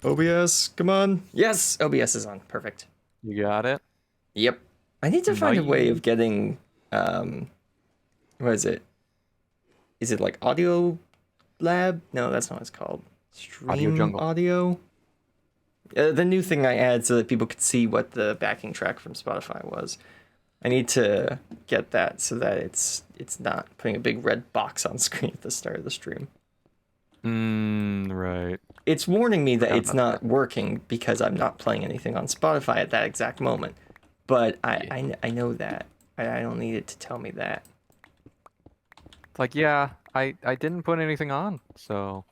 OBS, come on. Yes, OBS is on. Perfect. You got it? Yep. I need to find a way Nice. of getting, what is it? Is it like Audio Lab? No, that's not what it's called. Audio Stream Jungle. Audio? The new thing I add so that people could see what the backing track from Spotify was. I need to get that so that it's not putting a big red box on screen at the start of the stream. Right. It's warning me that Forgot it's about not working because I'm not playing anything on Spotify at that exact moment. But I know that. I don't need it to tell me that. It's like, yeah, I didn't put anything on, so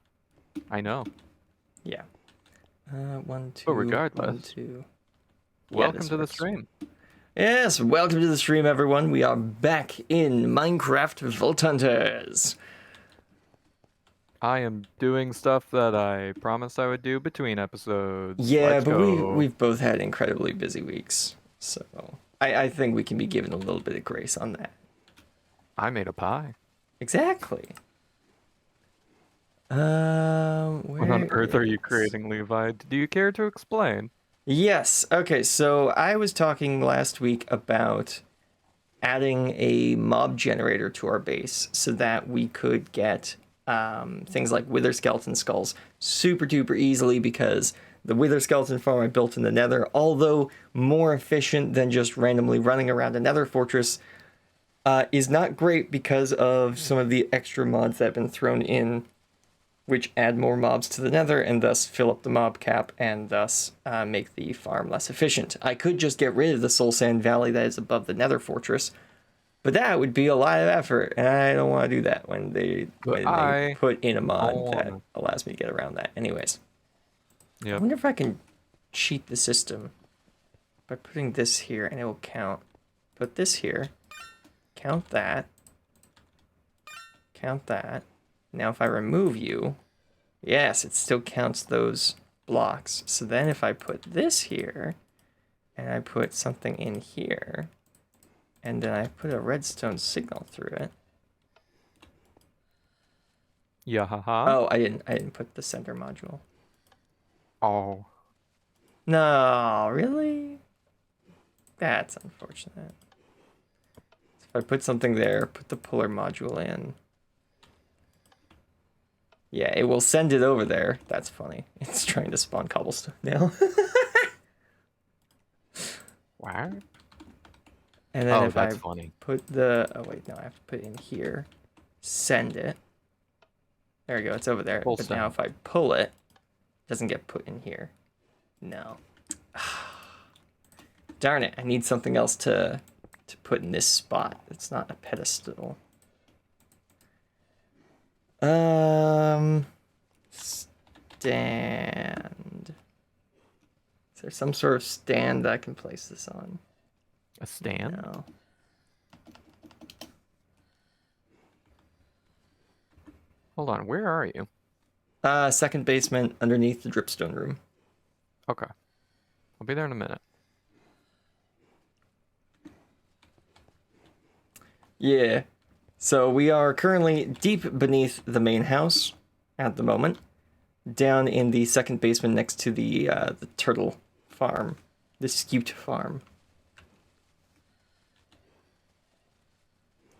I know. Yeah. 1, 2, But 1, regardless, 2. Yeah, welcome this to the works. stream. Yes, welcome to the stream, everyone. We are back in Minecraft Vault Hunters. I am doing stuff that I promised I would do between episodes. Yeah, Let's but go. we've both had incredibly busy weeks, so I think we can be given a little bit of grace on that. I made a pie. Exactly. What on Where earth are you is... creating, Levi? Do you care to explain? Yes. Okay, so I was talking last week about adding a mob generator to our base so that we could get things like wither skeleton skulls super duper easily, because the wither skeleton farm I built in the nether, although more efficient than just randomly running around a nether fortress, is not great because of some of the extra mods that have been thrown in, which add more mobs to the nether and thus fill up the mob cap and thus make the farm less efficient. I could just get rid of the soul sand valley that is above the nether fortress, but that would be a lot of effort, and I don't want to do that when they put in a mod that allows me to get around that. Anyways, I wonder if I can cheat the system by putting this here, and it will count. Put this here, count that, count that. Now if I remove you, yes, it still counts those blocks. So then if I put this here, and I put something in here, and then I put a redstone signal through it. Yeah, haha. Oh, I didn't put the center module. Oh. No, really? That's unfortunate. So if I put something there, put the puller module in. Yeah, it will send it over there. That's funny. It's trying to spawn cobblestone now. What? And then if that's I funny. put the... Oh, wait, no, I have to put it in here. Send it. There we go, it's over there. Full but send. now if I pull it, it doesn't get put in here. No. Darn it, I need something else to put in this spot. It's not a pedestal. Stand. Is there some sort of stand that I can place this on? A stand? No. Hold on, where are you? Second basement underneath the dripstone room. Okay. I'll be there in a minute. Yeah. So we are currently deep beneath the main house at the moment, down in the second basement next to the turtle farm, the skewed farm.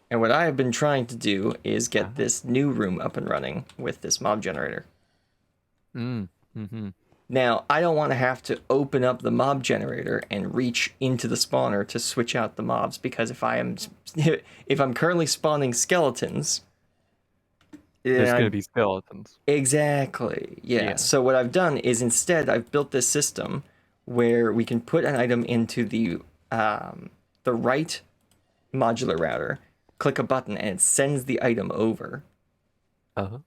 And what I have been trying to do is get this new room up and running with this mob generator. Now, I don't want to have to open up the mob generator and reach into the spawner to switch out the mobs, because if I'm currently spawning skeletons, there's going to be skeletons. Exactly. Yeah. So what I've done is instead I've built this system where we can put an item into the right modular router, click a button, and it sends the item over. Uh-huh.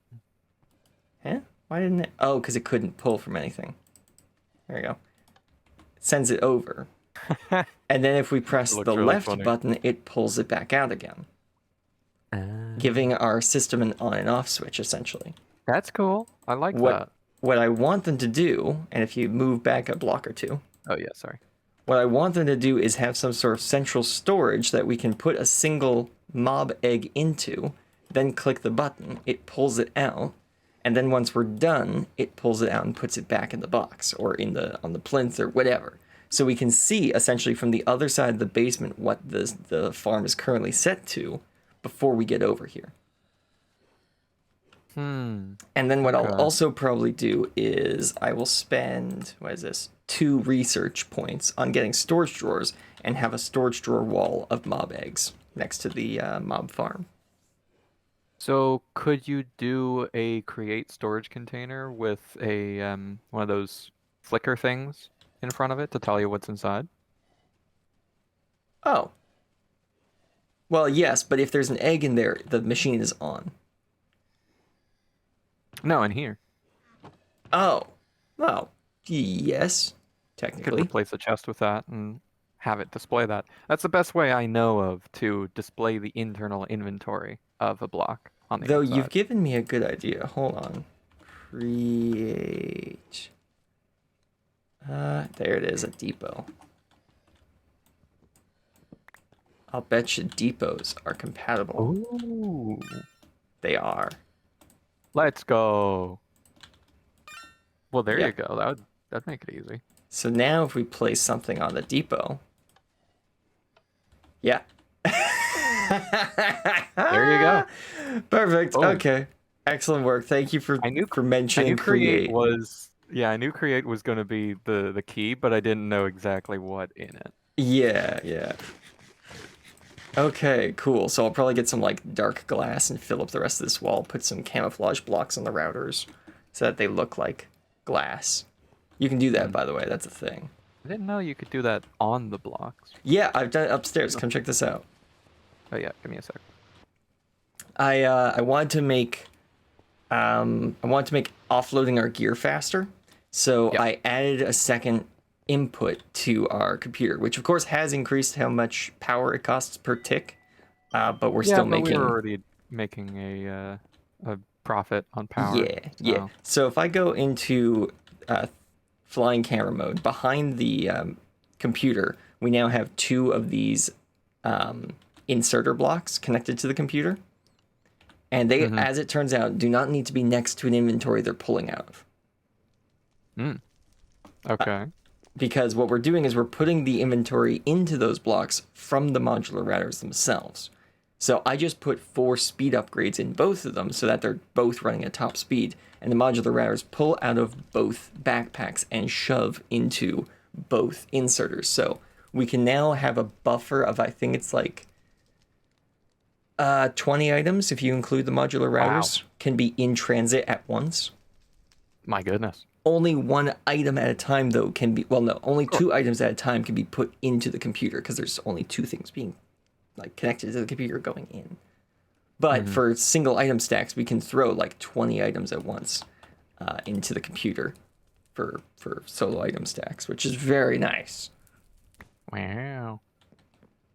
Huh? Why didn't it? Oh, because it couldn't pull from anything. There you go. It sends it over. And then if we press the left button, it pulls it back out again. Giving our system an on and off switch, essentially. That's cool. I like that. What I want them to do, and if you move back a block or two. Oh, yeah, sorry. What I want them to do is have some sort of central storage that we can put a single mob egg into, then click the button, it pulls it out, And then once we're done, it pulls it out and puts it back in the box or on the plinth or whatever. So we can see essentially from the other side of the basement what the farm is currently set to before we get over here. And then what I'll also probably do is I will spend, 2 research points on getting storage drawers and have a storage drawer wall of mob eggs next to the mob farm. So could you do a create storage container with a one of those flicker things in front of it to tell you what's inside? Oh. Well, yes, but if there's an egg in there, the machine is on. No, in here. Oh. Well, yes, You could technically. replace the chest with that and have it display that. That's the best way I know of to display the internal inventory of a block on the Though inside. you've given me a good idea. Hold on. Create. There it is, a depot. I'll bet you depots are compatible. Ooh. They are. Let's go. Well, there Yeah. you go. That'd make it easy. So now if we place something on the depot. Yeah. There you go. Perfect. Oh. Okay. Excellent work. Thank you for mentioning I knew create. I knew create was going to be the key, but I didn't know exactly what in it. Yeah. Okay, cool. So I'll probably get some like dark glass and fill up the rest of this wall, put some camouflage blocks on the routers so that they look like glass. You can do that, by the way. That's a thing. I didn't know you could do that on the blocks. Yeah, I've done it upstairs. Come check this out. Oh yeah, give me a sec. I wanted to make offloading our gear faster. So Yep. I added a second input to our computer, which of course has increased how much power it costs per tick. But we're still but making. we were already making a profit on power. Yeah. So if I go into flying camera mode behind the computer, we now have 2 of these inserter blocks connected to the computer. And they, as it turns out, do not need to be next to an inventory they're pulling out of. Okay. Because what we're doing is we're putting the inventory into those blocks from the modular routers themselves. So I just put 4 speed upgrades in both of them so that they're both running at top speed. And the modular routers pull out of both backpacks and shove into both inserters. So we can now have a buffer of, I think it's like 20 items, if you include the modular routers, can be in transit at once. My goodness. Only 1 item at a time, though, can be... Well, no, only 2 items at a time can be put into the computer because there's only 2 things being connected to the computer going in. But for single item stacks, we can throw like 20 items at once into the computer for solo item stacks, which is very nice. Wow.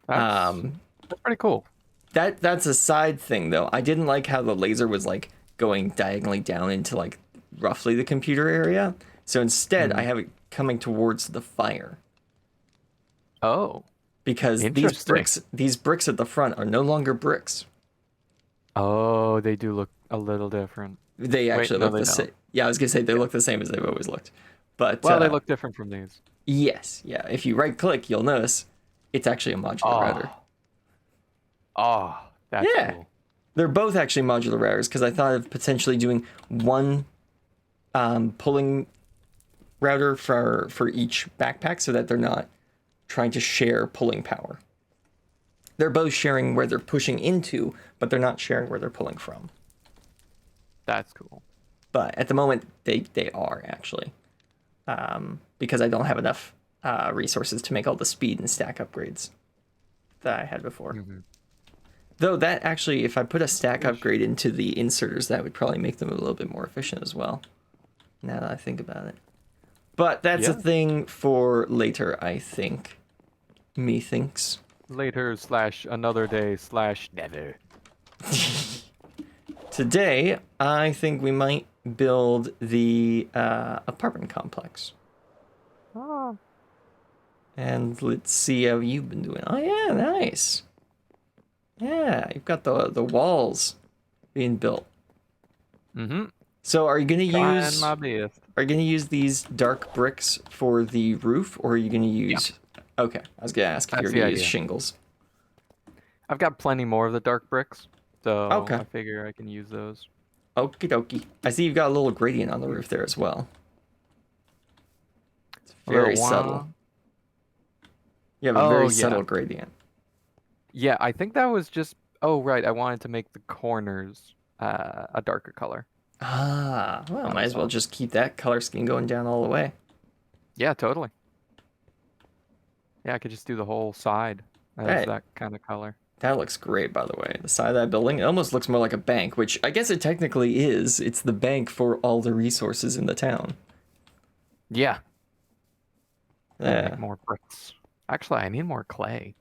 That's pretty cool. That's a side thing, though. I didn't like how the laser was like going diagonally down into like roughly the computer area. So instead, I have it coming towards the fire. Oh. Because these bricks at the front are no longer bricks. Oh, they do look a little different. They actually look the same. Yeah, I was gonna say they look the same as they've always looked. But they look different from these. Yes, yeah. If you right click, you'll notice it's actually a modular router. Oh, that's cool. They're both actually modular routers because I thought of potentially doing one pulling router for each backpack so that they're not trying to share pulling power. They're both sharing where they're pushing into, but they're not sharing where they're pulling from. That's cool. But at the moment, they are actually. Because I don't have enough resources to make all the speed and stack upgrades that I had before. Though that actually, if I put a stack upgrade into the inserters, that would probably make them a little bit more efficient as well. Now that I think about it. But that's a thing for later, I think. Methinks. Later / another day / never. Today, I think we might build the apartment complex. Oh. And let's see how you've been doing. Oh yeah, nice. Yeah, you've got the walls being built. So are you gonna Trying use my best. are you gonna use these dark bricks for the roof, or are you gonna Yeah, use? Okay, I was gonna ask if you that's were the gonna use idea. shingles. I've got plenty more of the dark bricks, so Okay, I figure I can use those. okie dokie. I see you've got a little gradient on the roof there as well. It's A little very subtle. one. You have a very Oh yeah, subtle gradient. yeah. I think that was just. Oh right, I wanted to make the corners a darker color. Ah, well, That might was as well all. just keep that color scheme going down all the way. Yeah, totally. Yeah, I could just do the whole side as That that kind of color. that looks great, by the way. The side of that building, it almost looks more like a bank, which I guess it technically is. It's the bank for all the resources in the town. Yeah, gotta make Yeah. more bricks. Actually, I need more clay.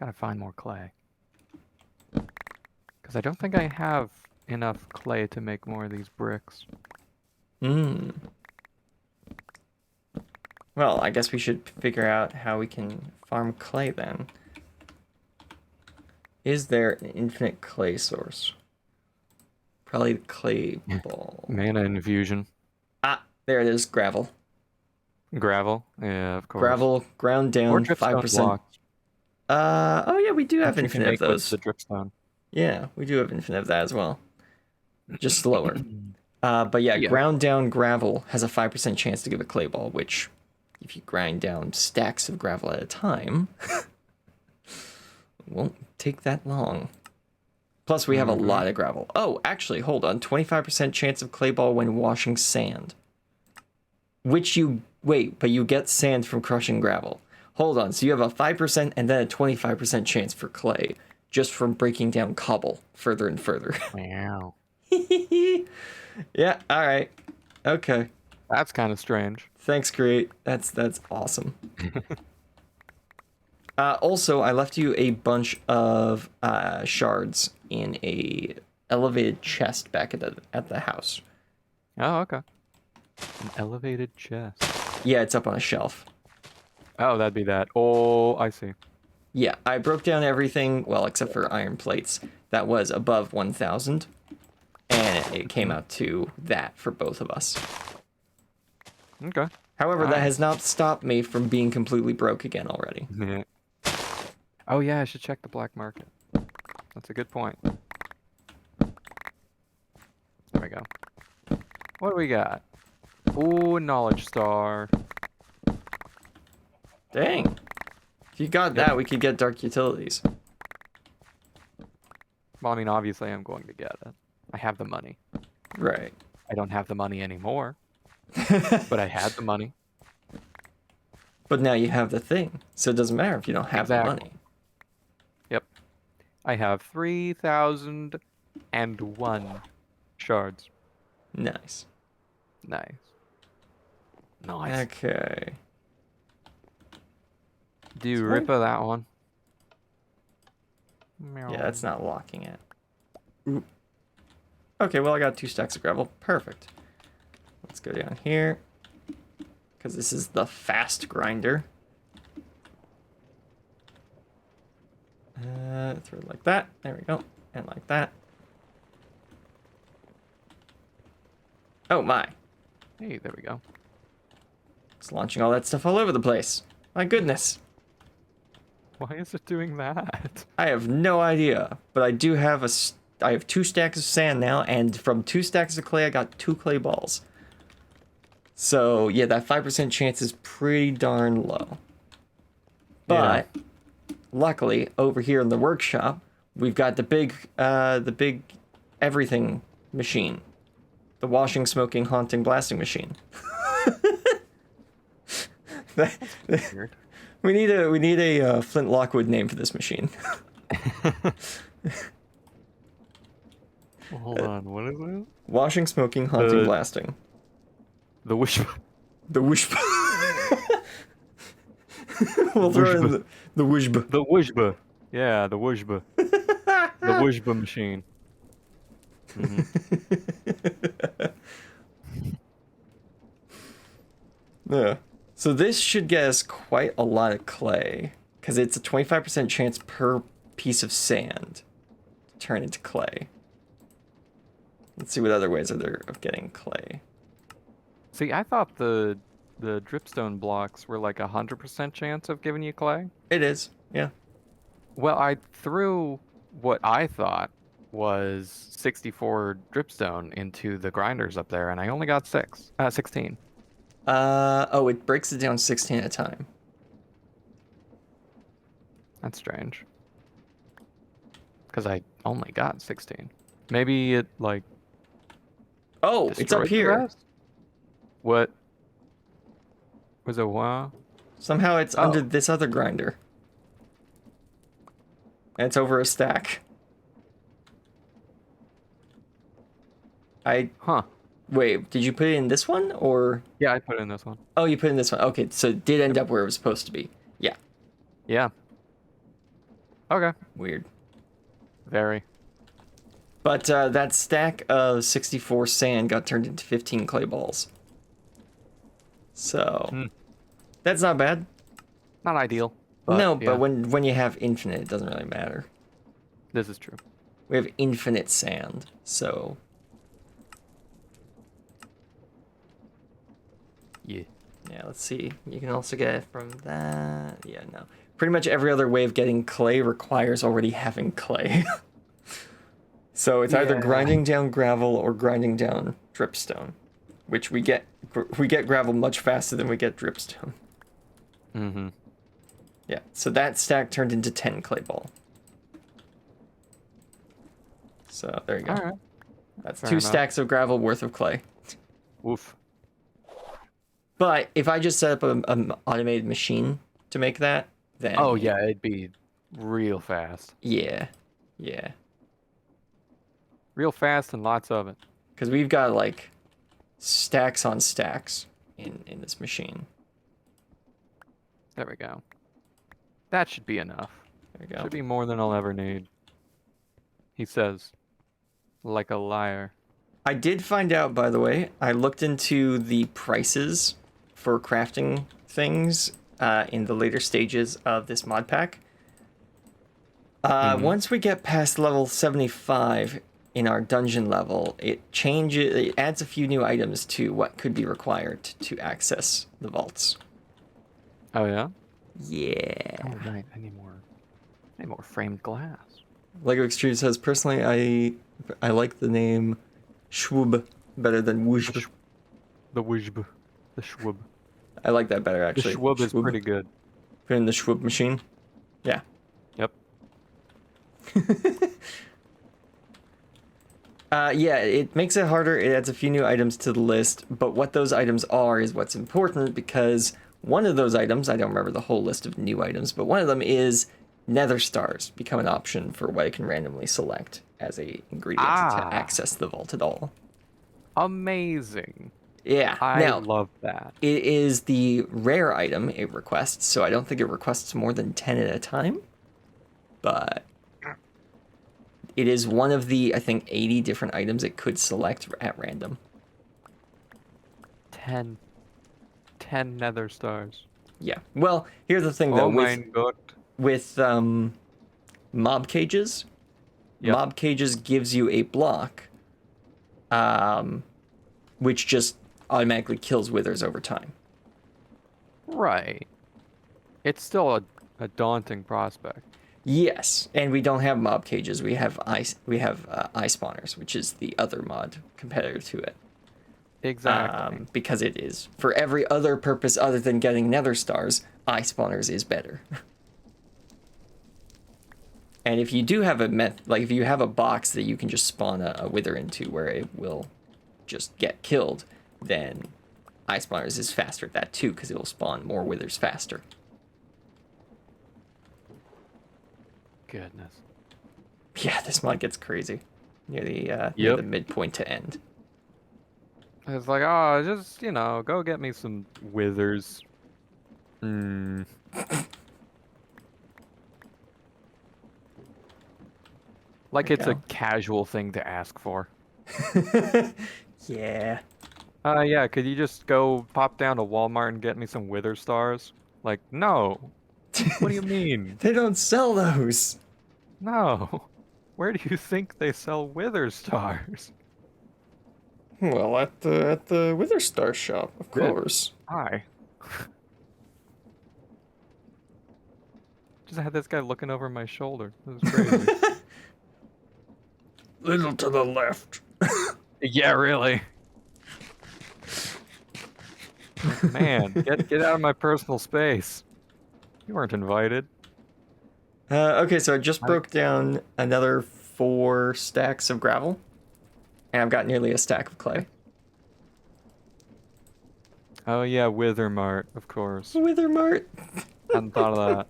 Gotta find more clay. Because I don't think I have enough clay to make more of these bricks. Hmm. Well, I guess we should figure out how we can farm clay then. Is there an infinite clay source? Probably the clay ball. Mana infusion. Ah, there it is. Gravel. Gravel. Yeah, of course. Gravel, ground Or down, dripstone 5%. blocks, Oh yeah, we do have which you can infinite of make with those. the dripstone. Yeah, we do have infinite of that as well. Just slower. But yeah, Yeah. ground down gravel has a 5% chance to give a clay ball, which, if you grind down stacks of gravel at a time, won't take that long. Plus, we have a lot of gravel. Oh, actually, hold on. 25% chance of clay ball when washing sand. Which you... Wait, but you get sand from crushing gravel. Hold on, so you have a 5% and then a 25% chance for clay, just from breaking down cobble further and further. Wow. Yeah, alright. Okay. That's kind of strange. Thanks, Create. That's awesome. Also, I left you a bunch of shards in a elevated chest back at the house. Oh, okay. An elevated chest. Yeah, it's up on a shelf. Oh, that'd be that. Oh, I see. Yeah, I broke down everything, well, except for iron plates, that was above 1,000. And it came out to that for both of us. Okay. However, that has Nice. not stopped me from being completely broke again already. Yeah. Oh yeah, I should check the black market. That's a good point. There we go. What do we got? Ooh, knowledge star. Dang. If you got Yep. that, we could get dark utilities. Well, I mean, obviously I'm going to get it. I have the money. Right. I don't have the money anymore, but I had the money. But now you have the thing, so it doesn't matter if you don't have the money. Yep. I have 3,001 shards. Nice. Nice. Nice. Okay. Do you Sorry? ripper that one? Yeah, that's not locking it. Ooh. Okay, well, I got 2 stacks of gravel. Perfect. Let's go down here, because this is the fast grinder. Throw it like that. There we go. And like that. Oh, my. Hey, there we go. It's launching all that stuff all over the place. My goodness. Why is it doing that? I have no idea, but I do have I have 2 stacks of sand now, and from 2 stacks of clay, I got 2 clay balls. So, yeah, that 5% chance is pretty darn low. But, luckily, over here in the workshop, we've got the big everything machine. The washing, smoking, haunting, blasting machine. Weird. We need a Flint Lockwood name for this machine. Hold on, what is it? Washing, smoking, haunting, The- blasting. The wish. The wishba. We'll throw in the wishba. The wishba. Yeah, the wishba. The wishba machine. Yeah. So this should get us quite a lot of clay, because it's a 25% chance per piece of sand to turn into clay. Let's see what other ways are there of getting clay. See, I thought the dripstone blocks were like 100% chance of giving you clay. It is, yeah. Well, I threw what I thought was 64 dripstone into the grinders up there, and I only got 16. Oh, it breaks it down 16 at a time. That's strange. Because I only got 16. Maybe it, like, Oh, it's up destroyed the here. rest? What? Was it what? Somehow it's Oh, under this other grinder. And it's over a stack. huh. Wait, did you put it in this one or? Yeah, I put it in this one. Oh, you put it in this one. Okay, so it did end up where it was supposed to be. Yeah. Yeah. Okay. Weird. Very. But that stack of 64 sand got turned into 15 clay balls. So that's not bad. Not ideal. No, yeah, but when you have infinite, it doesn't really matter. this is true. We have infinite sand, so Yeah. yeah, let's see. You can also get it from that. Yeah, no. Pretty much every other way of getting clay requires already having clay. So it's either Yeah. grinding down gravel or grinding down dripstone, which we get gravel much faster than we get dripstone. Mm-hmm. Yeah, so that stack turned into 10 clay ball. So there you go. All right. That's Fair 2 enough. stacks of gravel worth of clay. Woof. But if I just set up an automated machine to make that, then Oh yeah, it'd be real fast. yeah, Real fast and lots of it. because we've got like stacks on stacks in this machine. There we go. That should be enough. There we go. Should be more than I'll ever need. He says, like a liar. I did find out, by the way, I looked into the prices for crafting things in the later stages of this mod pack. Once we get past level 75 in our dungeon level, it adds a few new items to what could be required to access the vaults. Oh yeah? Yeah. Oh right, I need more framed glass. Lego Extreme says, personally, I like the name Schwub better than Wujb. The wujb. The schwub. I like that better, The actually. schwub is pretty good. Put in the Schwub machine. Yeah. Yep. Yeah, it makes it harder. It adds a few new items to the list, but what those items are is what's important, because one of those items, I don't remember the whole list of new items, but one of them is nether stars become an option for what I can randomly select as a ingredient to access the vault at all. Amazing. Yeah. I Now, love that. it is the rare item it requests, so I don't think it requests more than 10 at a time, but it is one of the, I think, 80 different items it could select at random. 10 nether stars. Yeah. Well, here's the thing, though. Oh my god. With mob cages, Yep. mob cages gives you a block, which just automatically kills withers over time. Right. It's still a daunting prospect. Yes, and we don't have mob cages. We have ice spawners, which is the other mod competitor to it. Exactly. Because it is, for every other purpose other than getting nether stars, ice spawners is better. And if you do have if you have a box that you can just spawn a wither into where it will just get killed, then ice spawners is faster at that too, because it will spawn more withers faster. Goodness. Yeah, this mod gets crazy near the midpoint to end. It's like, oh, just, go get me some withers. Like it's a casual thing to ask for. Yeah. Yeah, could you just go pop down to Walmart and get me some wither stars? Like, no. What do you mean? They don't sell those. No. Where do you think they sell wither stars? Well, at the Wither Star shop, of Good. course. Hi. Just had this guy looking over my shoulder. It was crazy. Little to the left. Yeah, really. Like, man, get out of my personal space. You weren't invited. Okay, so I just I, broke down another 4 stacks of gravel, and I've got nearly a stack of clay. oh yeah, Withermart, of course. Withermart. Hadn't thought of that.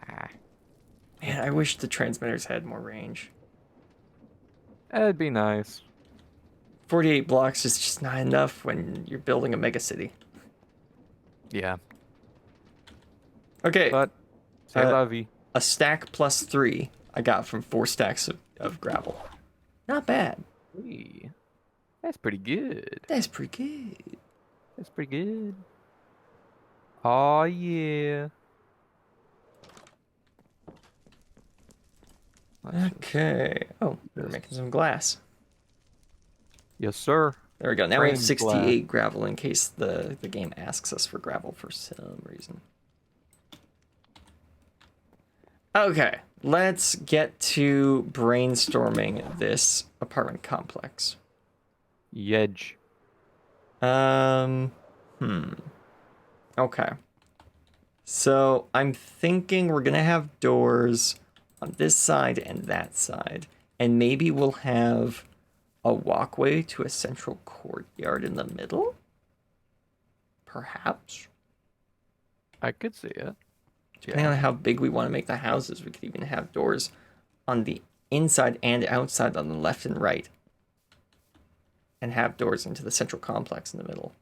Ah, Man, I wish the transmitters had more range. that'd be nice. 48 blocks is just not enough when you're building a mega city. Yeah, Okay, but c'est la vie. a stack plus 3 I got from 4 stacks of gravel. Not bad. Hey, that's pretty good. That's pretty good. That's pretty good. Oh yeah. Let's just- Okay. Oh, we're making some glass. Yes, sir. There we go. Now we have Framed 68 gravel in case the game asks us for gravel for some reason. Okay, let's get to brainstorming this apartment complex. Yedge. Hmm. Okay. So I'm thinking we're gonna have doors on this side and that side, and maybe we'll have a walkway to a central courtyard in the middle? Perhaps? I could see it. Depending on how big we want to make the houses, we could even have doors on the inside and outside on the left and right. And have doors into the central complex in the middle.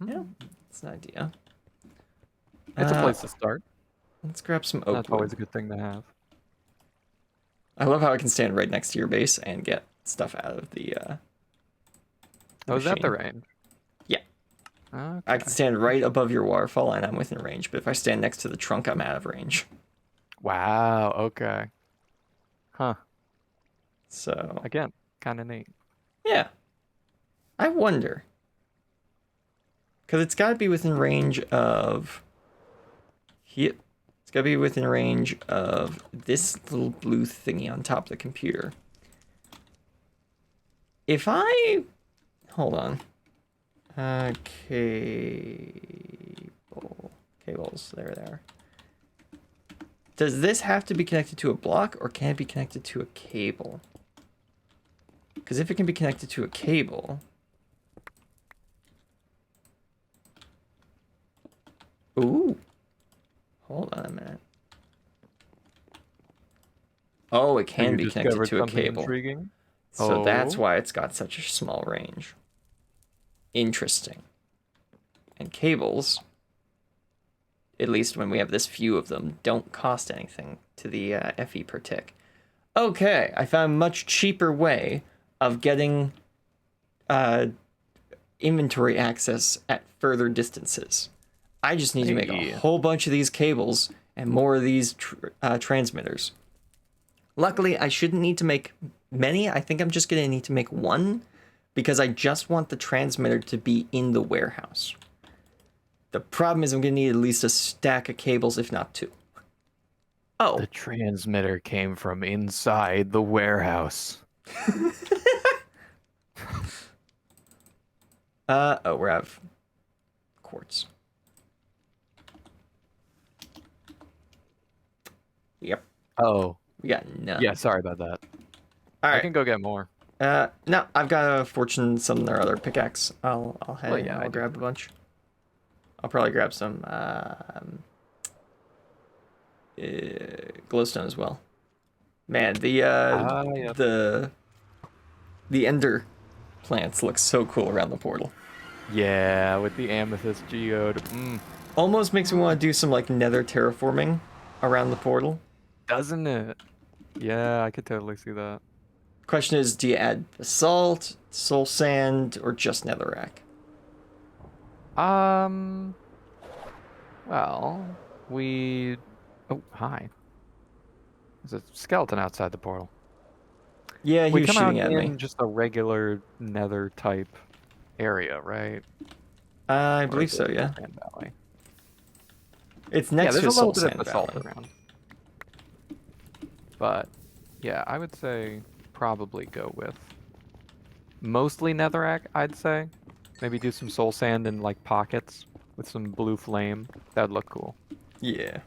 Yeah, that's an idea. It's a place to start. Let's grab some oak That's wood. always a good thing to have. I love how I can stand right next to your base and get stuff out of the Oh, is that the machine. range? Yeah. Okay. I can stand right above your waterfall and I'm within range, but if I stand next to the trunk, I'm out of range. Wow, okay. Huh. So, Again, kind of neat. yeah. I wonder. Because it's got to be within range of... Yep. It's got to be within range of this little blue thingy on top of the computer. If I... Hold on. Cables. There they are. Does this have to be connected to a block, or can it be connected to a cable? Because if it can be connected to a cable... Ooh. Hold on a minute. Oh, it can be connected to a cable. Intriguing? So that's Oh. why it's got such a small range. Interesting. And cables, at least when we have this few of them, don't cost anything to the FE per tick. Okay, I found a much cheaper way of getting inventory access at further distances. I just need to make a whole bunch of these cables and more of these transmitters. Luckily, I shouldn't need to make many. I think I'm just going to need to make one because I just want the transmitter to be in the warehouse. The problem is I'm going to need at least a stack of cables, if not 2. Oh. The transmitter came from inside the warehouse. Oh, we have quartz. Yep. Oh. We got none. Yeah, sorry about that. All right. I can go get more. No, I've got a fortune, some or other pickaxe. I'll head. Well, yeah, I'll I grab a bunch. I'll probably grab some glowstone as well. Man, Yep. the ender plants look so cool around the portal. Yeah, with the amethyst geode. Almost makes me want to do some like nether terraforming around the portal. Doesn't it? Yeah, I could totally see that. Question is, do you add basalt, soul sand, or just netherrack? Well, we... Oh, hi. There's a skeleton outside the portal. Yeah, he We was come out shooting at me. in just a regular nether type area, right? I Or is believe it so, Soul yeah. Sand Valley? It's Yeah, next there's to a little Soul bit of Sand basalt Valley. around. But, yeah, I would say probably go with mostly netherrack, I'd say. Maybe do some soul sand in, like, pockets with some blue flame. That'd look cool. Yeah.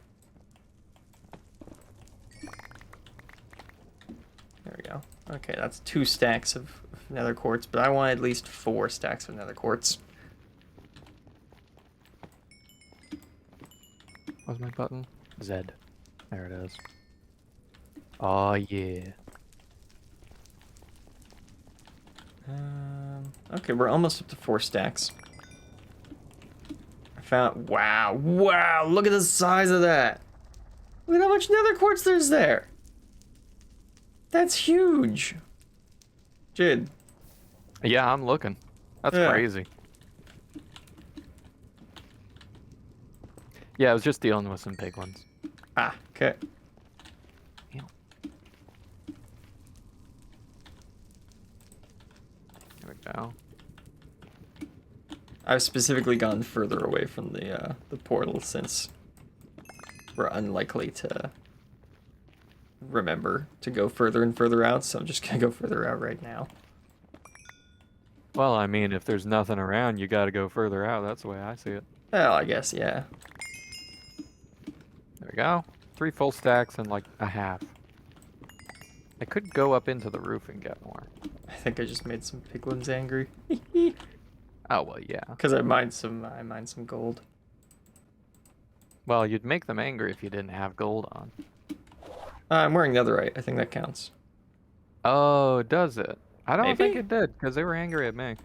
There we go. Okay, that's 2 stacks of nether quartz, but I want at least 4 stacks of nether quartz. What's my button? Z. There it is. Oh, yeah. Okay, we're almost up to 4 stacks. I found... Wow, wow, look at the size of that. Look at how much nether quartz there's there. That's huge. Jid. Yeah, I'm looking. That's Yeah. crazy. Yeah, I was just dealing with some big ones. Ah, okay. Ew. There we go. I've specifically gone further away from the portal since we're unlikely to remember to go further and further out, so I'm just gonna go further out right now. Well, I mean, if there's nothing around, you gotta go further out. That's the way I see it. Well, I guess, yeah. There we go. 3 full stacks and like a half. I could go up into the roof and get more. I think I just made some piglins angry. Oh, well, yeah. Because I mined some gold. Well, you'd make them angry if you didn't have gold on. I'm wearing netherite. I think that counts. Oh, does it? I don't think Maybe? it did, because they were angry at me.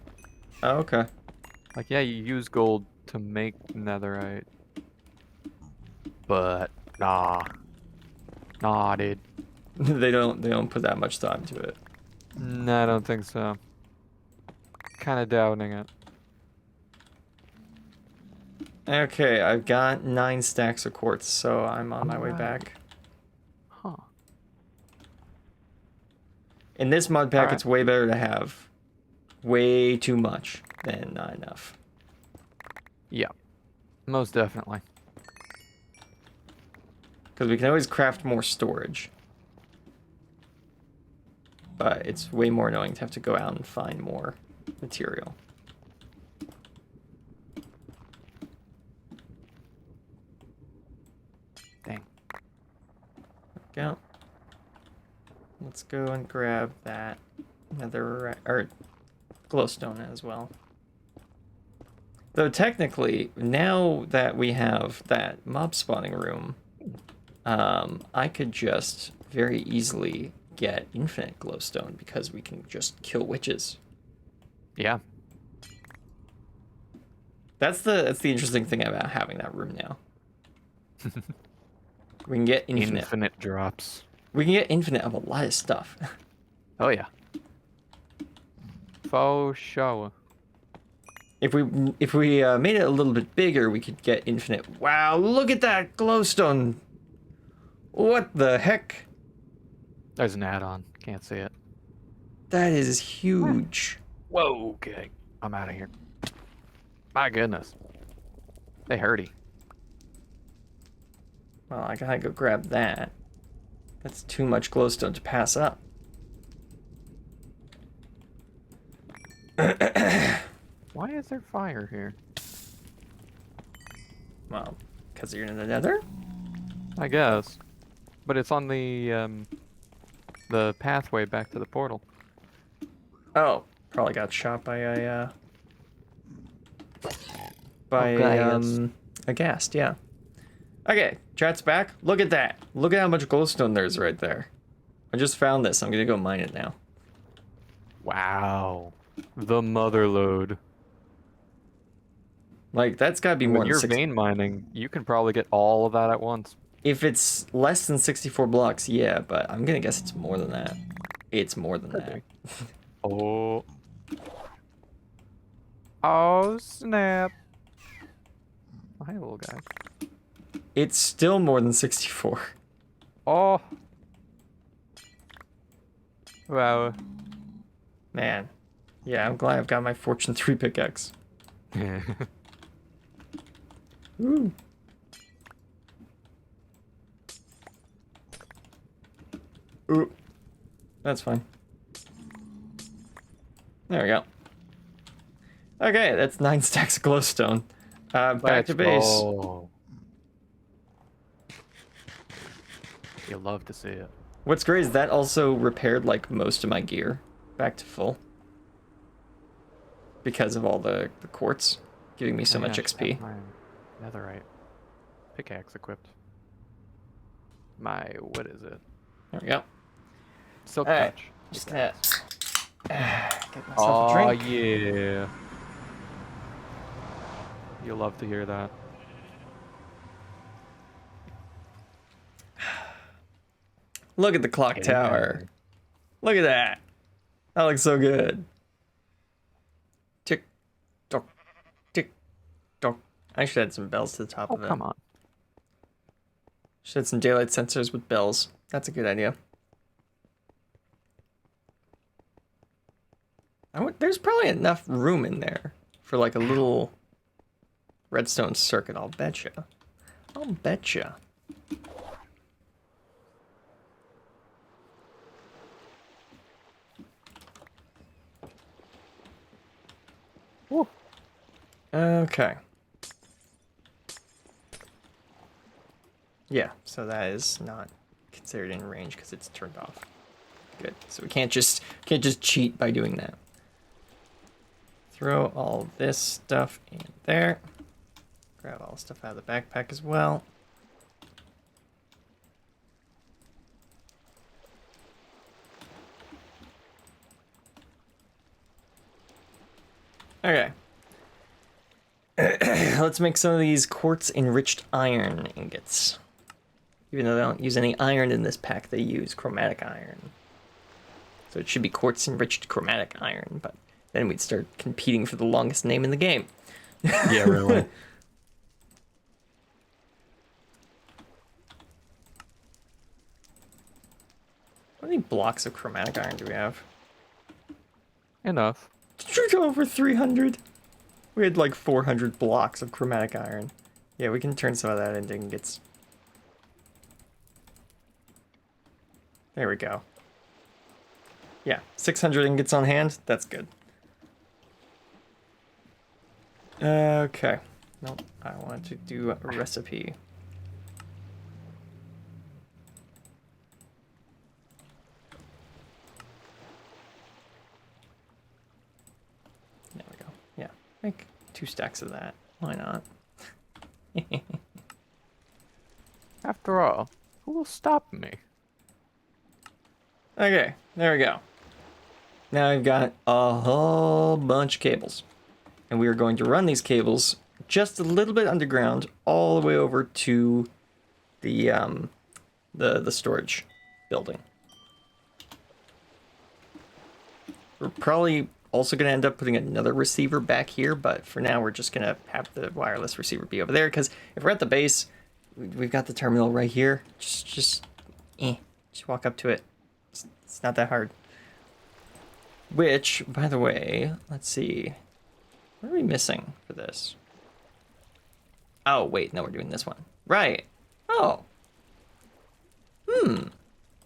Oh, okay. Like, yeah, you use gold to make netherite. But, nah. Nah, dude. They don't put that much thought into it. No, I don't think so. Kind of doubting it. Okay, I've got 9 stacks of quartz, so I'm on my way Alright. back. Huh. In this mod pack, Alright. it's way better to have way too much than not enough. Yeah. Most definitely. Because we can always craft more storage. But it's way more annoying to have to go out and find more material. Dang. Go. Let's go and grab that nether or glowstone as well. Though technically, now that we have that mob spawning room, I could just very easily get infinite glowstone because we can just kill witches. Yeah. That's the interesting thing about having that room now. We can get infinite. Infinite drops. We can get infinite of a lot of stuff. Oh, yeah. Faux show. If we made it a little bit bigger, we could get infinite. Wow, look at that glowstone. What the heck? There's an add-on. Can't see it. That is huge. Whoa, okay. I'm out of here. My goodness. They hurty. Well, I gotta go grab that. That's too much glowstone to pass up. Why is there fire here? Well, because you're in the nether? I guess. But it's on the pathway back to the portal. Oh, probably got shot by yes. a ghast, yeah. Okay, chat's back. Look at that. Look at how much glowstone there's right there. I just found this. I'm gonna go mine it now. Wow. The mother load. Like, that's gotta be more When than you're 60. vein mining, you can probably get all of that at once. If it's less than 64 blocks, yeah, but I'm gonna guess it's more than that. It's more than Could that. be. Oh. Oh, snap. Oh, hey, little guy. It's still more than 64. Oh. Wow. Man. Yeah, I'm glad I've got my Fortune 3 pickaxe. Ooh. Ooh. That's fine. There we go. Okay, that's 9 stacks of glowstone. Back to base. Go. You love to see it. What's great is that also repaired like most of my gear back to full. Because of all the quartz giving me so much XP. My netherite pickaxe equipped. My, what is it? There we go. Silk All right, touch. just gonna get myself a drink. Oh yeah. You'll love to hear that. Look at the clock tower. Look at that. That looks so good. Tick tock, tick tock. I should add some bells to the top of it. Come on. Should add some daylight sensors with bells. That's a good idea. There's probably enough room in there for like a little redstone circuit, I'll betcha. I'll betcha. Woo. Okay. Yeah, so that is not considered in range because it's turned off. Good. So we can't just cheat by doing that. Throw all this stuff in there. Grab all the stuff out of the backpack as well. Okay. Let's make some of these quartz enriched iron ingots. Even though they don't use any iron in this pack, they use chromatic iron. So it should be quartz enriched chromatic iron, but then we'd start competing for the longest name in the game. Yeah, really. How many blocks of chromatic iron do we have? Enough. Did you go over 300? We had like 400 blocks of chromatic iron. Yeah, we can turn some of that into ingots. There we go. Yeah, 600 ingots on hand. That's good. Okay. Nope, I want to do a recipe. There we go. Yeah, make 2 stacks of that. Why not? After all, who will stop me? Okay, there we go. Now I've got a whole bunch of cables. And we are going to run these cables just a little bit underground all the way over to the storage building. We're probably also going to end up putting another receiver back here, but for now we're just going to have the wireless receiver be over there, because if we're at the base, we've got the terminal right here. Just walk up to it. It's not that hard. Which, by the way, let's see. What are we missing for this? Oh, wait, no, we're doing this one. Right. Oh.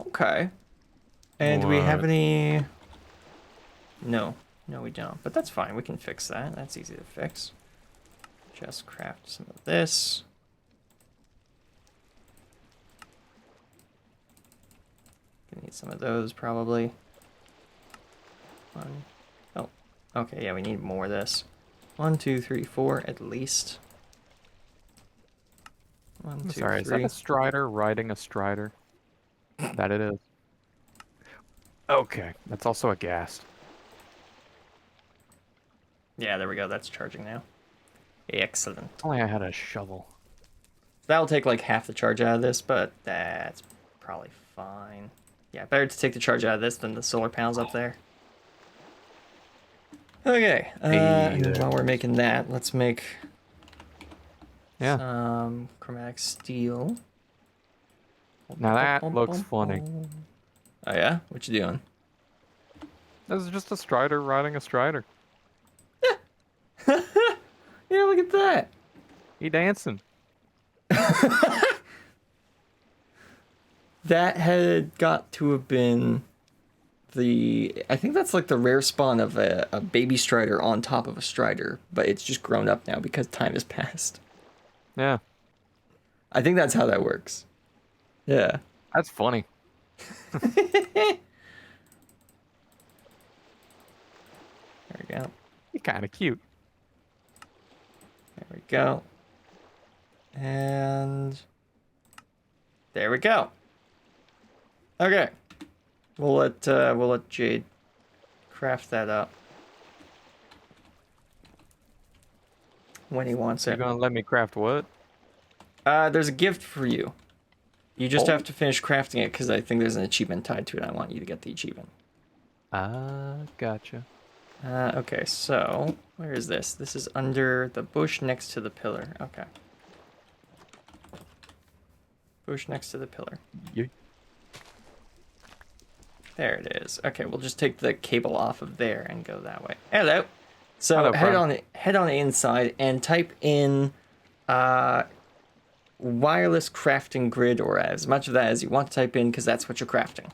Okay. And do we have any... No, we don't. But that's fine. We can fix that. That's easy to fix. Just craft some of this. Gonna need some of those, probably. One. Oh, okay, yeah, we need more of this. 1, 2, 3, 4 at least. 1, 2, Sorry, 3. is that a strider riding a strider? That it is. Okay, that's also a ghast. Yeah, there we go. That's charging now. Excellent. If only I had a shovel. That'll take like half the charge out of this, but that's probably fine. Yeah, better to take the charge out of this than the solar panels up there. Okay, and while we're making that, let's make Yeah. Some chromatic steel. Now that looks funny. Oh yeah? What you doing? This is just a strider riding a strider. Yeah, look at that. He dancing. That had got to have been I think that's like the rare spawn of a baby strider on top of a strider, but it's just grown up now because time has passed. Yeah. I think that's how that works. Yeah. That's funny. There we go. He's kind of cute. There we go. And there we go. Okay. We'll let Jade craft that up when he wants You're it. gonna let me craft what? There's a gift for you. You just Oh. have to finish crafting it because I think there's an achievement tied to it. I want you to get the achievement. Gotcha. Okay, so where is this? This is under the bush next to the pillar. Okay. Bush next to the pillar. Yeah. There it is. Okay, we'll just take the cable off of there and go that way. Hello. So Hello, head on the inside and type in wireless crafting grid, or as much of that as you want to type in, because that's what you're crafting.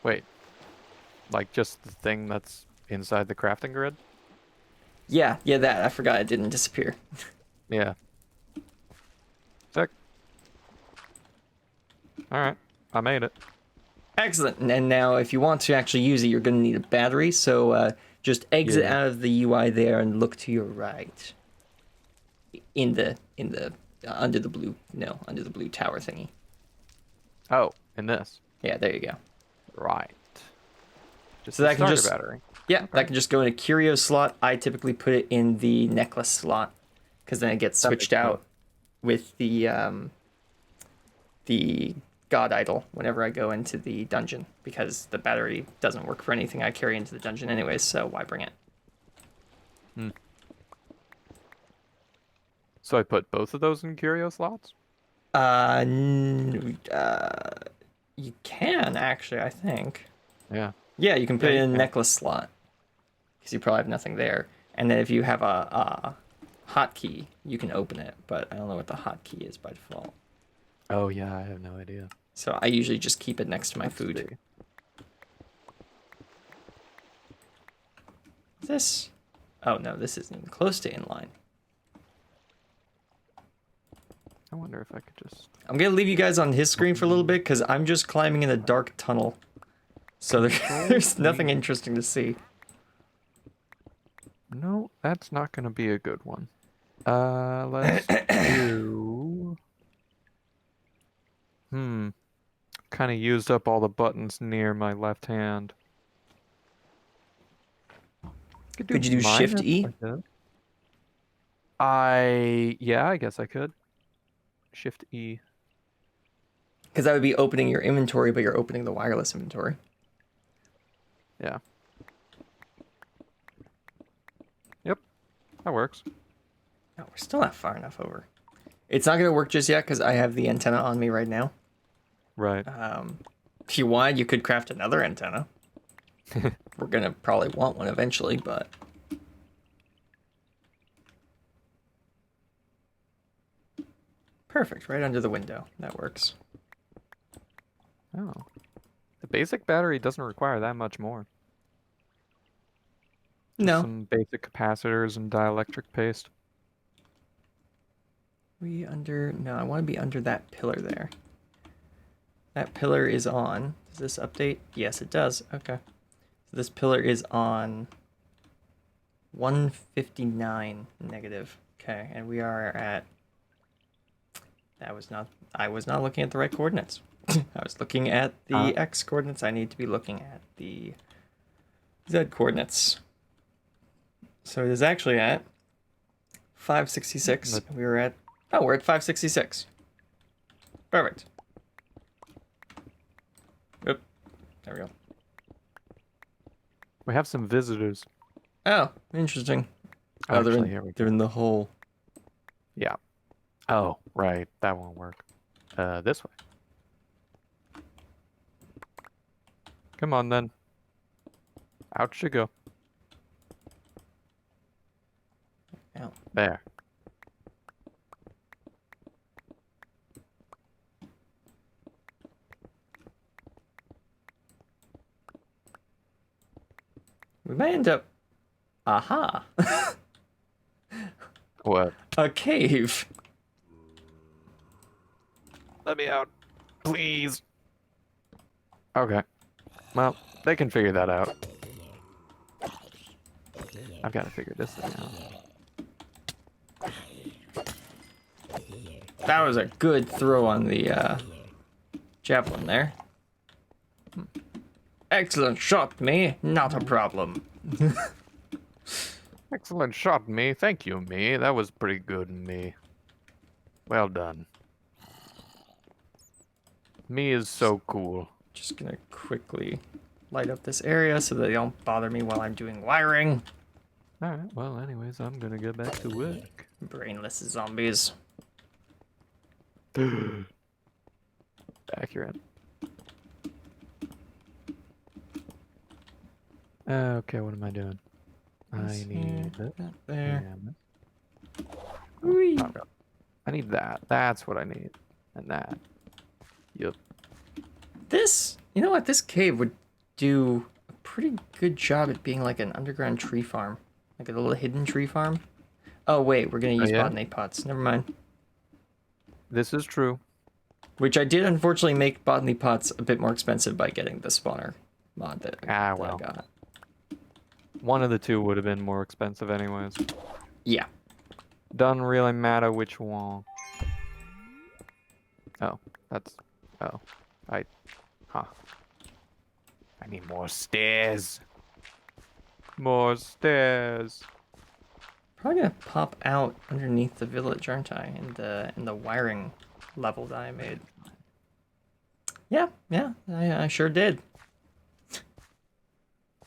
Wait. Like just the thing that's inside the crafting grid? Yeah, that. I forgot it didn't disappear. Yeah. Sick. Alright. I made it. Excellent. And now if you want to actually use it, you're going to need a battery. So just exit out of the UI there and look to your right. Under the blue tower thingy. Oh, in this. Yeah, there you go. Right. Just So the that can starter just battery. Yeah, Okay. that can just go in a curio slot. I typically put it in the necklace slot because then it gets That switched makes sense. out with the god idol whenever I go into the dungeon, because the battery doesn't work for anything I carry into the dungeon anyways, so why bring it? So I put both of those in curio slots? You can actually, I think. Yeah. Yeah, you can put Yeah, it you in a can. necklace slot because you probably have nothing there. And then if you have a hotkey, you can open it, but I don't know what the hotkey is by default. Oh yeah, I have no idea. So I usually just keep it next to my Let's food. see. This? Oh no, this isn't even close to inline. I wonder if I could just... I'm gonna leave you guys on his screen for a little bit because I'm just climbing in a dark tunnel. So there's nothing interesting to see. No, that's not gonna be a good one. Let's do... Kind of used up all the buttons near my left hand. Could you do Shift E? Yeah, I guess I could. Shift E. Because that would be opening your inventory, but you're opening the wireless inventory. Yeah. Yep, that works. No, we're still not far enough over. It's not gonna work just yet because I have the antenna on me right now. Right. If you wanted, you could craft another antenna. We're gonna probably want one eventually, but... Perfect, right under the window. That works. Oh. The basic battery doesn't require that much more. Just No. some basic capacitors and dielectric paste. No, I want to be under that pillar there. That pillar is on. Does this update? Yes, it does. Okay. So this pillar is on 159 negative. Okay, and we are at... I was not looking at the right coordinates. I was looking at the X coordinates. I need to be looking at the Z coordinates. So it is actually at 566. We're at 566. Perfect. Oop. There we go. We have some visitors. Oh, interesting. Oh, Actually, here we they're go. in the hole. Yeah. Oh, right. That won't work. This way. Come on, then. Out you go. Out. There. We might end up. Aha! What? A cave. Let me out. Please. Okay. Well, they can figure that out. I've got to figure this thing out. That was a good throw on the javelin there. Excellent shot, me. Not a problem. Excellent shot, me. Thank you, me. That was pretty good, me. Well done. Me is so cool. Just gonna quickly light up this area so that they don't bother me while I'm doing wiring. Alright, well, anyways, I'm gonna get back to work. Brainless zombies. Accurate. Okay, what am I doing? I need this. That there. And Whee! oh, God. I need that. That's what I need. And that. Yup. This, you know what? This cave would do a pretty good job at being like an underground tree farm. Like a little hidden tree farm. Oh, wait, we're gonna use yeah? botany pots. Never mind. This is true. Which I did unfortunately make botany pots a bit more expensive by getting the spawner mod that I well. got. One of the two would have been more expensive anyways. Yeah. Doesn't really matter which one. Oh, that's... Oh. Huh. I need more stairs. More stairs. Probably gonna pop out underneath the village, aren't I? In the wiring level that I made. Yeah, I sure did.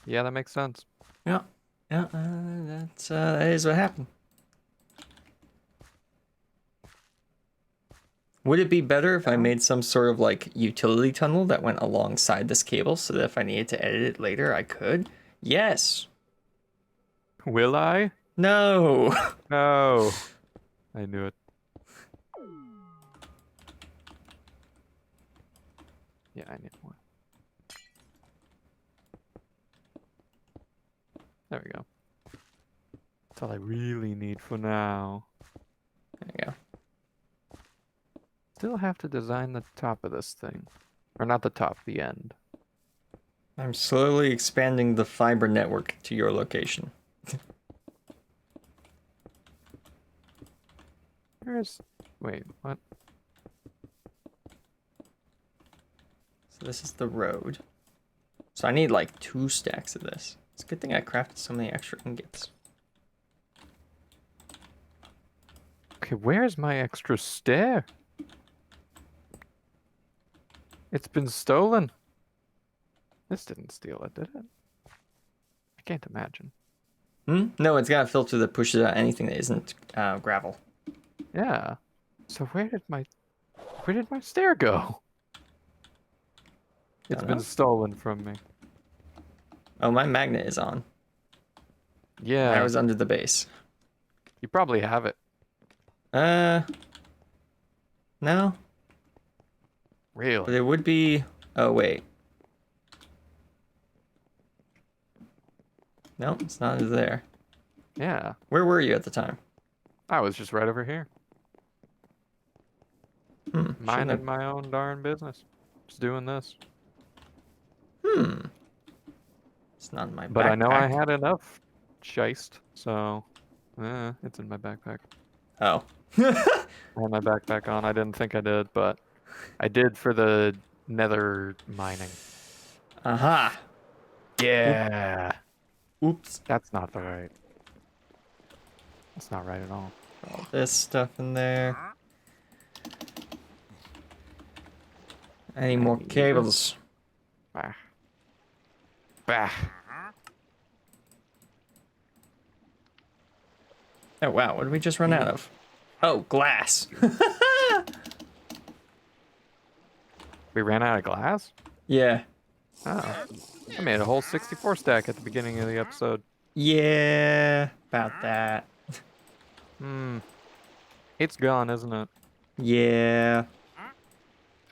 Yeah, that makes sense. Yeah, that is what happened. Would it be better if I made some sort of like utility tunnel that went alongside this cable so that if I needed to edit it later, I could? Yes. Will I? No. No. I knew it. Yeah, I need more. There we go. That's all I really need for now. There you go. Still have to design the top of this thing. Or not the top, the end. I'm slowly expanding the fiber network to your location. Where's... Wait, what? So this is the road. So I need like 2 stacks of this. It's a good thing I crafted so many extra ingots. Okay, where's my extra stair? It's been stolen. This didn't steal it, did it? I can't imagine. No, it's got a filter that pushes out anything that isn't gravel. Yeah. So where did my stair go? It's been stolen from me. Oh, my magnet is on. Yeah. I was under the base. You probably have it. No. Really? But it would be... Oh, wait. No, it's not there. Yeah. Where were you at the time? I was just right over here. Minding my own darn business. Just doing this. It's not in my backpack. But I know I had enough chased, so... it's in my backpack. Oh. I had my backpack on. I didn't think I did, but I did for the nether mining. Aha. Yeah. Oops. That's not right. That's not right at all. All this stuff in there. I need more cables. Bah. Bah. Oh, wow. What did we just run out of? Oh, glass. We ran out of glass? Yeah. Oh. I made a whole 64 stack at the beginning of the episode. Yeah. About that. Hmm. It's gone, isn't it? Yeah.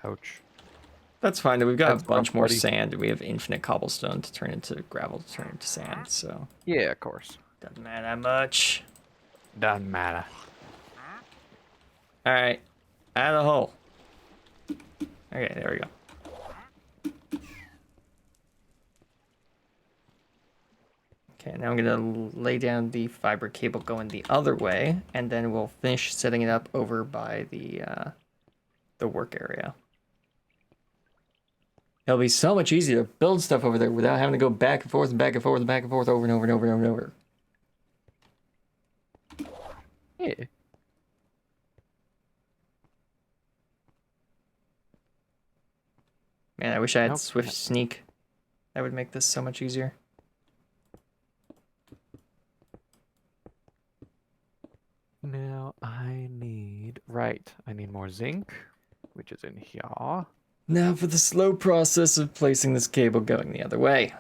Ouch. That's fine. We've got That's a bunch rough, more buddy. sand, and we have infinite cobblestone to turn into gravel to turn into sand, so Yeah, of course. doesn't matter that much. Doesn't matter. All right, out of the hole. Okay, there we go. Okay, now I'm gonna lay down the fiber cable going the other way, and then we'll finish setting it up over by the work area. It'll be so much easier to build stuff over there without having to go back and forth and back and forth and back and forth over and over and over and over and over. Yeah. Man, I wish I had Nope. Swift Sneak. That would make this so much easier. Now I need more zinc, which is in here. Now for the slow process of placing this cable going the other way.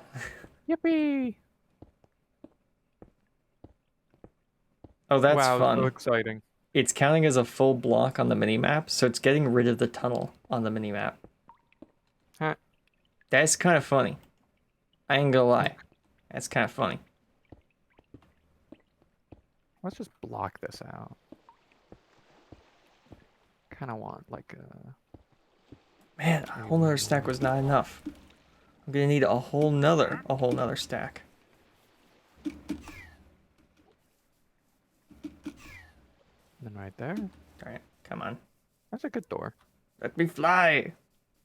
Yippee! Oh, that's wow, fun. so exciting. It's counting as a full block on the minimap, so it's getting rid of the tunnel on the minimap. Huh. That's kind of funny. I ain't gonna lie. That's kind of funny. Let's just block this out. Kind of want like a... Man, a whole nother stack was not enough. I'm gonna need a whole nother stack. And then right there. All right, come on. That's a good door. Let me fly.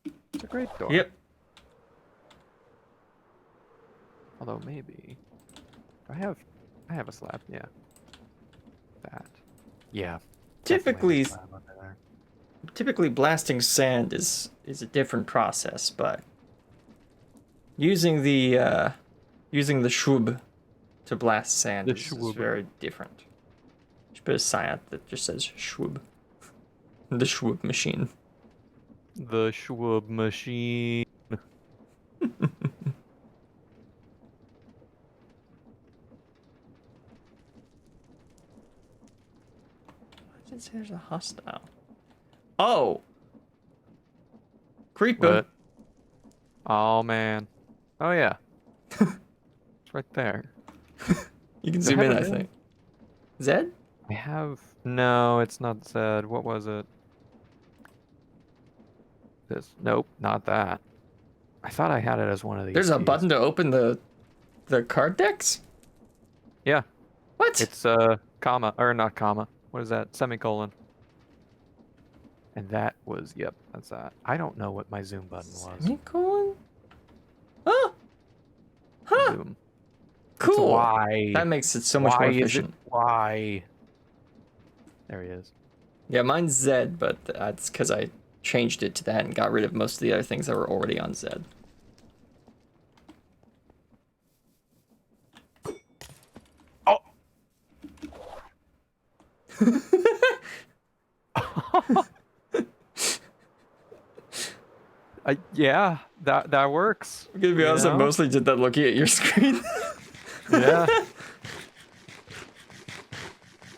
It's a great door. Yep. Although maybe... I have a slab, yeah. That. Yeah. Typically, definitely a slab under there. typically blasting sand is a different process, but using the shwoob to blast sand is very different. Just put a sign that just says shwoob. The shwoob machine. The Schwab machine. Why did it say there's a hostile? Oh! Creeper. What? Oh man. Oh yeah. It's right there. You can zoom in, I Zed? think. Zed? I have... No, it's not Zed. What was it? This. Nope, not that. I thought I had it as one of these. There's a keys. button to open the card decks? Yeah. What? It's comma, or not comma. What is that? Semicolon. And that was, yep, that's that. I don't know what my zoom button was. Semicolon? Oh! Huh! Zoom. Cool. It's why? That makes it so much more efficient. Why? There he is. Yeah, mine's Zed, but that's because I changed it to that and got rid of most of the other things that were already on Zed. Oh! Yeah, that works. I'm gonna be honest, I mostly did that looking at your screen. Yeah.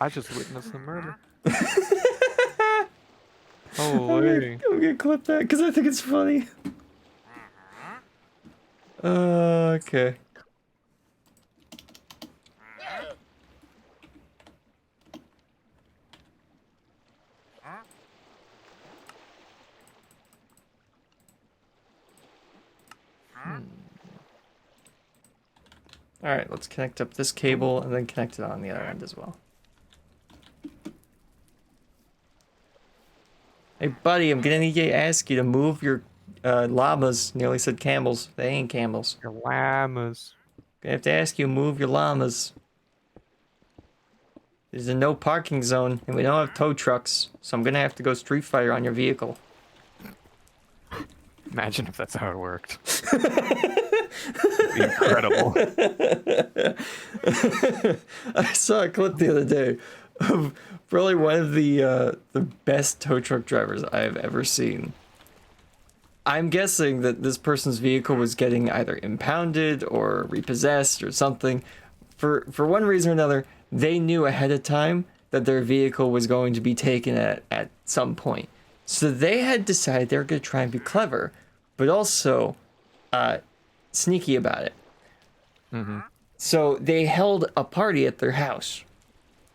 I just witnessed the murder. Holy. I'm gonna clip that because I think it's funny. Okay. All right, let's connect up this cable and then connect it on the other end as well. Hey, buddy, I'm gonna need to ask you to move your llamas. Nearly said camels. They ain't camels. Your llamas. Gonna have to ask you to move your llamas. There's a no parking zone, and we don't have tow trucks, so I'm gonna have to go Street Fighter on your vehicle. Imagine if that's how it worked. It'd be incredible. I saw a clip the other day of probably one of the best tow truck drivers I have ever seen. I'm guessing that this person's vehicle was getting either impounded or repossessed or something. For one reason or another, they knew ahead of time that their vehicle was going to be taken at some point. So they had decided they were going to try and be clever, but also sneaky about it. Mm-hmm. So they held a party at their house,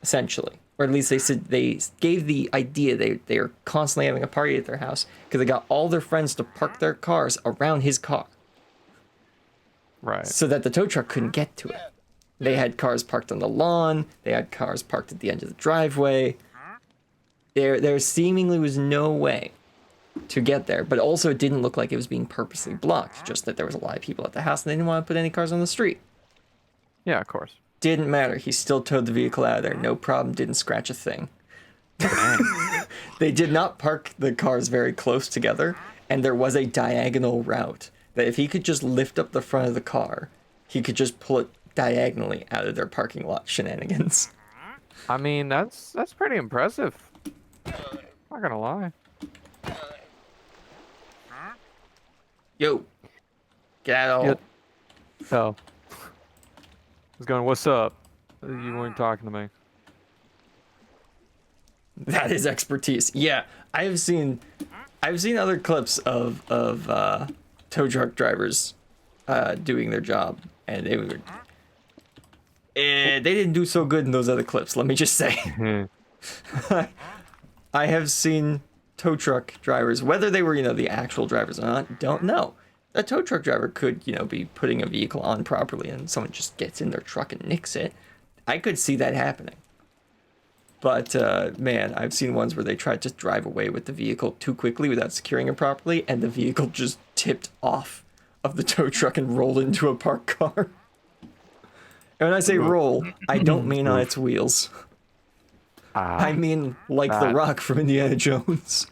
essentially. Or at least they said they gave the idea they are constantly having a party at their house because they got all their friends to park their cars around his car. Right. So that the tow truck couldn't get to it. They had cars parked on the lawn. They had cars parked at the end of the driveway. There seemingly was no way to get there, but also it didn't look like it was being purposely blocked, just that there was a lot of people at the house and they didn't want to put any cars on the street. Yeah, of course. Didn't matter. He still towed the vehicle out of there. No problem. Didn't scratch a thing. They did not park the cars very close together, and there was a diagonal route that if he could just lift up the front of the car, he could just pull it diagonally out of their parking lot shenanigans. I mean, that's pretty impressive. Not gonna lie. Yo, get out. Get- Oh. I was going, what's up? You weren't talking to me. That is expertise. Yeah, I've seen other clips of tow truck drivers doing their job, and they didn't do so good in those other clips. Let me just say, I have seen tow truck drivers, whether they were the actual drivers or not, don't know. A tow truck driver could be putting a vehicle on properly, and someone just gets in their truck and nicks it. I could see that happening. But, man, I've seen ones where they tried to drive away with the vehicle too quickly without securing it properly, and the vehicle just tipped off of the tow truck and rolled into a parked car. And when I say roll, I don't mean on its wheels. I mean like the Rock from Indiana Jones.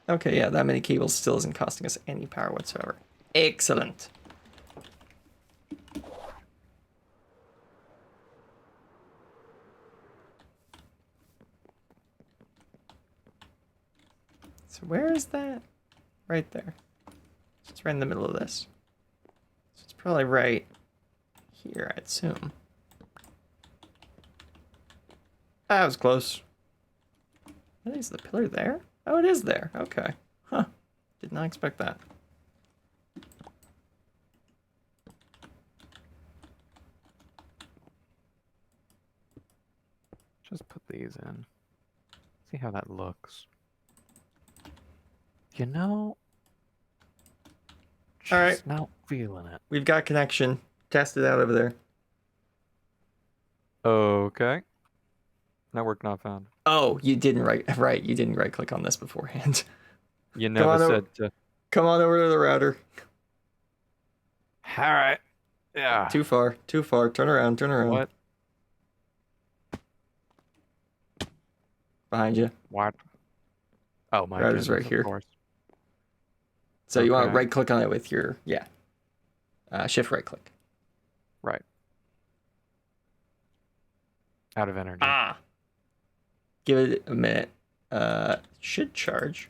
Okay, yeah, that many cables still isn't costing us any power whatsoever. Excellent. So where is that? Right there. So it's right in the middle of this. So it's probably right here, I'd assume. That was close. Is the pillar there? Oh, it is there. Okay. Huh. Did not expect that. Just put these in. See how that looks. You know, just All right. not feeling it. We've got connection. Test it out over there. Okay. Network not found. Oh, you didn't right. You didn't right click on this beforehand. You never said to. Come on over to the router. All right. Yeah. Too far. Too far. Turn around. Turn around. What? Behind you. What? Oh, my Router's goodness, right here. Of course. So you want to Okay. right click on it with your shift right click. Right. Out of energy. Ah. Give it a minute. Should charge.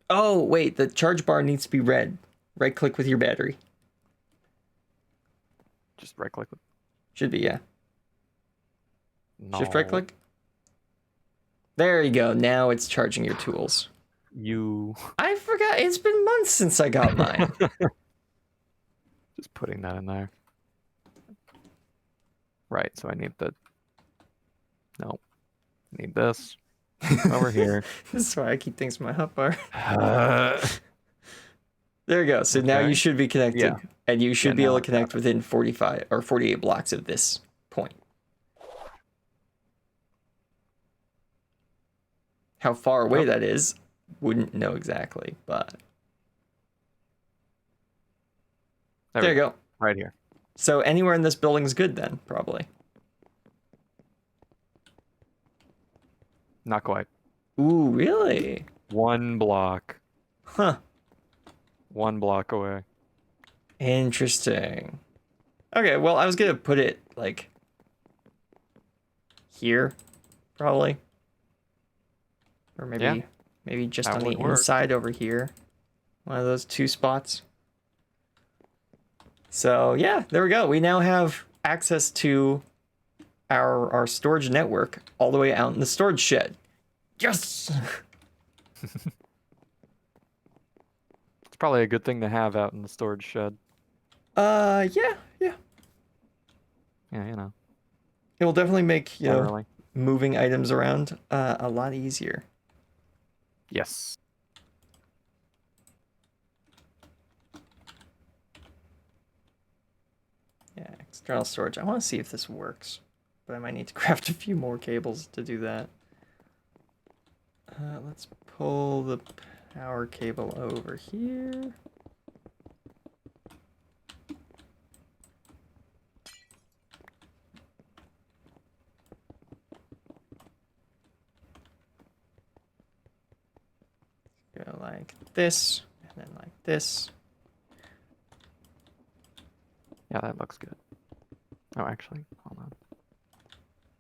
Oh, wait, the charge bar needs to be red. Right click with your battery. Just right click. Should be, yeah. No. Shift right click. There you go. Now it's charging your tools. You. I forgot. It's been months since I got mine. Just putting that in there. Right, so I need the. No. I need this. Over here. This is why I keep things in my hotbar. There you go. So now Okay. you should be connected. Yeah. And you should Yeah, be now able I've to got connect within 45 or 48 blocks of this point. How far away Oh. that is, wouldn't know exactly, but there we you go. Right here. So anywhere in this building is good then, probably. Not quite. Ooh, really? 1 block. Huh. 1 block away. Interesting. Okay, well, I was gonna put it like here, probably, or Yeah, maybe just that on the would work. inside over here, one of those 2 spots. So yeah, there we go. We now have access to our storage network all the way out in the storage shed. Yes. It's probably a good thing to have out in the storage shed. Yeah. Yeah, you know, It will definitely make, generally. moving items around a lot easier. Yes. Yeah, external storage. I want to see if this works, but I might need to craft a few more cables to do that. Let's pull the power cable over here. Go like this, and then like this. Yeah, that looks good. Oh, actually, hold on.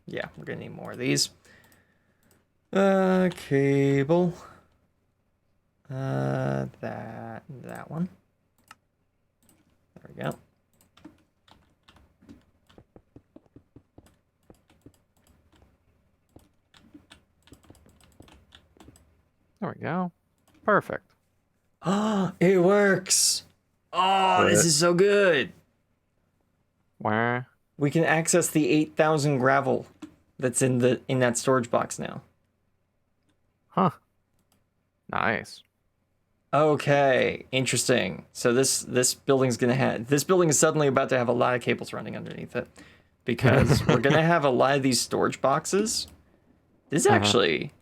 Yeah, we're gonna need more of these. Cable. That one. There we go. There we go. Perfect. Oh, it works. Oh, this What? is so good. Where? We can access the 8,000 gravel that's in that storage box now. Huh. Nice. Okay, interesting. So this building is suddenly about to have a lot of cables running underneath it because we're gonna have a lot of these storage boxes. This is actually,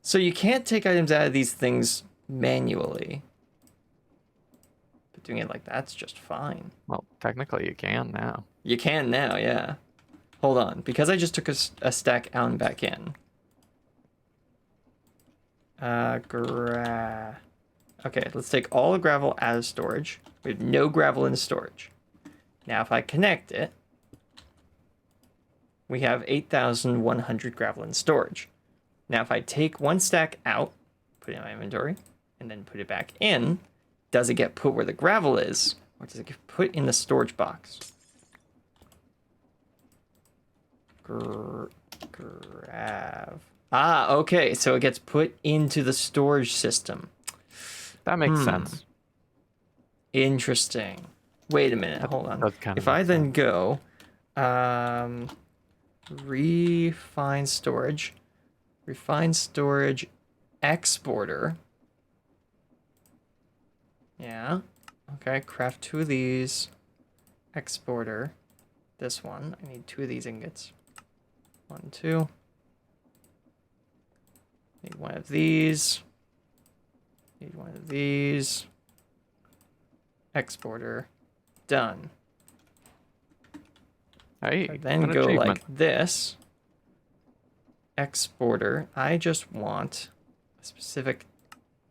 So you can't take items out of these things manually, but doing it like that's just fine. Well, technically you can now. You can now, yeah. Hold on, because I just took a stack out and back in. Okay, let's take all the gravel out of storage. We have no gravel in storage. Now, if I connect it, we have 8,100 gravel in storage. Now, if I take 1 stack out, put it in my inventory, and then put it back in, does it get put where the gravel is, or does it get put in the storage box? Grav. Ah, okay, so it gets put into the storage system. That makes sense. Interesting. Wait a minute, hold on. Does kind of If I make then sense. go, refine storage exporter. Yeah. Okay, craft 2 of these. Exporter. This one. I need 2 of these ingots. 1, 2. Need 1 of these. Need 1 of these. Exporter. Done. Hey, I then an go achievement. like this. Exporter. I just want a specific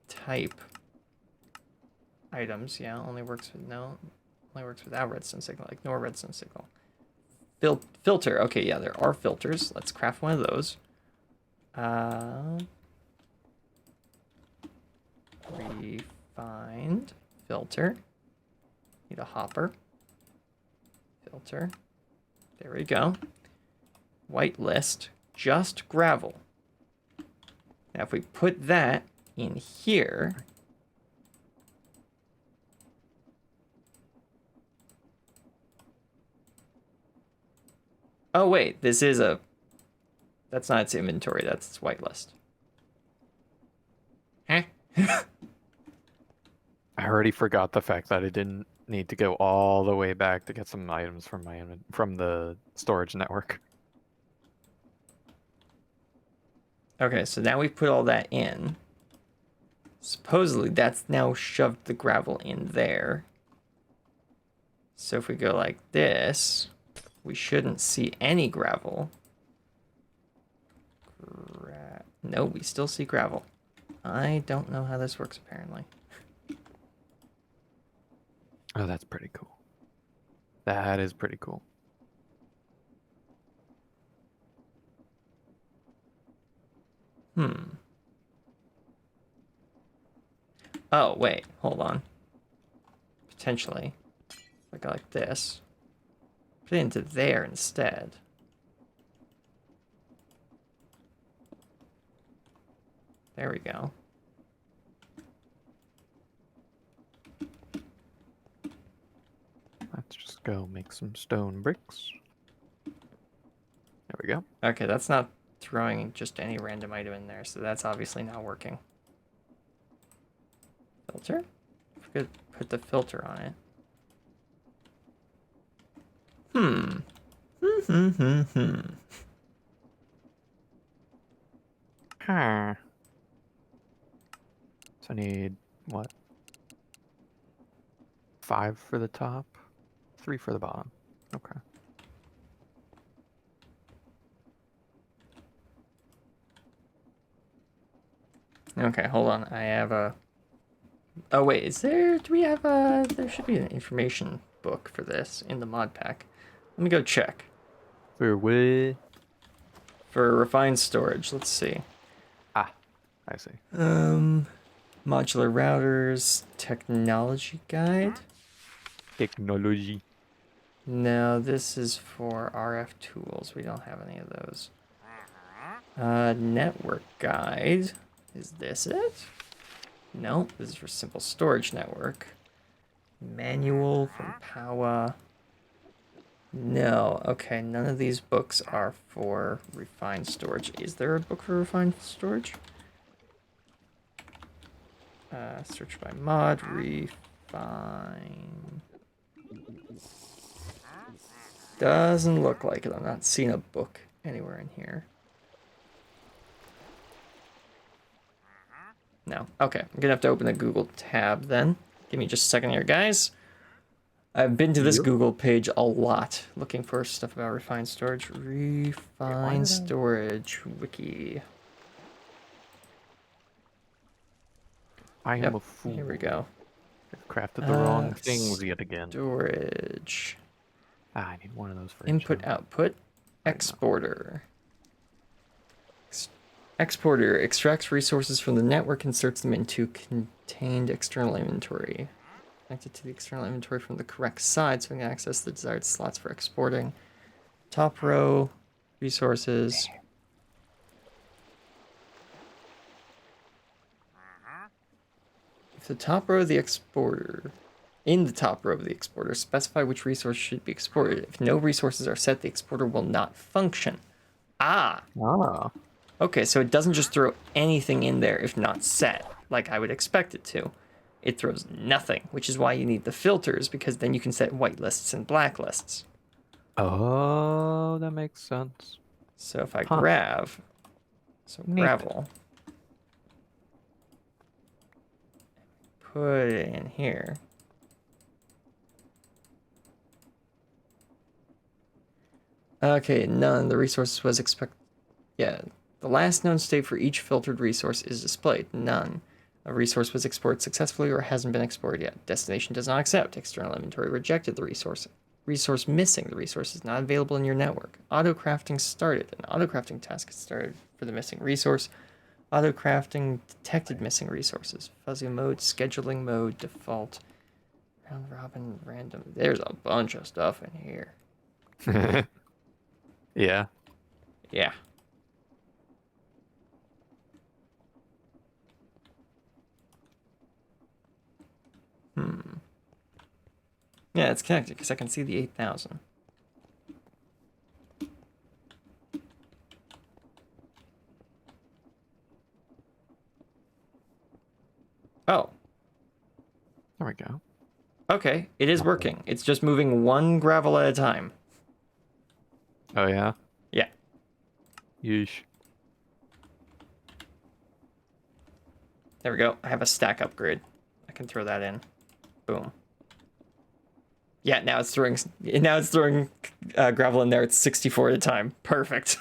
type items. Yeah, only works without redstone signal. Ignore redstone signal. Filter. Okay, yeah, there are filters. Let's craft one of those. Refined filter. Need a hopper. Filter. There we go. Whitelist. Just gravel. Now, if we put that in here. Oh, wait, this is that's not its inventory, that's its whitelist. Huh? I already forgot the fact that I didn't need to go all the way back to get some items from from the storage network. Okay, so now we've put all that in. Supposedly, that's now shoved the gravel in there. So if we go like this, we shouldn't see any gravel. No, we still see gravel. I don't know how this works, apparently. Oh, that's pretty cool. That is pretty cool. Oh, wait. Hold on. Potentially. If I go like this. Put it into there instead. There we go. Let's just go make some stone bricks. There we go. Okay, that's not throwing just any random item in there, so that's obviously not working. Filter? We could put the filter on it. Huh. So I need, what? 5 for the top, 3 for the bottom. Okay. Okay, hold on. I have a... Oh, wait, is there... Do we have a... There should be an information book for this in the mod pack. Let me go check. For what? For refined storage, let's see. Ah, I see. Modular routers, technology guide. Technology. No, this is for RF tools. We don't have any of those. Network guide. Is this it? No, this is for simple storage network. Manual from Powa. No, okay, none of these books are for refined storage. Is there a book for refined storage? Search by mod, refine. Doesn't look like it. I'm not seeing a book anywhere in here. No. Okay, I'm gonna have to open a Google tab then. Give me just a second here, guys. I've been to this Google page a lot looking for stuff about refined storage. Refined storage wiki. I am a fool. Here we go. I've crafted the wrong things yet again. Storage. Ah, I need one of those for Input, output, exporter. Exporter extracts resources from the network, inserts them into contained external inventory. Connected to the external inventory from the correct side so we can access the desired slots for exporting. Top row, resources. If the top row of the exporter, in the top row of the exporter, specify which resource should be exported. If no resources are set, the exporter will not function. Ah. Okay, so it doesn't just throw anything in there if not set, like I would expect it to. It throws nothing, which is why you need the filters, because then you can set white lists and black lists. Oh, that makes sense. So if I gravel, put it in here. Okay, none. The resources was expected. Yeah, the last known state for each filtered resource is displayed. None. A resource was exported successfully or hasn't been exported yet. Destination does not accept. External inventory rejected the resource. Resource missing. The resource is not available in your network. Auto crafting started. An auto crafting task is started for the missing resource. Auto crafting detected missing resources. Fuzzy mode, scheduling mode, default, round robin, random. There's a bunch of stuff in here. Yeah. Yeah. Yeah, it's connected because I can see the 8,000. Oh. There we go. Okay, it is working. It's just moving one gravel at a time. Oh, yeah? Yeah. Yeesh. There we go. I have a stack upgrade. I can throw that in. Boom. Yeah, now it's throwing gravel in there. It's 64 at a time. Perfect.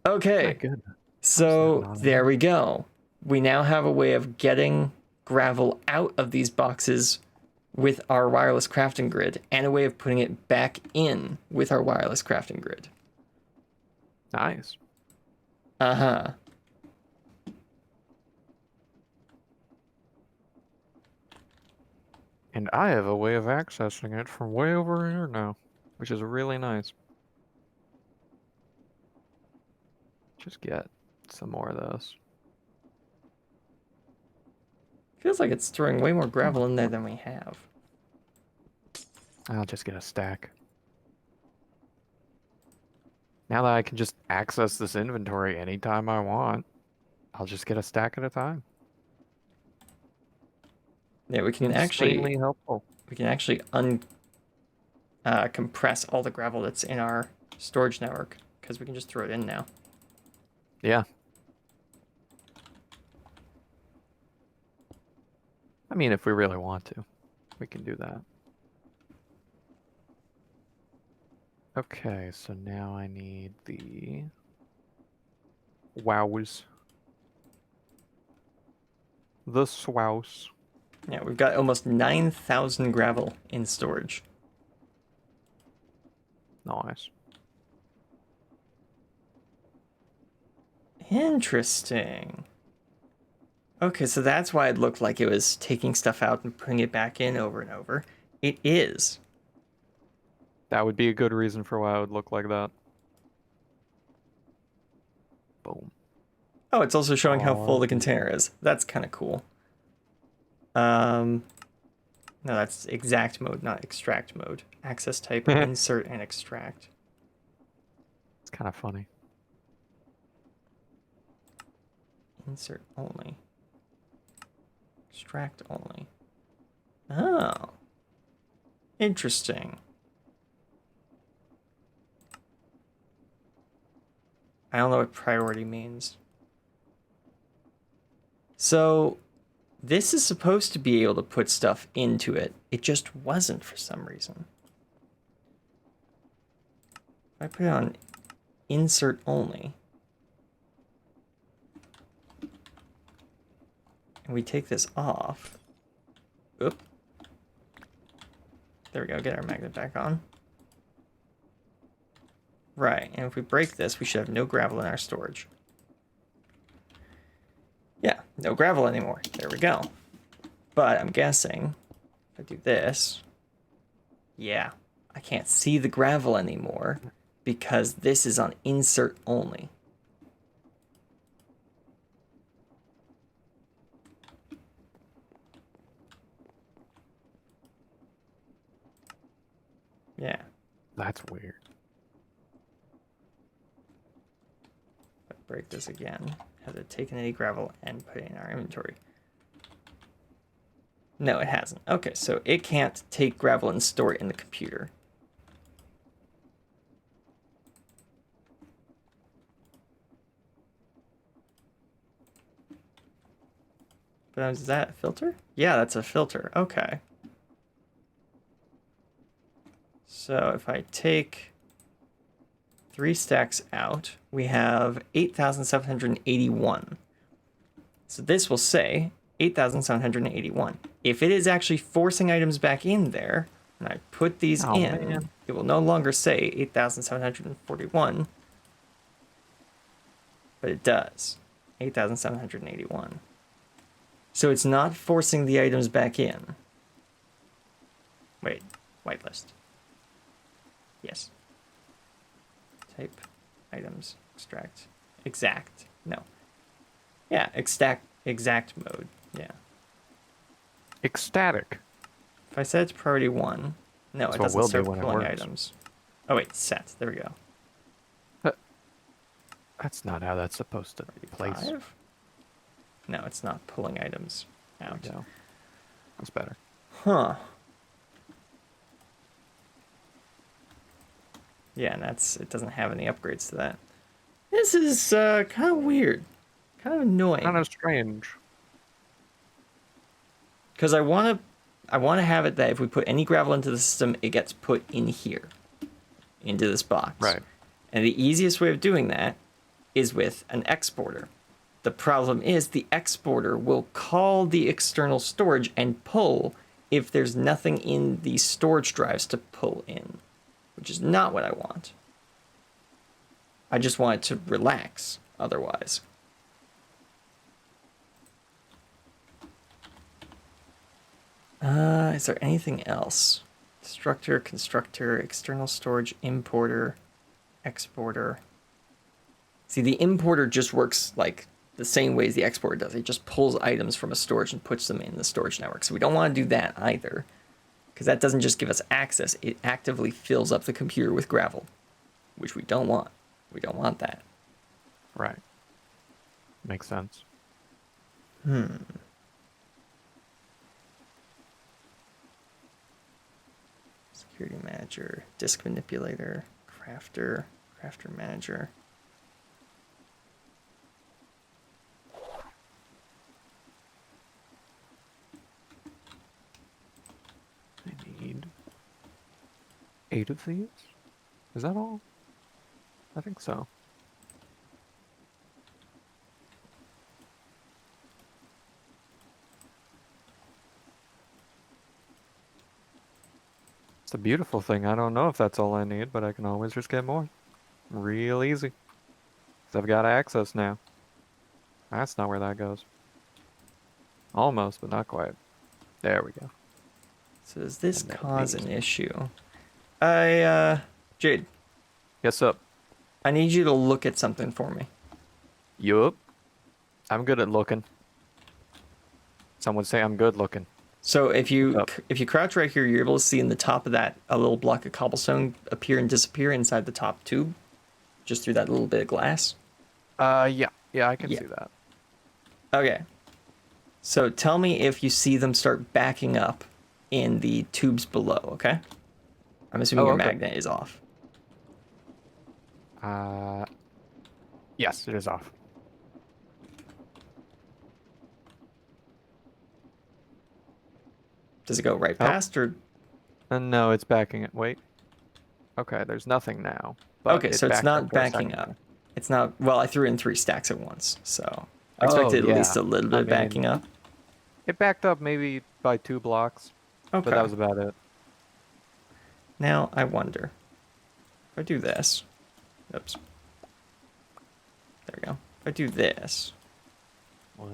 My Okay, goodness. How's so that not there enough? we go. We now have a way of getting gravel out of these boxes with our wireless crafting grid, and a way of putting it back in with our wireless crafting grid. Nice. Uh-huh. And I have a way of accessing it from way over here now, which is really nice. Just get some more of those. Feels like it's throwing way more gravel in there than we have. I'll just get a stack. Now that I can just access this inventory anytime I want, I'll just get a stack at a time. Yeah, we can Insanely actually helpful. compress all the gravel that's in our storage network, because we can just throw it in now. Yeah. I mean, if we really want to, we can do that. Okay, so now I need the wows. The swouse. Yeah, we've got almost 9,000 gravel in storage. Nice. Interesting. Okay, so that's why it looked like it was taking stuff out and putting it back in over and over. It is. That would be a good reason for why it would look like that. Boom. Oh, it's also showing how full the Alright. container is. That's kind of cool. No, that's exact mode, not extract mode. Access type, insert, and extract. It's kind of funny. Insert only. Extract only. Oh. Interesting. I don't know what priority means. So, this is supposed to be able to put stuff into it. It just wasn't for some reason. If I put it on insert only, and we take this off. Oop. There we go, get our magnet back on. Right, and if we break this, we should have no gravel in our storage. Yeah, no gravel anymore. There we go. But I'm guessing if I do this, yeah, I can't see the gravel anymore because this is on insert only. Yeah. That's weird. If I break this again, has it taken any gravel and put it in our inventory? No, it hasn't. Okay, so it can't take gravel and store it in the computer. But is that a filter? Yeah, that's a filter. Okay. So if I take 3 stacks out, we have 8,781. So this will say 8,781. If it is actually forcing items back in there, and I put these Oh, in, man. it will no longer say 8,741, but it does. 8,781. So it's not forcing the items back in. Wait, whitelist. Yes. Type items, extract, exact. No. Yeah, exact mode. Yeah. Ecstatic. If I set it to priority 1, no, That's it what doesn't we'll do start when it pulling works. items. Oh wait, set. There we go. That's not how that's supposed to place. 5? No, it's not pulling items out. There we go. That's better. Huh. Yeah, and it doesn't have any upgrades to that. This is kind of weird. Kind of annoying. Kind of strange. Because I want to have it that if we put any gravel into the system, it gets put in here, into this box. Right. And the easiest way of doing that is with an exporter. The problem is the exporter will call the external storage and pull if there's nothing in the storage drives to pull in, which is not what I want. I just want it to relax otherwise. Is there anything else? Destructor, constructor, external storage, importer, exporter. See, the importer just works like the same way as the exporter does. It just pulls items from a storage and puts them in the storage network. So we don't want to do that either, because that doesn't just give us access. It actively fills up the computer with gravel, which we don't want. We don't want that. Right. Makes sense. Security manager, disk manipulator, crafter manager. I need 8 of these? Is that all? I think so. It's a beautiful thing. I don't know if that's all I need, but I can always just get more. Real easy. 'Cause I've got access now. That's not where that goes. Almost, but not quite. There we go. So does this And then cause these. an issue? Jade, Yes, up. I need you to look at something for me. Yup. I'm good at looking. Some would say I'm good looking. So if Up. you crouch right here, you're able to see in the top of that a little block of cobblestone appear and disappear inside the top tube, just through that little bit of glass. Yeah, I can Yeah. see that. Okay. So tell me if you see them start backing up in the tubes below, okay? I'm assuming your okay. magnet is off. Yes, it is off. Does it go right past or? No, it's backing it. Wait. Okay, there's nothing now. But Okay, it so it's backed up not for a backing second up. there. It's not. Well, I threw in 3 stacks at once, so I Oh, expected at yeah. least a little bit I of backing mean, up. It backed up maybe by 2 blocks, but Okay. that was about it. Now I wonder if I do this. Oops. There we go. If I do this What?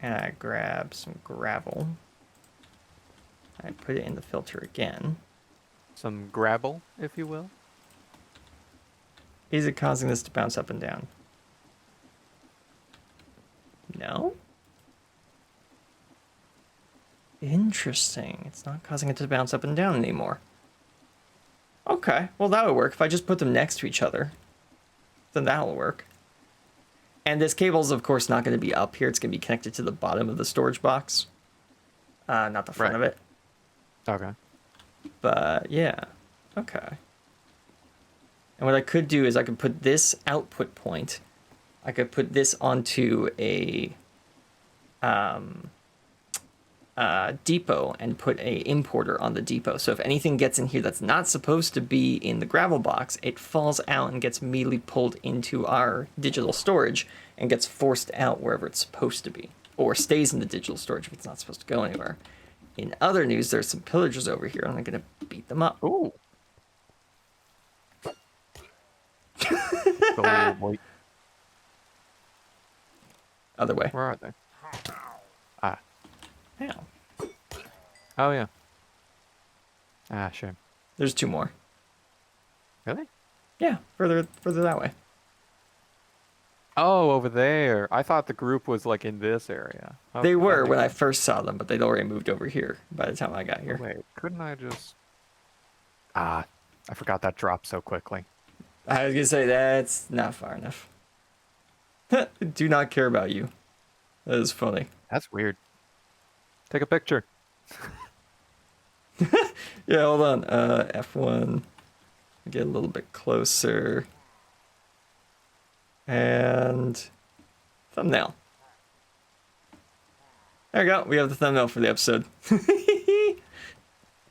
and I grab some gravel, I put it in the filter again. Some grabble, if you will. Is it causing this to bounce up and down? No? Interesting. It's not causing it to bounce up and down anymore. Okay, well that would work. If I just put them next to each other, then that'll work. And this cable's of course not going to be up here. It's going to be connected to the bottom of the storage box. Not the front Right. of it. Okay. But yeah, okay. And what I could do is I could put this output point, I could put this onto a depot and put a importer on the depot. So if anything gets in here that's not supposed to be in the gravel box, it falls out and gets immediately pulled into our digital storage and gets forced out wherever it's supposed to be, or stays in the digital storage if it's not supposed to go anywhere. In other news, there's some pillagers over here, and I'm gonna beat them up. Ooh. Oh, boy. Other way. Where are they? Ah. Ow. Oh, yeah. Ah, shame. There's 2 more. Really? Yeah, further that way. Oh, over there. I thought the group was like in this area. They were Okay. when I first saw them, but they'd already moved over here by the time I got here. Wait, couldn't I just... Ah, I forgot that dropped so quickly. I was gonna say that's not far enough. Do not care about you. That is funny. That's weird. Take a picture. Yeah, hold on. F1. Get a little bit closer. And thumbnail. There we go. We have the thumbnail for the episode.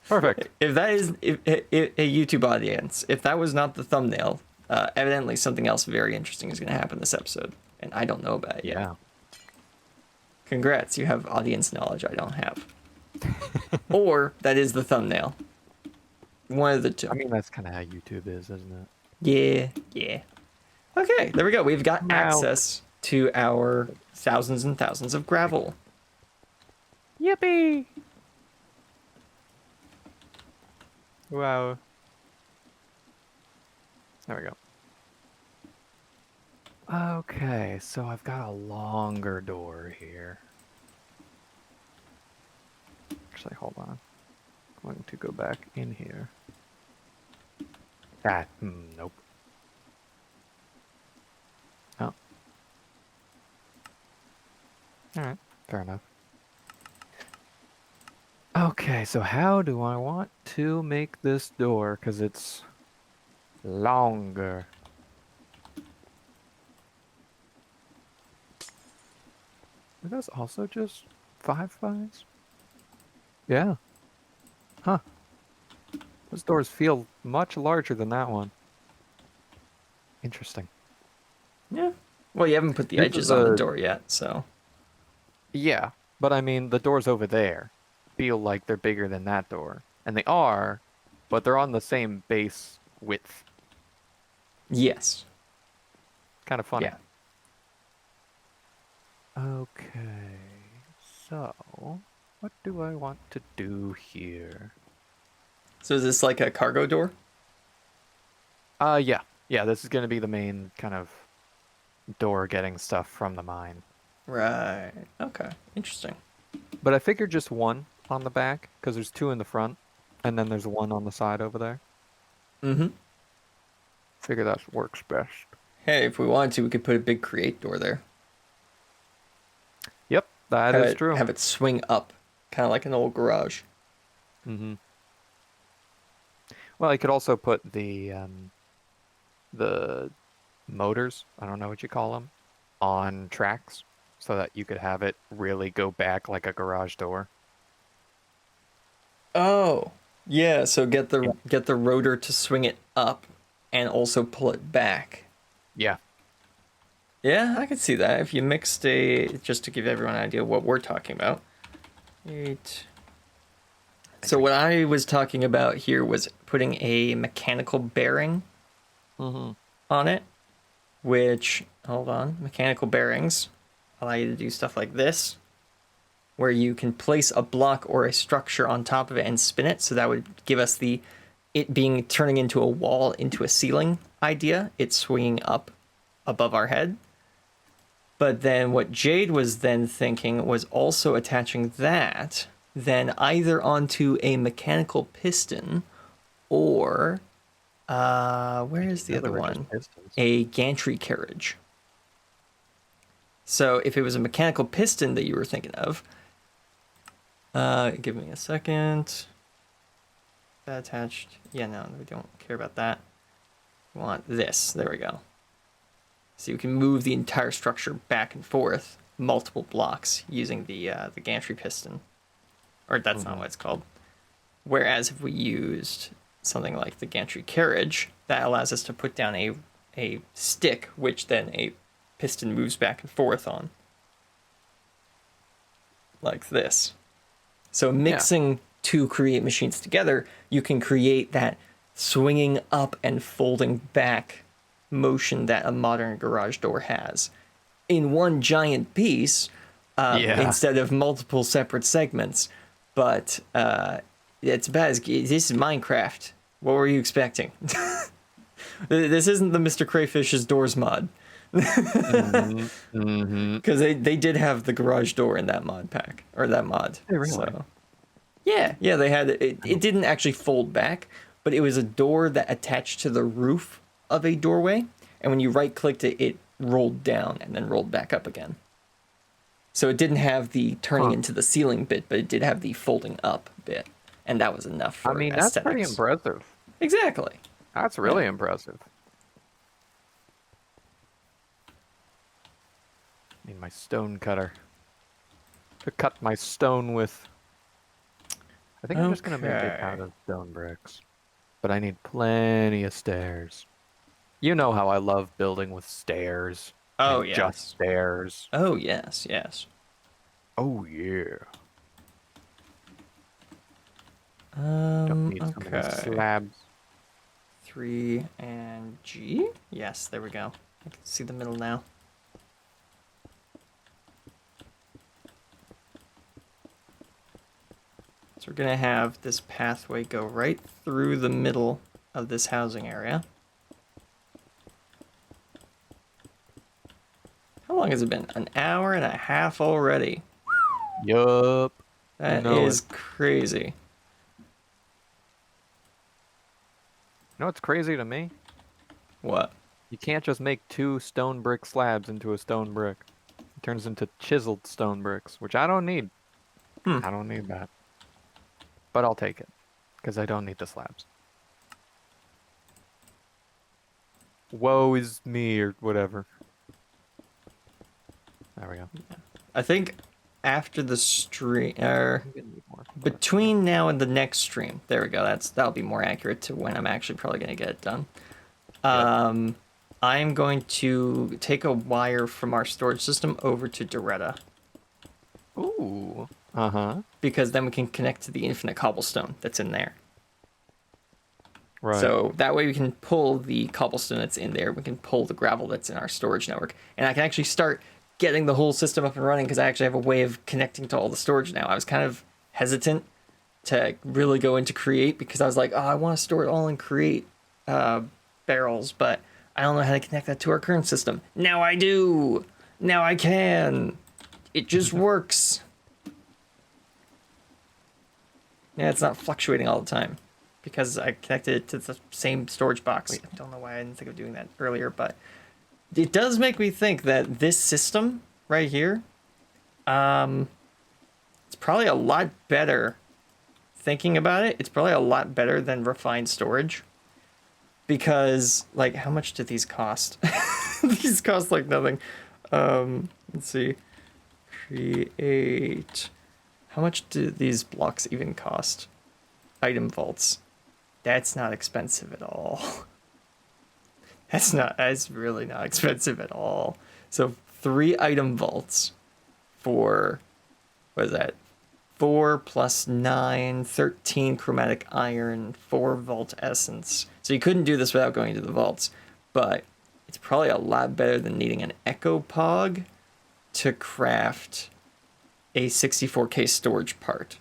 Perfect. If that is a YouTube audience, if that was not the thumbnail, evidently something else very interesting is going to happen this episode, and I don't know about it yet. Yeah. Congrats, you have audience knowledge I don't have. Or that is the thumbnail. One of the two. I mean, that's kind of how YouTube is, isn't it? Yeah. Okay, there we go. We've got Now- access to our thousands and thousands of gravel. Yippee! Wow. There we go. Okay, so I've got a longer door here. Actually, hold on. I'm going to go back in here. Nope. Oh. Alright, fair enough. Okay, so how do I want to make this door? Because it's longer. Are those also just 5x? Yeah. Huh. Those doors feel much larger than that one. Interesting. Yeah. Well, you haven't put the This edges is on the a- door yet, so. Yeah, but I mean, the doors over there feel like they're bigger than that door. And they are, but they're on the same base width. Yes. Kind of funny. Yeah. Okay, so what do I want to do here? So is this like a cargo door? Yeah. Yeah, this is going to be the main kind of door getting stuff from the mine. Right. Okay. Interesting. But I figured just one on the back, because there's two in the front, and then there's one on the side over there. Mm-hmm. Figure that works best. Hey, if we wanted to, we could put a big create door there. Yep, that have is it, true. Have it swing up, kind of like an old garage. Mm-hmm. Well, I could also put the motors, I don't know what you call them, on tracks so that you could have it really go back like a garage door. Oh, yeah. So get the rotor to swing it up, and also pull it back. Yeah. Yeah, I could see that if you mixed just to give everyone an idea of what we're talking about. So what I was talking about here was putting a mechanical bearing Mm-hmm. on it, which, hold on, mechanical bearings allow you to do stuff like this, where you can place a block or a structure on top of it and spin it. So that would give us turning into a wall, into a ceiling idea. It's swinging up above our head. But then what Jade was then thinking was also attaching that then either onto a mechanical piston or where is the other one? A gantry carriage. So if it was a mechanical piston that you were thinking of, give me a second. That attached. Yeah, no, we don't care about that. We want this. There we go. So you can move the entire structure back and forth, multiple blocks, using the gantry piston. Or that's not what it's called. Whereas if we used something like the gantry carriage, that allows us to put down a stick, which then a piston moves back and forth on. Like this. So mixing two create machines together, you can create that swinging up and folding back motion that a modern garage door has in one giant piece instead of multiple separate segments. But it's bad. This is Minecraft. What were you expecting? This isn't the Mr. Crayfish's Doors mod. Because they did have the garage door in that mod pack, or that mod. Hey, really? So, yeah, they had it. It didn't actually fold back, but it was a door that attached to the roof of a doorway, and when you right-clicked it, it rolled down and then rolled back up again. So it didn't have the turning into the ceiling bit, but it did have the folding up bit, and that was enough for aesthetics. That's pretty impressive. Exactly. That's really impressive. Need my stone cutter to cut my stone with. I think I'm just gonna make it out of stone bricks, but I need plenty of stairs. You know how I love building with stairs Oh, and just yes. stairs. Oh, yes, yes. Oh yeah. Don't need so many Okay. slabs. 3 and G? Yes, there we go. I can see the middle now. So we're going to have this pathway go right through the middle of this housing area. How long has it been? An hour and a half already. Yup. You That know it. is crazy. You know what's crazy to me? What? You can't just make two stone brick slabs into a stone brick. It turns into chiseled stone bricks, which I don't need. Hmm. I don't need that. But I'll take it, because I don't need the slabs. Woe is me, or whatever. There we go. I think after the stream, I'm gonna need more, but that's okay. between now and the next stream, there we go. That'll be more accurate to when I'm actually probably going to get it done. Yep. I'm going to take a wire from our storage system over to Doretta Ooh. Uh-huh. because then we can connect to the infinite cobblestone that's in there. Right. So that way we can pull the cobblestone that's in there. We can pull the gravel that's in our storage network. And I can actually start getting the whole system up and running because I actually have a way of connecting to all the storage now. I was kind of hesitant to really go into Create because I was like, oh, I want to store it all in Create barrels, but I don't know how to connect that to our current system. Now I do. Now I can. It just works. Yeah, it's not fluctuating all the time because I connected it to the same storage box. Wait. I don't know why I didn't think of doing that earlier, but it does make me think that this system right here, it's probably a lot better. Thinking about it, it's probably a lot better than refined storage. Because, like, how much do these cost? These cost like nothing. Let's see. Create. How much do these blocks even cost? Item vaults. That's not expensive at all. That's really not expensive at all. So 3 item vaults for, what is that? 4 plus 9, 13 chromatic iron, 4 vault essence. So you couldn't do this without going to the vaults, but it's probably a lot better than needing an echo pog to craft a 64k storage part.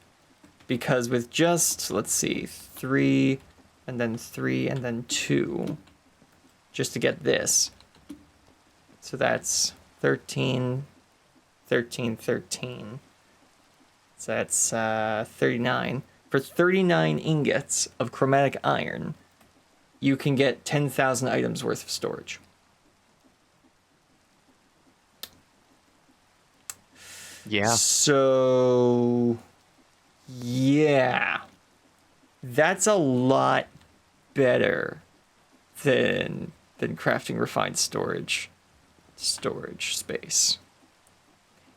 Because with just, let's see, 3 and then 3 and then 2, just to get this. So that's 13, 13, 13. So that's 39. For 39 ingots of chromatic iron, you can get 10,000 items worth of storage. Yeah. So, yeah. That's a lot better than crafting refined storage space.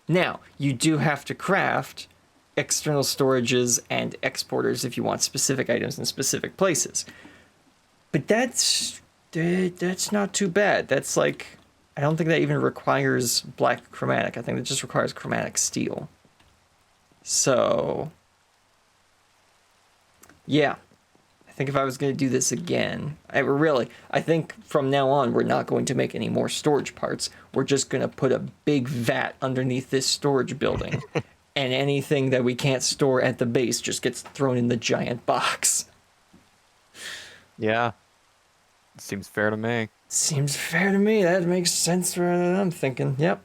Now, you do have to craft external storages and exporters if you want specific items in specific places. But that's not too bad. That's like, I don't think that even requires black chromatic. I think that just requires chromatic steel. So, yeah. I think if I was going to do this again, I think from now on, we're not going to make any more storage parts. We're just going to put a big vat underneath this storage building. And anything that we can't store at the base just gets thrown in the giant box. Yeah. Seems fair to me. Seems fair to me. That makes sense for what I'm thinking. Yep.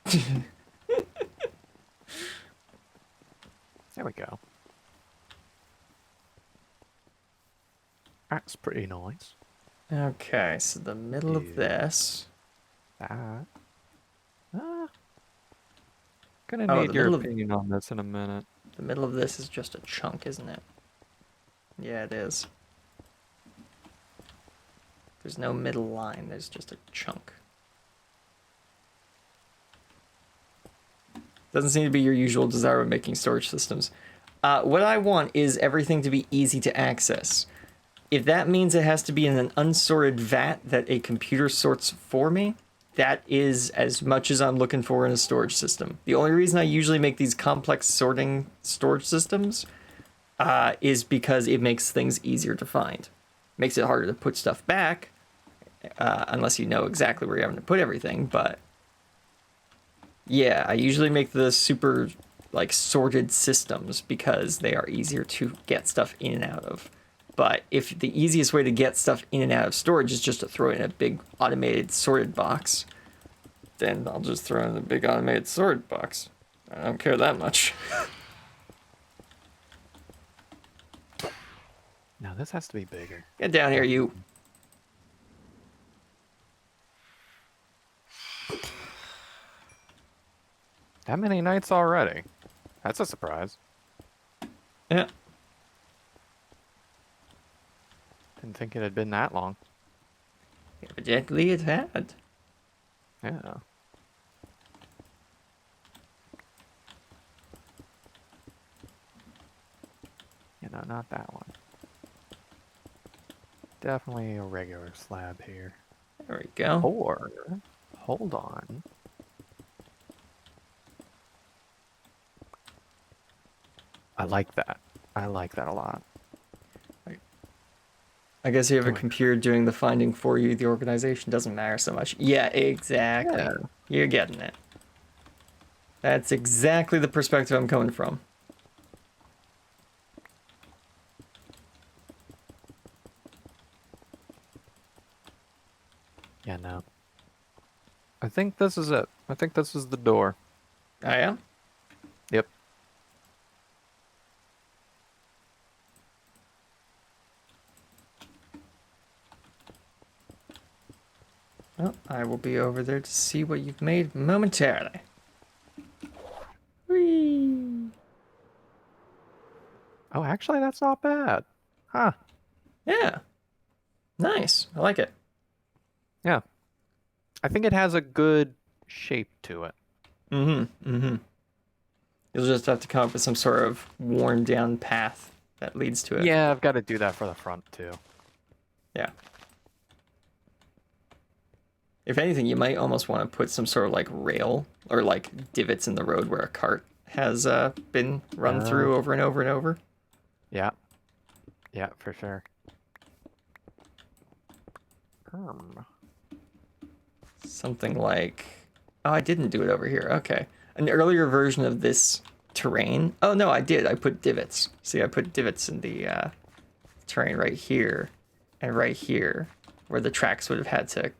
There we go. That's pretty nice. Okay, so the middle of this. That. Gonna Oh, need your opinion on this in a minute. The middle of this is just a chunk, isn't it? Yeah, it is. There's no middle line, there's just a chunk. Doesn't seem to be your usual desire when making storage systems. What I want is everything to be easy to access. If that means it has to be in an unsorted vat that a computer sorts for me, that is as much as I'm looking for in a storage system. The only reason I usually make these complex sorting storage systems is because it makes things easier to find. Makes it harder to put stuff back, unless you know exactly where you're having to put everything. But yeah, I usually make the super like sorted systems because they are easier to get stuff in and out of. But if the easiest way to get stuff in and out of storage is just to throw it in a big automated sorted box, then I'll just throw it in a big automated sorted box. I don't care that much. No, this has to be bigger. Get down here, you. That many nights already? That's a surprise. Yeah. Didn't think it had been that long. Evidently it had. Yeah. You know, not that one. Definitely a regular slab here. There we go. Or, hold on. I like that. I like that a lot. I guess you have a computer doing the finding for you. The organization doesn't matter so much. Yeah, exactly. Yeah. You're getting it. That's exactly the perspective I'm coming from. Yeah, no. I think this is it. I think this is the door. Oh, yeah? Yep. Well, I will be over there to see what you've made momentarily. Whee! Oh, actually, that's not bad. Huh. Yeah. Nice. I like it. Yeah. I think it has a good shape to it. Mm-hmm. Mm-hmm. You'll just have to come up with some sort of worn down path that leads to it. Yeah, I've got to do that for the front, too. Yeah. If anything, you might almost want to put some sort of like rail or like divots in the road where a cart has been run through over and over and over. Yeah. Yeah, for sure. Something like... Oh, I didn't do it over here. Okay. An earlier version of this terrain. Oh, no, I did. I put divots. See, I put divots in the terrain right here and right here where the tracks would have had to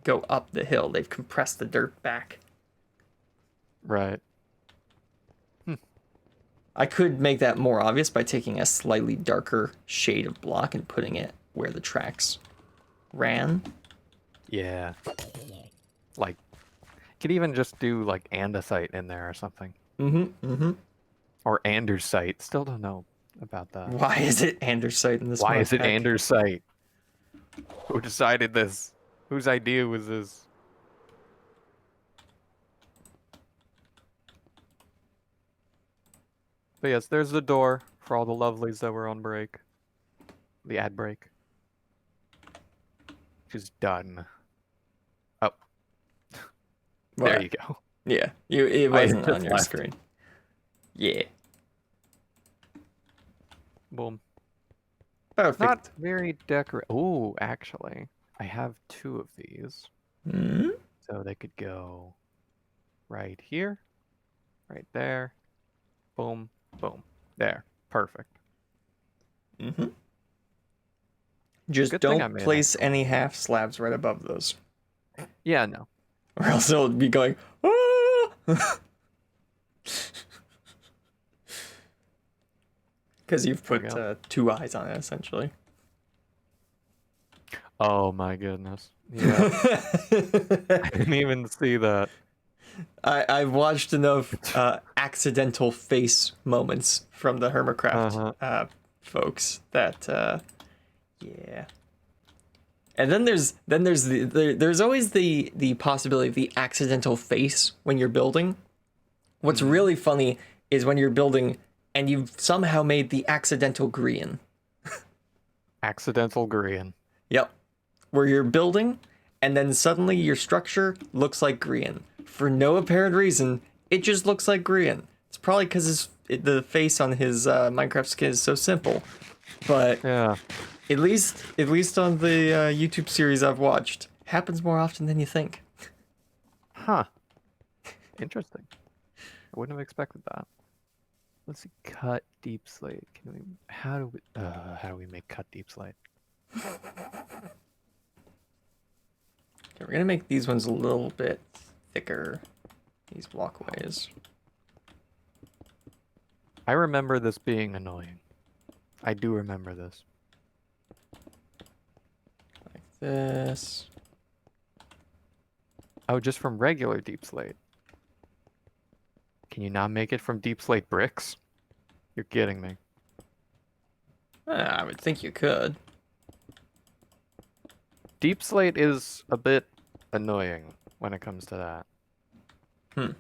go up the hill. They've compressed the dirt back. Right. I could make that more obvious by taking a slightly darker shade of block and putting it where the tracks ran. Yeah. Like, could even just do like andesite in there or something. Mm-hmm. Mm-hmm. Or andersite. Still don't know about that. Why is it andesite in this Why is it pack? andersite? Who decided this? Whose idea was this? But yes, there's the door for all the lovelies that were on break. The ad break. Which is done. Oh. Well, There you go. yeah, it wasn't on just your left. screen. Yeah. Boom. Perfect. Not very decorative. Oh, actually, I have two of these. Hmm? So they could go right here, right there. Boom, boom. There. Perfect. Mm-hmm. Just Good thing I don't made place any half slabs right above those. Yeah, no. Or else it'll be going, ah! Because you've There put we go. 2 eyes on it, essentially. Oh my goodness. Yeah. I didn't even see that. I've watched enough accidental face moments from the Hermitcraft folks that yeah. And then there's always the possibility of the accidental face when you're building. What's really funny is when you're building and you've somehow made the accidental green. Accidental green. Yep. Where you're building, and then suddenly your structure looks like green. For no apparent reason, it just looks like green. It's probably because the face on his Minecraft skin is so simple. But Yeah. at least on the YouTube series I've watched, happens more often than you think. Huh. Interesting. I wouldn't have expected that. Let's see. Cut deep slate. Can we? How do we make cut deep slate? Okay, we're gonna make these ones a little bit thicker. These walkways. I remember this being annoying. I do remember this. Like this. Oh, just from regular deep slate. Can you not make it from deep slate bricks? You're kidding me. I would think you could. Deep slate is a bit annoying when it comes to that.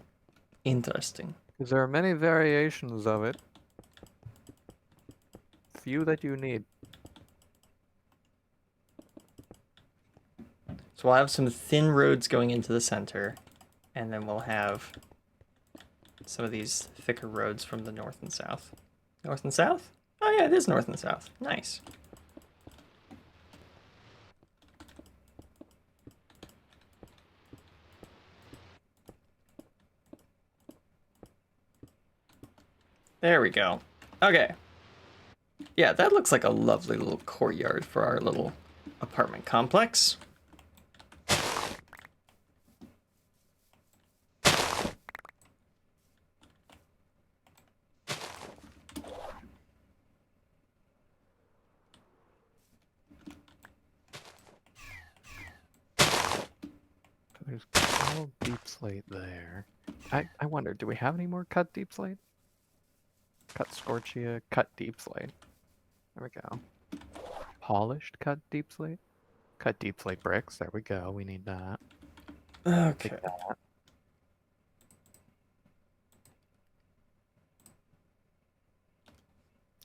Interesting. Because there are many variations of it. Few that you need. So we'll have some thin roads going into the center, and then we'll have some of these thicker roads from the north and south. North and south? Oh yeah, it is north and south. Nice. There we go. Okay. Yeah, that looks like a lovely little courtyard for our little apartment complex. There's all deep slate there. I wonder, do we have any more cut deep slate? Cut scorchia, cut deep slate. There we go. Polished cut deep slate? Cut deep slate bricks. There we go. We need that. Okay. Take that.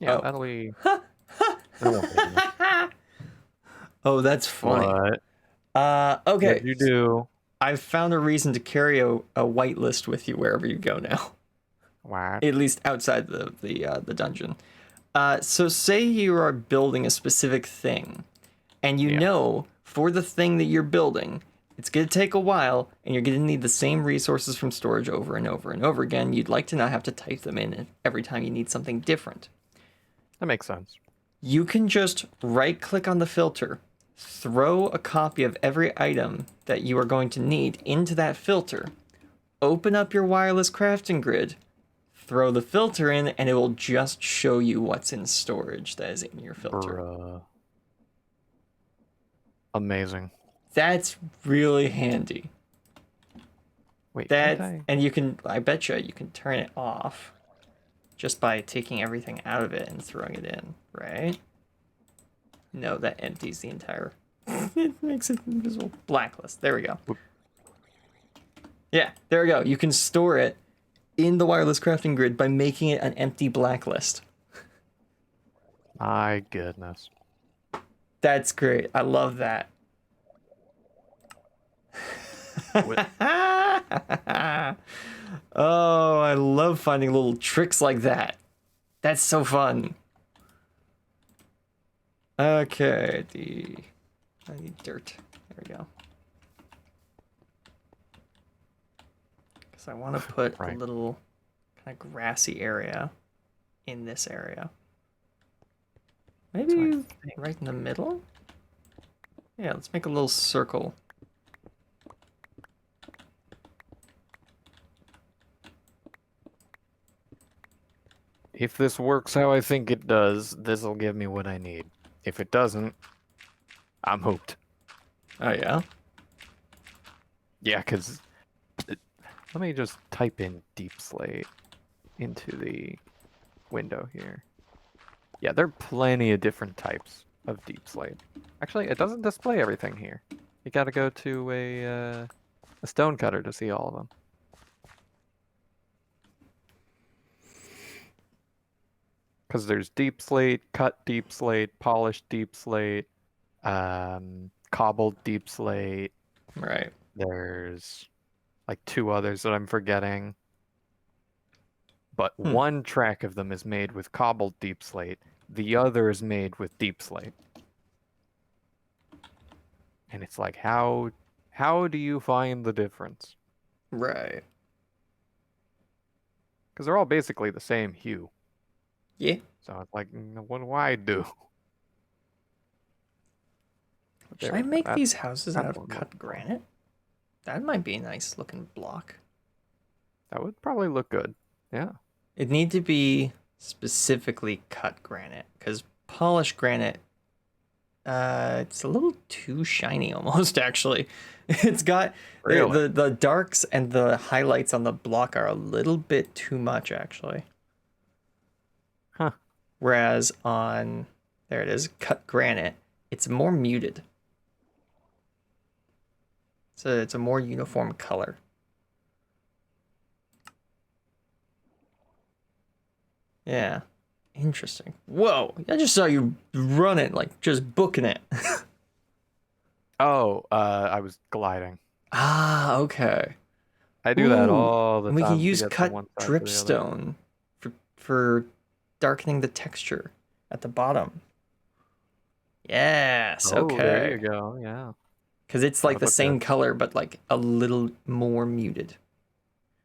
Yeah, Oh. that'll be. That won't be enough. Oh, that's funny. What? Okay. What'd you do? I've found a reason to carry a whitelist with you wherever you go now. What? At least outside the dungeon. So say you are building a specific thing, and you know for the thing that you're building, it's going to take a while, and you're going to need the same resources from storage over and over and over again. You'd like to not have to type them in every time you need something different. That makes sense. You can just right-click on the filter, throw a copy of every item that you are going to need into that filter, open up your wireless crafting grid, throw the filter in, and it will just show you what's in storage that is in your filter. Bruh. Amazing. That's really handy. Wait, And you can, I betcha, you can turn it off just by taking everything out of it and throwing it in, right? No, that empties the entire. It makes it invisible. Blacklist. There we go. Yeah, there we go. You can store it in the wireless crafting grid by making it an empty blacklist. My goodness. That's great. I love that. Oh, I love finding little tricks like that. That's so fun. Okay, I need dirt. There we go. Because I want to put a little kind of grassy area in this area. Maybe right in the middle? Yeah, let's make a little circle. If this works how I think it does, this'll give me what I need. If it doesn't, I'm hooked. Oh, yeah? Yeah, because... Let me just type in deep slate into the window here. Yeah, there are plenty of different types of deep slate. Actually, it doesn't display everything here. You gotta go to a stone cutter to see all of them. Because there's deep slate, cut deep slate, polished deep slate, cobbled deep slate. Right. There's like two others that I'm forgetting. But Hmm. one track of them is made with cobbled deep slate. The other is made with deep slate. And it's like, how do you find the difference? Right. Because they're all basically the same hue. Yeah. So it's like, what do I do? But Should there I we go. make these houses out That's of what I'm cut looking for. granite? That might be a nice looking block. That would probably look good. Yeah. It need to be specifically cut granite because polished granite, it's a little too shiny almost. Actually, it's got Really? the darks and the highlights on the block are a little bit too much actually. Huh. Whereas on there it is, cut granite, it's more muted. So it's a more uniform color. Yeah. Interesting. Whoa, I just saw you running, like just booking it. Oh, I was gliding. Ah, okay. I do that Ooh, all the and we can time to use get from cut one side to the other. dripstone for darkening the texture at the bottom. Yes, Oh, there okay. you go. Yeah. Because it's That like would the look good. same color, but like a little more muted.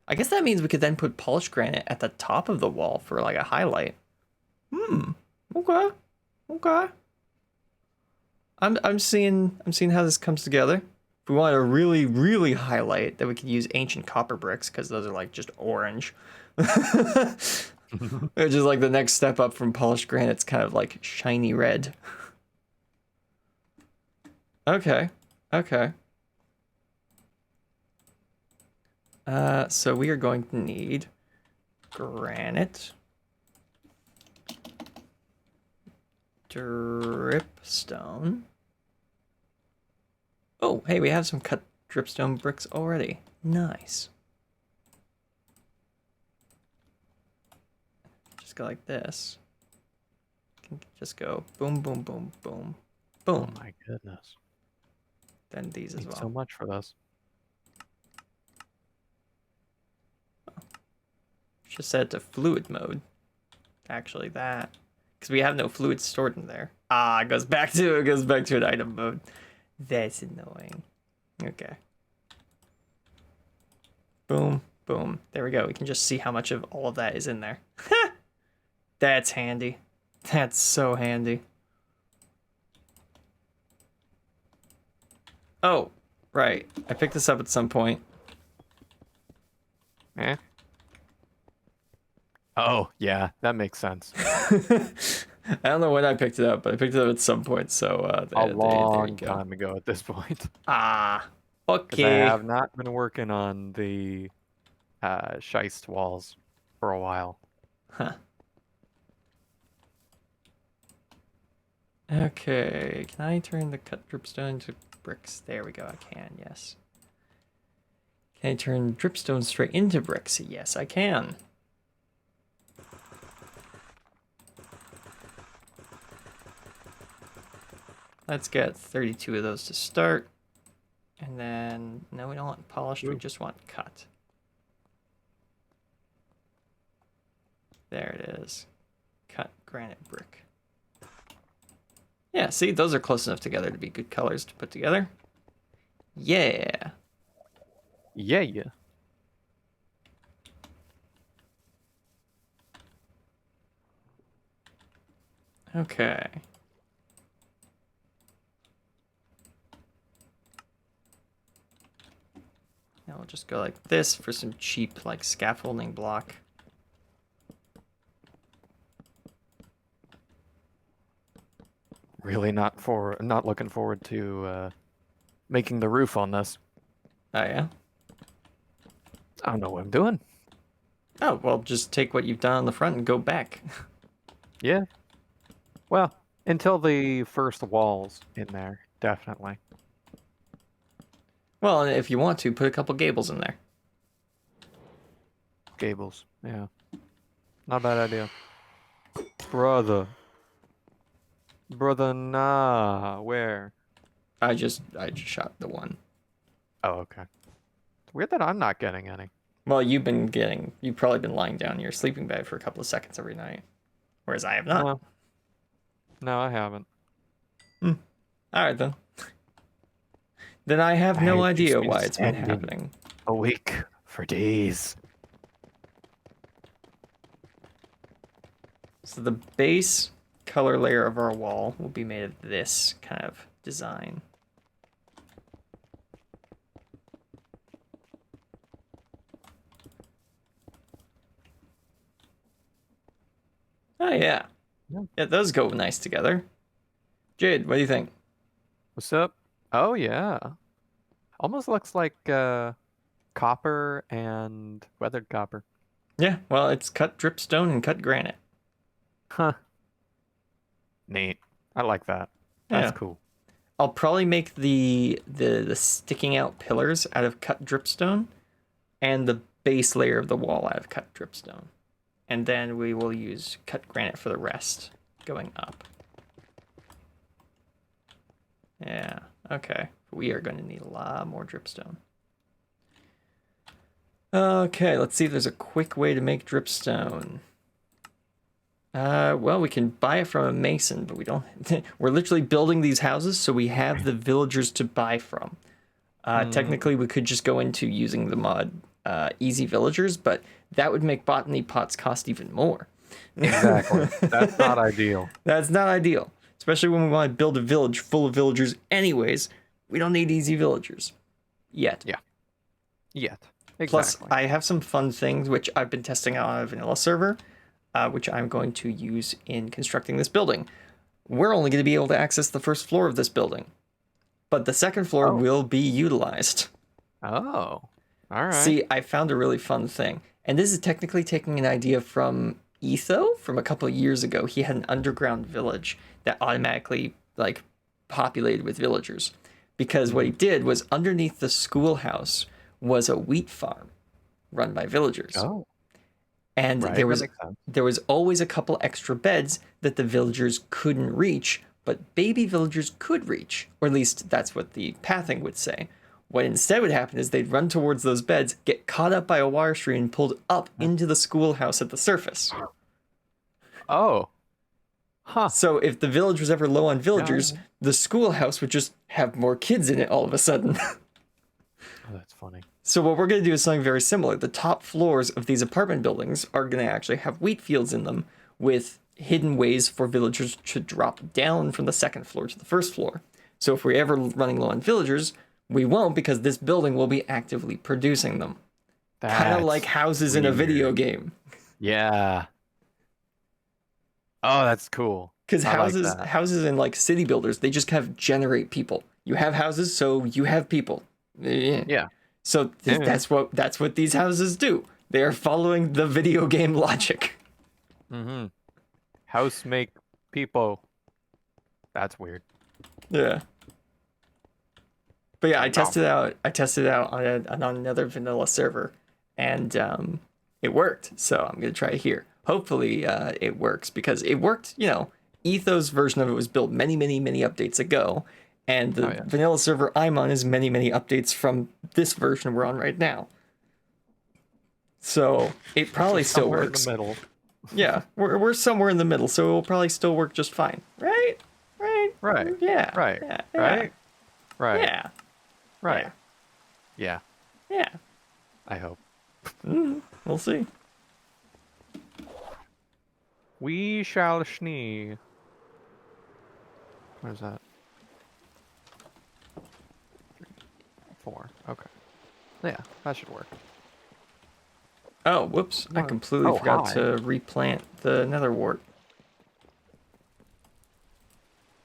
I guess that means we could then put polished granite at the top of the wall for like a highlight. Hmm. Okay. Okay. I'm seeing how this comes together. If we want to really highlight, then we could use ancient copper bricks because those are like just orange. Which is like the next step up from polished granite. It's kind of like shiny red. Okay. Okay. So we are going to need granite, dripstone. Oh, hey, we have some cut dripstone bricks already. Nice. Just go like this. Can just go boom, boom, boom, boom, Oh boom. my goodness. Then these as Need well. so much for this. Just set it to fluid mode. Actually, that because we have no fluid stored in there. Ah, it goes back to an item mode. That's annoying. Okay. Boom, boom. There we go. We can just see how much of all of that is in there. That's handy. That's so handy. Oh, right. I picked this up at some point. Eh? Oh, yeah, that makes sense. I don't know when I picked it up, but I picked it up at some point. So A there you long go. time ago at this point. Ah, Because I okay. have not been working on the scheist walls for a while. Huh. Okay, can I turn the cut dripstone into bricks? There we go, I can, yes. Can I turn dripstone straight into bricks? Yes, I can. Let's get 32 of those to start. And then, no, we don't want polished, we Ooh. just want cut. There it is. Cut granite brick. Yeah, see, those are close enough together to be good colors to put together. Yeah. Yeah, yeah. Okay. Now we'll just go like this for some cheap, like, scaffolding block. Really not looking forward to making the roof on this. Oh, yeah? I don't know what I'm doing. Oh, well, just take what you've done on the front and go back. Yeah. Well, until the first walls in there, definitely. Well, and if you want to, put a couple gables in there. Gables. Yeah. Not a bad idea. Brother. Brother, nah. Where? I just shot the one. Oh, okay. It's weird that I'm not getting any. Well, you've probably been lying down in your sleeping bag for a couple of seconds every night, whereas I have not. No. No, I haven't. Hmm. All right then. Then I have no I've just idea been why it's been standing happening. awake for days. So the base color layer of our wall will be made of this kind of design. Oh yeah. Yeah. Yeah, those go nice together. Jade, what do you think? What's up? Oh, yeah. Almost looks like copper and weathered copper. Yeah, well, it's cut dripstone and cut granite. Huh. Neat. I like that. That's Yeah. cool. I'll probably make the sticking out pillars out of cut dripstone and the base layer of the wall out of cut dripstone. And then we will use cut granite for the rest going up. Yeah, okay. We are going to need a lot more dripstone. Okay, let's see if there's a quick way to make dripstone. Well, we can buy it from a mason, but we don't. We're literally building these houses, so we have the villagers to buy from. Technically, we could just go into using the mod Easy Villagers, but that would make botany pots cost even more. Exactly. That's not ideal. That's not ideal, especially when we want to build a village full of villagers. Anyways, we don't need Easy Villagers yet. Yeah. Yet. Plus, Exactly. I have some fun things which I've been testing out on a vanilla server, which I'm going to use in constructing this building. We're only going to be able to access the first floor of this building, but the second floor will be utilized. Oh. All right. See, I found a really fun thing, and this is technically taking an idea from Etho from a couple of years ago. He had an underground village that automatically populated with villagers, because what he did was underneath the schoolhouse was a wheat farm run by villagers. Oh. And Right, there that was makes sense. there was always a couple extra beds that the villagers couldn't reach, but baby villagers could reach, or at least that's what the pathing would say. What instead would happen is they'd run towards those beds, get caught up by a wire stream, and pulled up into the schoolhouse at the surface. Oh. Huh. So if the village was ever low on villagers, the schoolhouse would just have more kids in it all of a sudden. Oh, that's funny. So what we're going to do is something very similar. The top floors of these apartment buildings are going to actually have wheat fields in them with hidden ways for villagers to drop down from the second floor to the first floor. So if we're ever running low on villagers, we won't, because this building will be actively producing them. Kind of like houses in a video game. Yeah. Oh, that's cool. Because I like that. houses in city builders, they just kind of generate people. You have houses, so you have people. Yeah. So that's what these houses do. They are following the video game logic. Mm-hmm. House make people. That's weird. Yeah. But yeah, I tested it out on another vanilla server, and it worked. So I'm gonna try it here. Hopefully, it works, because it worked. Ethos version of it was built many, many, many updates ago, and the vanilla server I'm on is many, many updates from this version we're on right now. So it probably still works. In the middle. Yeah, we're somewhere in the middle, so it will probably still work just fine. Right? Right. Yeah. Right. Yeah. Right. Right. Yeah. Right. Yeah. Yeah. I hope. We'll see. We shall see. Where's that? 3, 4. Okay. Yeah, that should work. Oh, whoops. I completely forgot to replant the nether wart.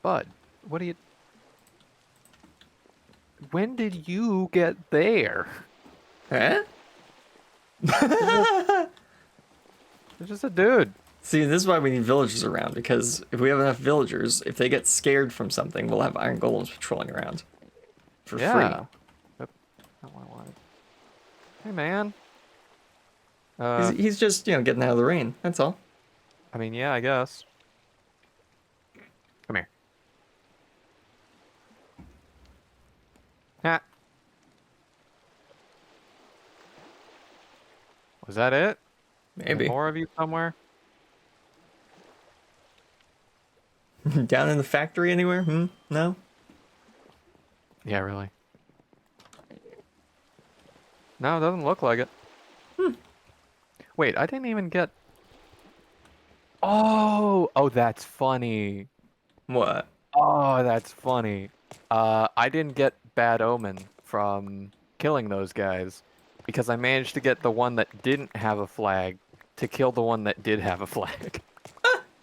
Bud, what do you... When did you get there? Huh? You're just a dude. See, this is why we need villagers around, because if we have enough villagers, if they get scared from something, we'll have iron golems patrolling around for free. Yep. Not what I wanted. Hey, man. He's just, getting out of the rain. That's all. I mean, yeah, I guess. Come here. Ha. Was that it? Are there Maybe. more of you somewhere? Down in the factory anywhere? No? Yeah, really. No, it doesn't look like it. Wait, I didn't even get. Oh, that's funny. What? Oh, that's funny. I didn't get Bad Omen from killing those guys because I managed to get the one that didn't have a flag to kill the one that did have a flag.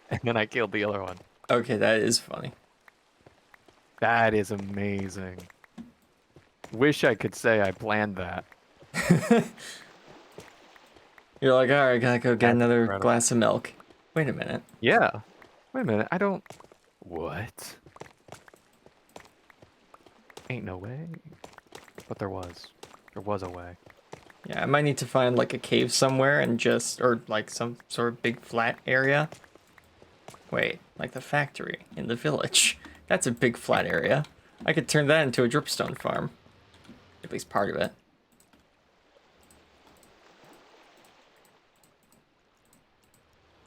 And then I killed the other one. Okay, that is funny. That is amazing. Wish I could say I planned that. You're like, all right, gotta go get That's another incredible. glass of milk. Wait a minute. Yeah. Wait a minute. I don't. What? Ain't no way. But there was. There was a way. Yeah, I might need to find like a cave somewhere and just, or like some sort of big flat area. Wait, like the factory in the village. That's a big flat area. I could turn that into a dripstone farm. At least part of it.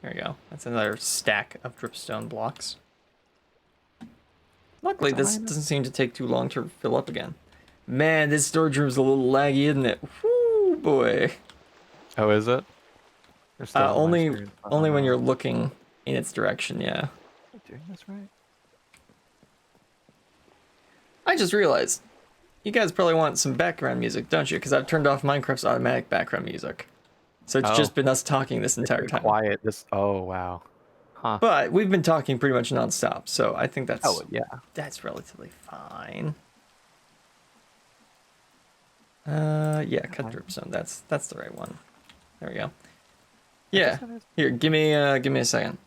There you go. That's another stack of dripstone blocks. Luckily, this doesn't seem to take too long to fill up again. Man, this storage room's a little laggy, isn't it? Whoo, boy. Oh, is it? They're still on my Only screen. only when you're looking in its direction, yeah. Am I doing this right? I just realized, you guys probably want some background music, don't you? Because I've turned off Minecraft's automatic background music. So it's just been us talking this entire time. Quiet. This. Oh wow. Huh. But we've been talking pretty much nonstop, so I think that's yeah. that's relatively fine. Yeah, cut dripstone. That's the right one. There we go. Yeah. Here, give me a second.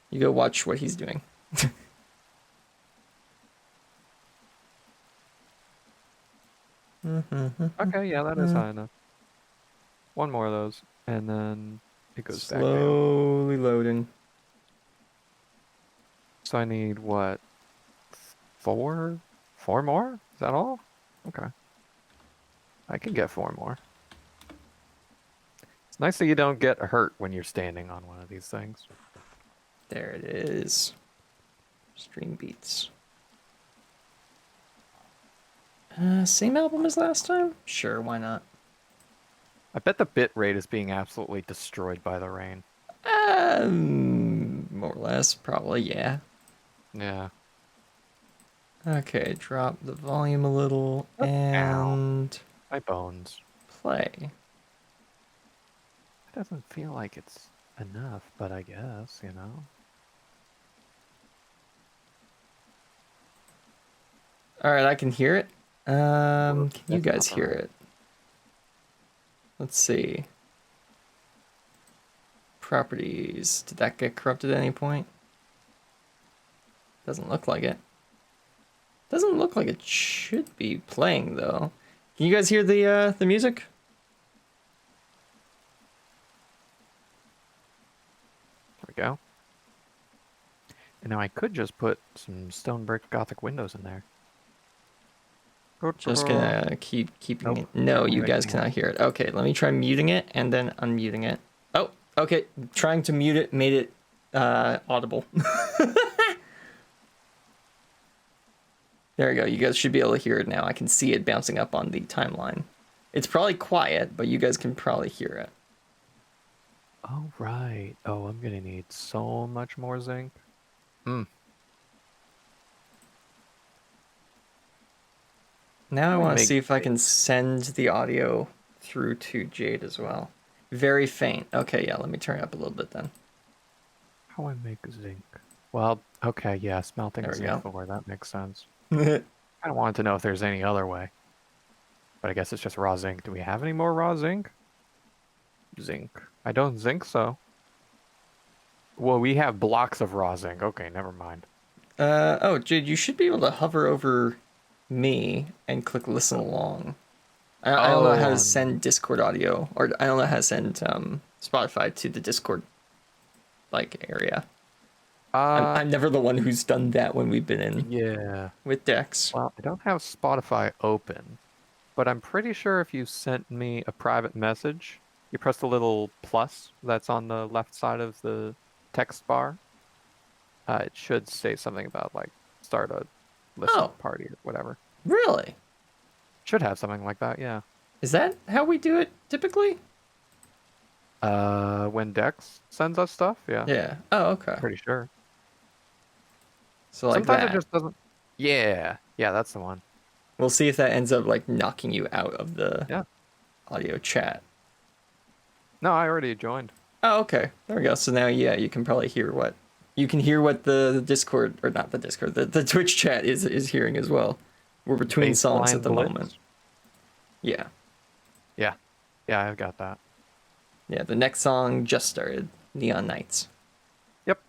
You go watch what he's doing. Okay, yeah, that is high enough. One more of those, and then it goes back down. Slowly loading. So I need what? Four? Four more? Is that all? Okay. I can get four more. It's nice that you don't get hurt when you're standing on one of these things. There it is. Stream beats. Same album as last time? Sure, why not? I bet the bit rate is being absolutely destroyed by the rain. More or less, probably, yeah. Yeah. Okay, drop the volume a little and My bones. play. It doesn't feel like it's enough, but I guess, you know. All right, I can hear it. Can you guys hear it? Let's see. Properties. Did that get corrupted at any point? Doesn't look like it. Doesn't look like it should be playing though. Can you guys hear the music? There we go. And now I could just put some stone brick Gothic windows in there. Just gonna keeping it. No, you guys cannot hear it. Okay, let me try muting it and then unmuting it. Oh, okay. Trying to mute it made it audible. There we go. You guys should be able to hear it now. I can see it bouncing up on the timeline. It's probably quiet, but you guys can probably hear it. Oh, right. Oh, I'm gonna need so much more zinc. Now I want to see if I can send the audio through to Jade as well. Very faint. Okay, yeah, let me turn it up a little bit then. How I make zinc? Well, okay, yeah, smelting zinc ore, that makes sense. I don't want to know if there's any other way. But I guess it's just raw zinc. Do we have any more raw zinc? Zinc. I don't think so. Well, we have blocks of raw zinc. Okay, never mind. Oh, Jade, you should be able to hover over me and click listen along. I don't know how to send Discord audio, or I don't know how to send Spotify to the Discord like area. Uh, I'm never the one who's done that when we've been in yeah. with decks. Well, I don't have Spotify open, but I'm pretty sure if you sent me a private message, you press the little plus that's on the left side of the text bar, it should say something about like start a Oh, listening party or whatever. really? Should have something like that, yeah. Is that how we do it typically? When Dex sends us stuff, yeah, Yeah. Oh, okay. pretty sure. So like Sometimes it that. just doesn't. Yeah, yeah, that's the one. We'll see if that ends up like knocking you out of the Yeah. audio chat. No, I already joined. Oh, okay. There we go. So now, yeah, you can probably hear what the Discord, or not the Discord, the Twitch chat is hearing as well. We're between songs at Baseline the Blitz. moment. Yeah. Yeah, yeah, I've got that. Yeah, the next song just started. Neon Nights. Yep.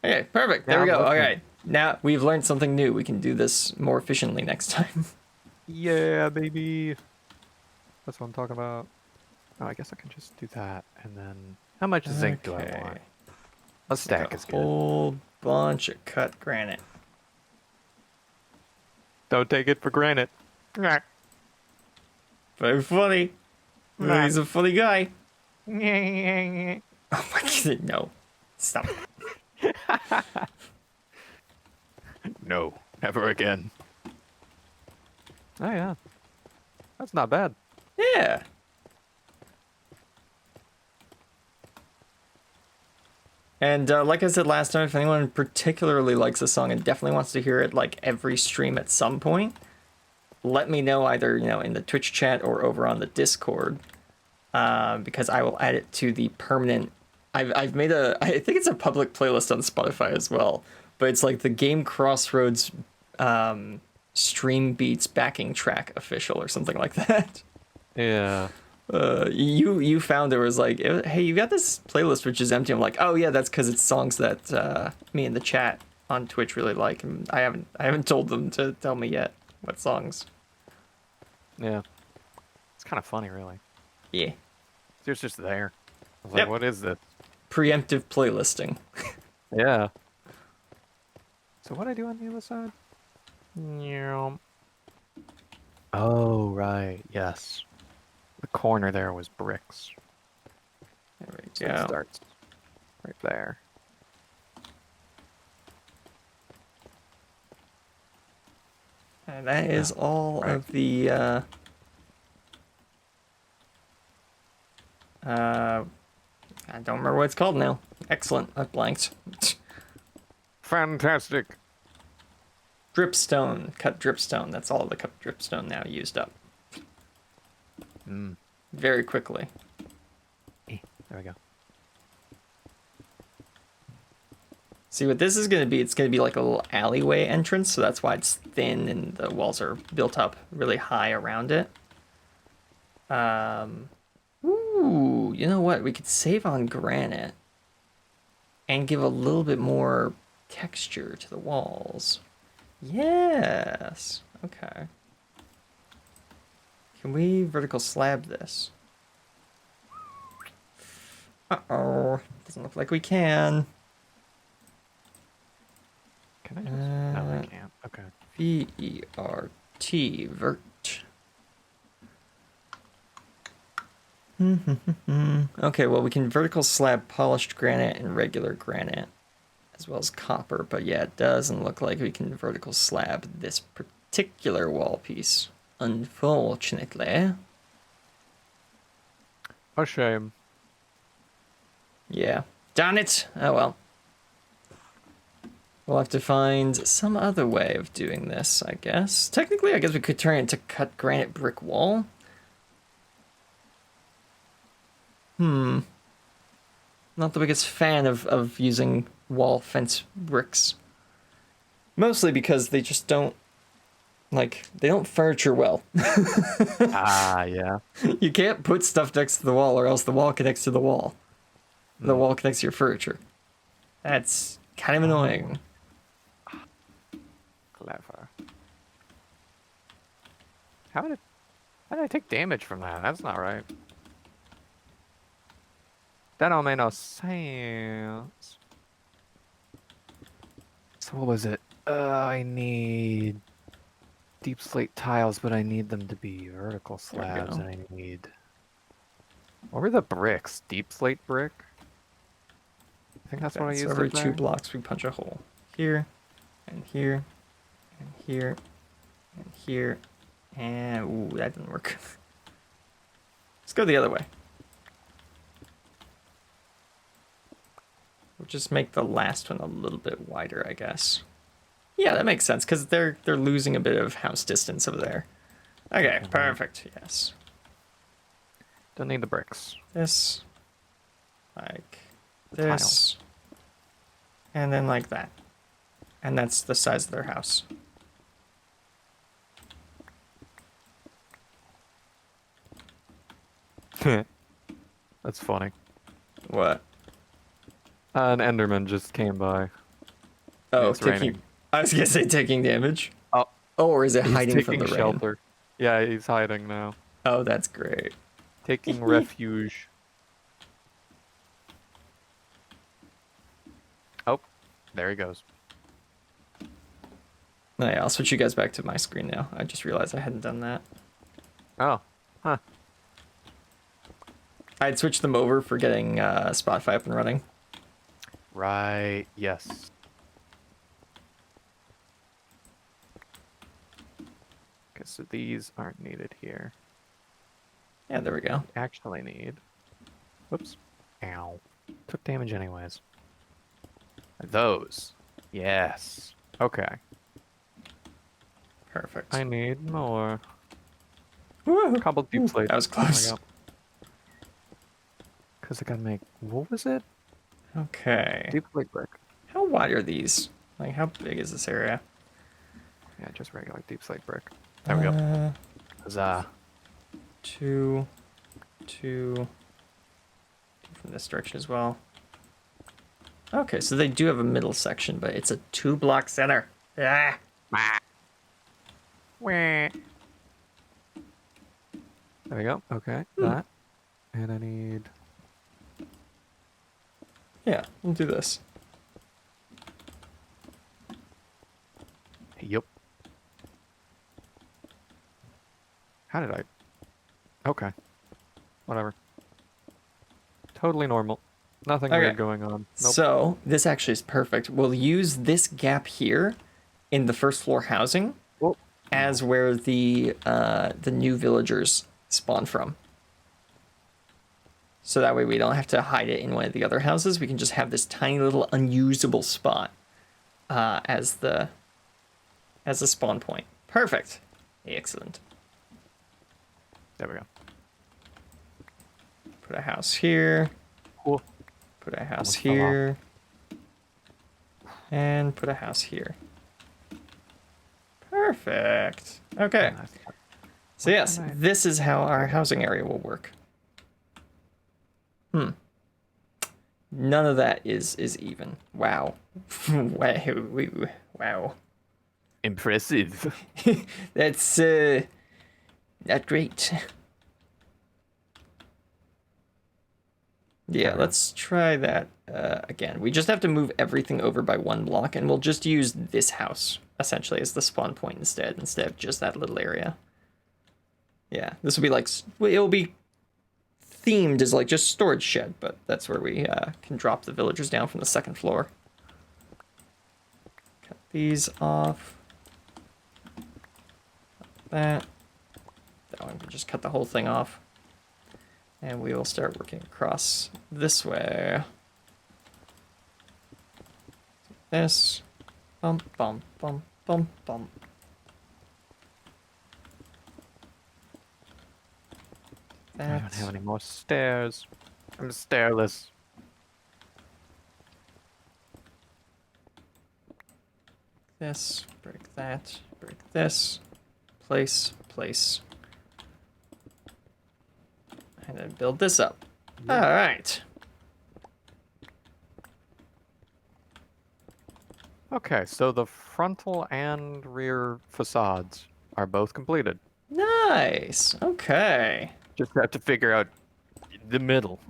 Okay, perfect. Yeah, There we go. I'm All listening. right. Now we've learned something new. We can do this more efficiently next time. Yeah, baby. That's what I'm talking about. Oh, I guess I can just do that, and then how much zinc do I Okay. want? A Like stack a is good. whole bunch of cut granite. Don't take it for granted. Nah. Very funny. Nah. He's a funny guy. Oh Oh my god, no. Stop. no, never again. Oh yeah, that's not bad. Yeah. And like I said last time, if anyone particularly likes a song and definitely wants to hear it like every stream at some point, let me know either in the Twitch chat or over on the Discord, because I will add it to the permanent. I've made I think it's a public playlist on Spotify as well, but it's like the GameCrossRoads stream beats backing track official or something like that. Yeah. You found there was like, hey, you got this playlist which is empty. I'm like, oh yeah, that's because it's songs that me in the chat on Twitch really like, and I haven't told them to tell me yet what songs. Yeah. It's kind of funny, really. Yeah, It's just there. I was Yep. like, what is this? preemptive playlisting. Yeah. So what do I do on the other side? Yeah. Oh, right. Yes. The corner there was bricks. There we So it go. starts right there. And that is all right. of the I don't remember what it's called now. Excellent. I blanked. Fantastic. Dripstone. Cut dripstone. That's all of the cut dripstone now used up. Mm. Very quickly. There we go. See what this is going to be? It's going to be like a little alleyway entrance, so that's why it's thin and the walls are built up really high around it. Ooh, you know what? We could save on granite and give a little bit more texture to the walls. Yes. Okay. Can we vertical slab this? Uh-oh. Doesn't look like we can. Can I just? No, I can't. Okay. V-E-R-T, vert. Okay, well, we can vertical slab polished granite and regular granite, as well as copper, but yeah, it doesn't look like we can vertical slab this particular wall piece, unfortunately. A shame. Yeah. Darn it! Oh well. We'll have to find some other way of doing this, I guess. Technically, I guess we could turn it into cut granite brick wall. Not the biggest fan of using wall fence bricks. Mostly because they just don't, they don't furniture well. Ah, yeah. You can't put stuff next to the wall or else the wall connects to the wall. The wall connects to your furniture. That's kind of annoying. Clever. How did I take damage from that? That's not right. That don't make no sense. So what was it? I need deep slate tiles, but I need them to be vertical There we slabs, go. and I need... What were the bricks? Deep slate brick? I think that's what I So used every it 2 there. blocks we punch a hole. Here, and here, and here, and here, and ooh, that didn't work. Let's go the other way. We'll just make the last one a little bit wider, I guess. Yeah, that makes sense, because they're losing a bit of house distance over there. Okay, perfect, yes. Don't need the bricks. This, like The this, and then like that. And that's the size of their house. Tiles. That's funny. What? An Enderman just came by. Oh, It's raining. I was gonna say taking damage. Oh, Oh, or is it he's hiding from taking the rain? shelter. Yeah, he's hiding now. Oh, that's great. Taking refuge. Oh, there he goes. Oh, yeah, I'll switch you guys back to my screen now. I just realized I hadn't done that. Oh, huh. I'd switched them over for getting Spotify up and running. Right, yes. Okay, so these aren't needed here. Yeah, there we go. Actually need... Whoops. Ow. Took damage anyways. Those. Yes. Okay. Perfect. I need more. Woo! Cobbled deep slate. That was close. Because I gotta make... What was it? Okay. Deep slate brick. How wide are these? Like, how big is this area? Yeah, just regular deep slate brick. There we go. Huzzah. 2, 2 from this direction as well. Okay, so they do have a middle section, but it's a 2-block center. Ah. There we go. Okay, that. And I need... Yeah, we'll do this. Yup. How did I... Okay. Whatever. Totally normal. Nothing weird going on. Nope. So this actually is perfect. We'll use this gap here in the first floor housing as where the new villagers spawn from. So that way we don't have to hide it in one of the other houses. We can just have this tiny little unusable spot as a spawn point. Perfect. Excellent. There we go. Put a house here. Cool. Put a house here. And put a house here. Perfect. Okay. So yes, this is how our housing area will work. None of that is even. Wow. Wow. Impressive. That's not great. Yeah, let's try that again. We just have to move everything over by 1 block, and we'll just use this house, essentially, as the spawn point instead of just that little area. Yeah, this will be like... It'll be themed as, like, just storage shed, but that's where we can drop the villagers down from the 2nd floor. Cut these off. That one can just cut the whole thing off. And we will start working across this way. This. Bump, bump, bump, bump, bump. I don't have any more stairs. I'm stairless. This, break that, break this. Place, place. And then build this up. Yeah. All right. Okay, so the frontal and rear facades are both completed. Nice. Okay. Just have to figure out the middle.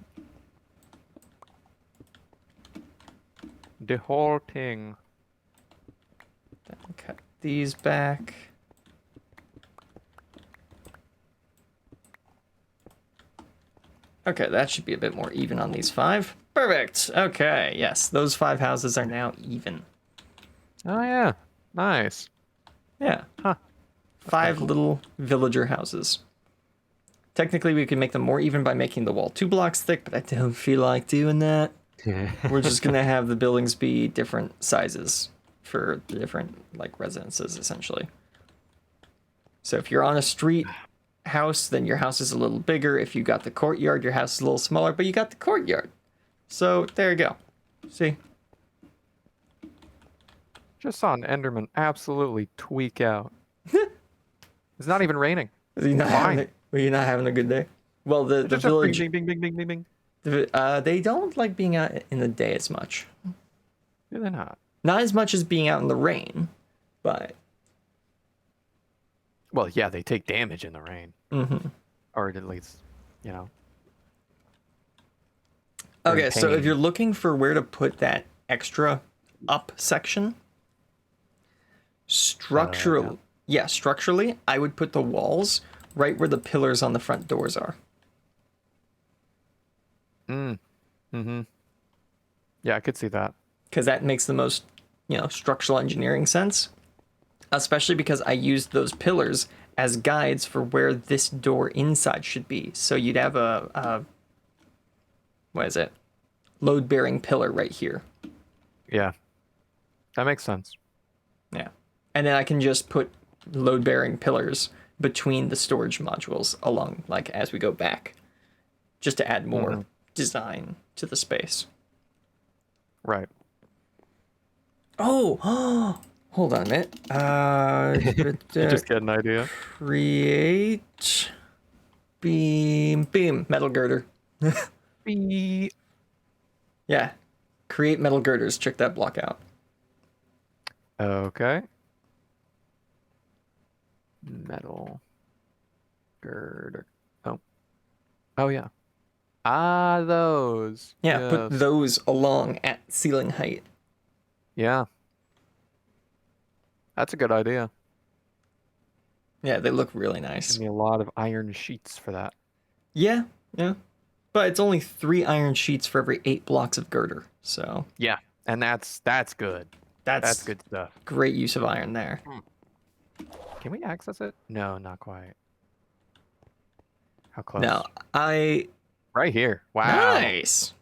the whole thing. Then cut these back. Okay, that should be a bit more even on these 5. Perfect. Okay, yes, those 5 houses are now even. Oh yeah, nice. Yeah, Huh. 5 cool. little villager houses. Technically, we could make them more even by making the wall 2 blocks thick, but I don't feel like doing that. We're just gonna have the buildings be different sizes for the different like residences, essentially. So if you're on a street house, then your house is a little bigger. If you got the courtyard, your house is a little smaller, but you got the courtyard. So there you go. See? Just saw an Enderman absolutely tweak out. It's not even raining. Are you not Fine. were you not having a good day? Well, the Just village, bing, bing, bing, bing, bing, bing. they don't like being out in the day as much. Yeah, they're not. Not as much as being out in the rain, but Well, yeah, they take damage in the rain, mm-hmm. or at least, you know. Okay, so if pain. you're looking for where to put that extra up section, structurally, I would put the walls right where the pillars on the front doors are. Mm-hmm. Yeah, I could see that. Because that makes the most, structural engineering sense. Especially because I used those pillars as guides for where this door inside should be. So you'd have a what is it? Load-bearing pillar right here. Yeah, that makes sense. Yeah. And then I can just put load-bearing pillars between the storage modules along, like, as we go back. Just to add more design to the space. Right. Oh, hold on a minute. You just get an idea. Create beam, metal girder. Yeah. Create metal girders. Check that block out. Okay. Metal girder. Oh yeah. Ah, those. Yeah, put Yes. those along at ceiling height. Yeah. That's a good idea. Yeah, they look really nice. Give me a lot of iron sheets for that. Yeah. But it's only 3 iron sheets for every 8 blocks of girder. So Yeah, and that's good. That's good stuff. great use of iron there. Can we access it? No, not quite. How close? No, Right here. Wow. Nice.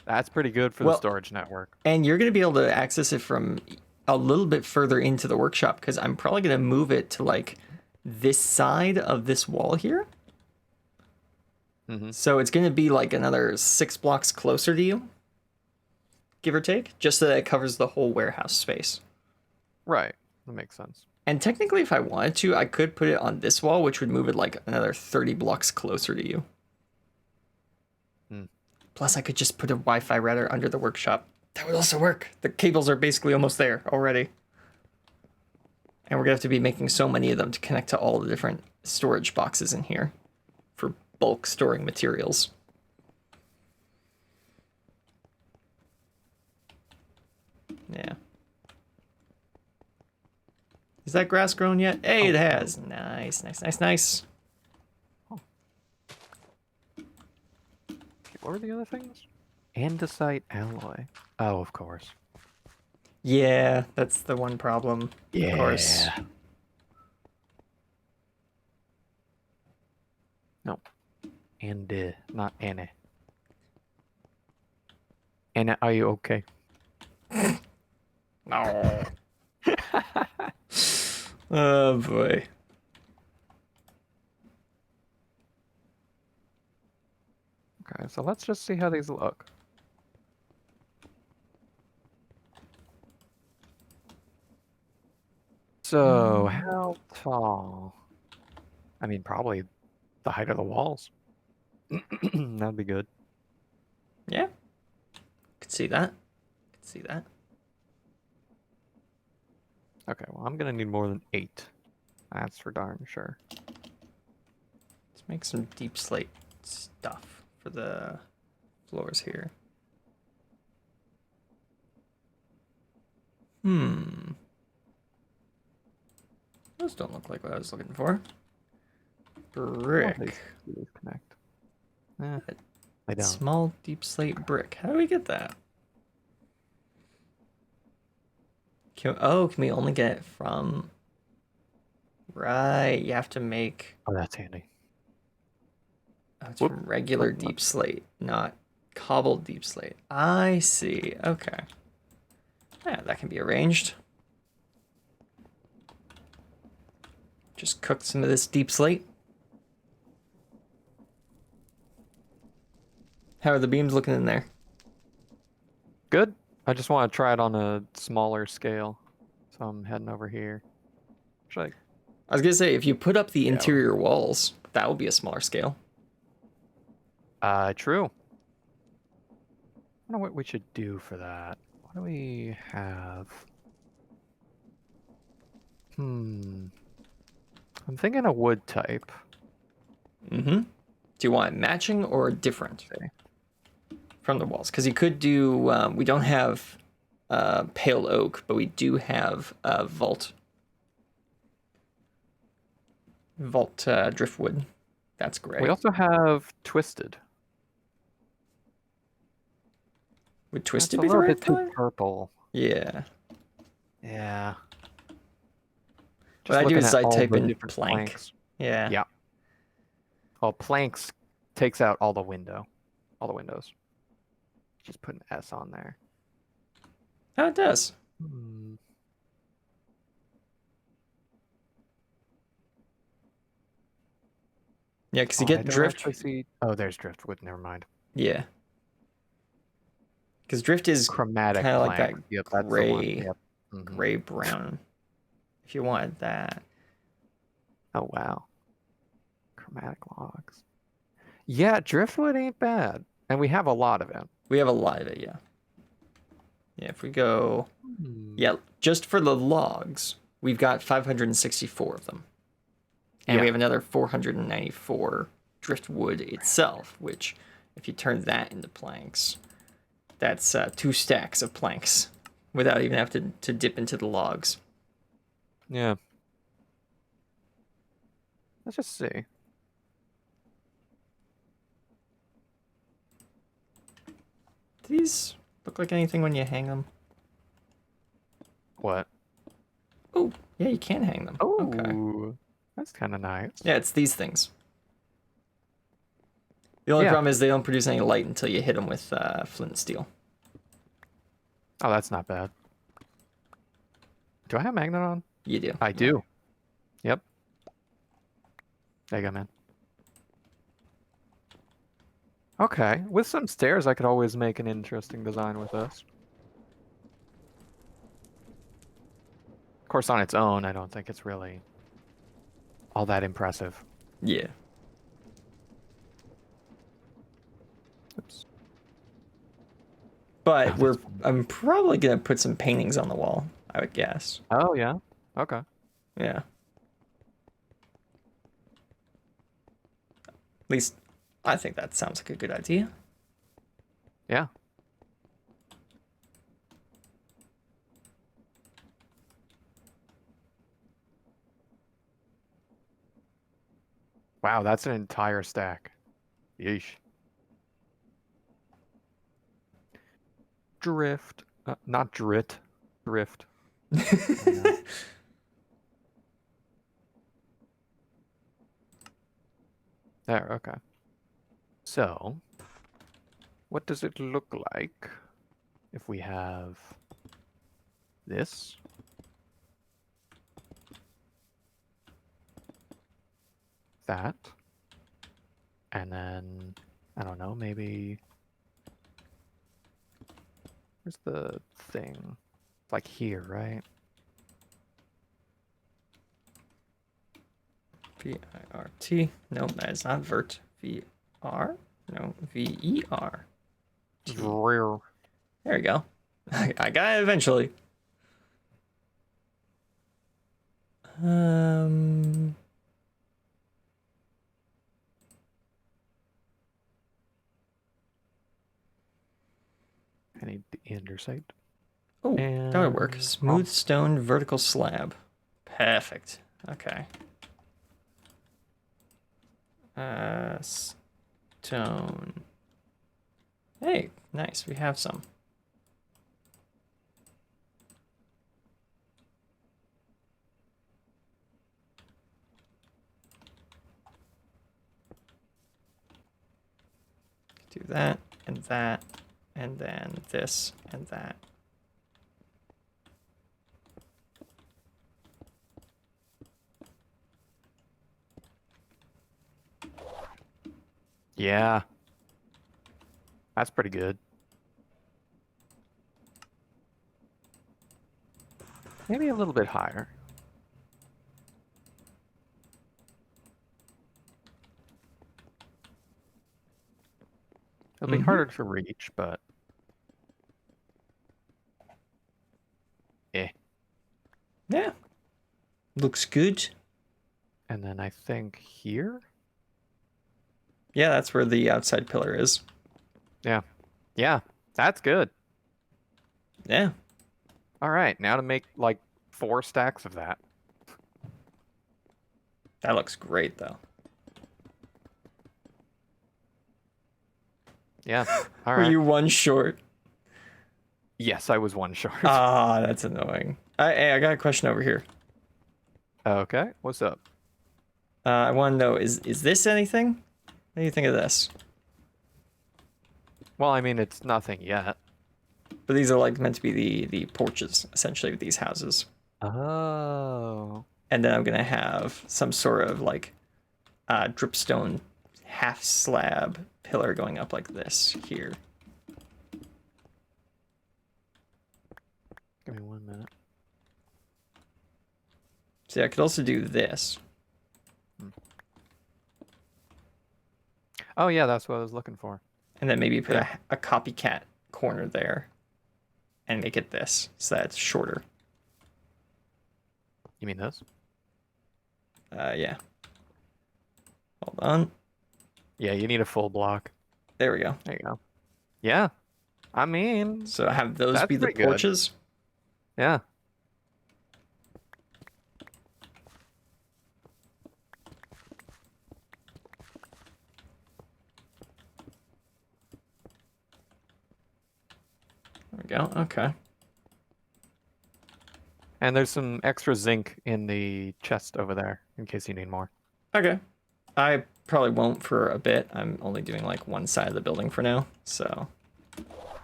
That's pretty good for the storage network. And you're going to be able to access it from a little bit further into the workshop because I'm probably going to move it to like this side of this wall here. So it's going to be like another 6 blocks closer to you, give or take, just so that it covers the whole warehouse space. Right. That makes sense. And technically, if I wanted to, I could put it on this wall, which would move it like another 30 blocks closer to you. Plus, I could just put a Wi-Fi router under the workshop. That would also work. The cables are basically almost there already. And we're going to have to be making so many of them to connect to all the different storage boxes in here for bulk storing materials. Yeah. Is that grass grown yet? Hey, it has. Nice. What were the other things? Andesite alloy. Oh, of course. Yeah, that's the one problem. Yeah. Of course. No. And not Anna. Anna, are you okay? No. Oh boy. Okay, so let's just see how these look. So, how tall? I mean, probably the height of the walls. That'd be good. Yeah. Could see that. Okay, well, I'm gonna need more than 8. That's for darn sure. Let's make some deep slate stuff for the floors here. Hmm. Those don't look like what I was looking for. Well, Brick. these connect. Eh, they don't. Small deep slate brick. How do we get that? Can we only get it from... Right, you have to make... Oh, that's handy. Oh, it's Whoop. from regular deep slate, not cobbled deep slate. I see. Okay. Yeah, that can be arranged. Just cook some of this deep slate. How are the beams looking in there? Good. I just want to try it on a smaller scale, so I'm heading over here. Should I was gonna say, if you put up the Yeah. interior walls, that will be a smaller scale. True. I don't know what we should do for that. What do we have? I'm thinking a wood type. Mm-hmm. Do you want it matching or different from the walls? Because you could do, we don't have pale oak, but we do have vault driftwood. That's great. We also have twisted. Would That's twisted a be the little right bit too color? purple. Yeah. Yeah. What Just I do looking is at I all type the in different plank. planks. Yeah. Yeah. Well, planks takes out all the windows. Just put an S on there. Oh, it does. Yeah, because you get I don't drift. actually see. Oh, there's driftwood. Never mind. Yeah. Because drift is Chromatic kind of like plank. that Yep, that's the one. gray, Yep. gray brown. If you wanted that. Oh wow. Chromatic logs. Yeah, driftwood ain't bad, and we have a lot of it. We have a lot of it, yeah. Yeah, if we go... Hmm. Yeah, just for the logs, we've got 564 of them. And we Yeah. have another 494 driftwood itself, which, if you turn that into planks, that's 2 stacks of planks without even having to dip into the logs. Yeah. Let's just see. Do these look like anything when you hang them? What? Oh, yeah, you can hang them. Oh, Okay. that's kind of nice. Yeah, it's these things. The only problem is they don't produce any light until you hit them with flint and steel. Oh, that's not bad. Do I have magnet on? You do. I do. Yep. There you go, man. Okay, with some stairs, I could always make an interesting design with this. Of course, on its own, I don't think it's really all that impressive. Yeah. Oops. But Oh, I'm probably gonna put some paintings on the wall, I would guess. oh yeah. Okay. Yeah. At least I think that sounds like a good idea. Yeah. Wow, that's an entire stack. Yeesh. Drift. Not drit. Drift. There, okay. So, what does it look like if we have this? That. And then, I don't know, maybe... Where's the thing? It's like here, right? V-I-R-T. No, that is not vert. V-R? No, V-E-R. Rear. There we go. I got it eventually. I need the underside. Oh, that would work. And Smooth stone vertical slab. Perfect. Okay. Stone. Hey, nice. We have some. Do that, and that, and then this, and that. yeah, that's pretty good. Maybe a little bit higher. It'll be harder to reach, but eh. Yeah. Looks good. And then I think here? Yeah, that's where the outside pillar is. Yeah. Yeah, that's good. Yeah. All right, now to make like 4 stacks of that. That looks great, though. Yeah. All Were right. you one short? Yes, I was 1 short. Ah, that's annoying. Hey, I got a question over here. Okay, what's up? I want to know, is this anything? What do you think of this? Well, I mean, it's nothing yet. But these are like meant to be the porches, essentially, of these houses. Oh. And then I'm gonna have some sort of like dripstone half slab pillar going up like this here. Give me 1 minute. See, I could also do this. Oh, yeah, that's what I was looking for. And then maybe put Yeah. a copycat corner there and make it this so that it's shorter. You mean this? Yeah. Hold on. Yeah, you need a full block. There we go. There you go. Yeah. I mean, So have those that's be the pretty good. porches. Yeah. There we go. Okay. And there's some extra zinc in the chest over there in case you need more. Okay. I probably won't for a bit. I'm only doing like one side of the building for now. So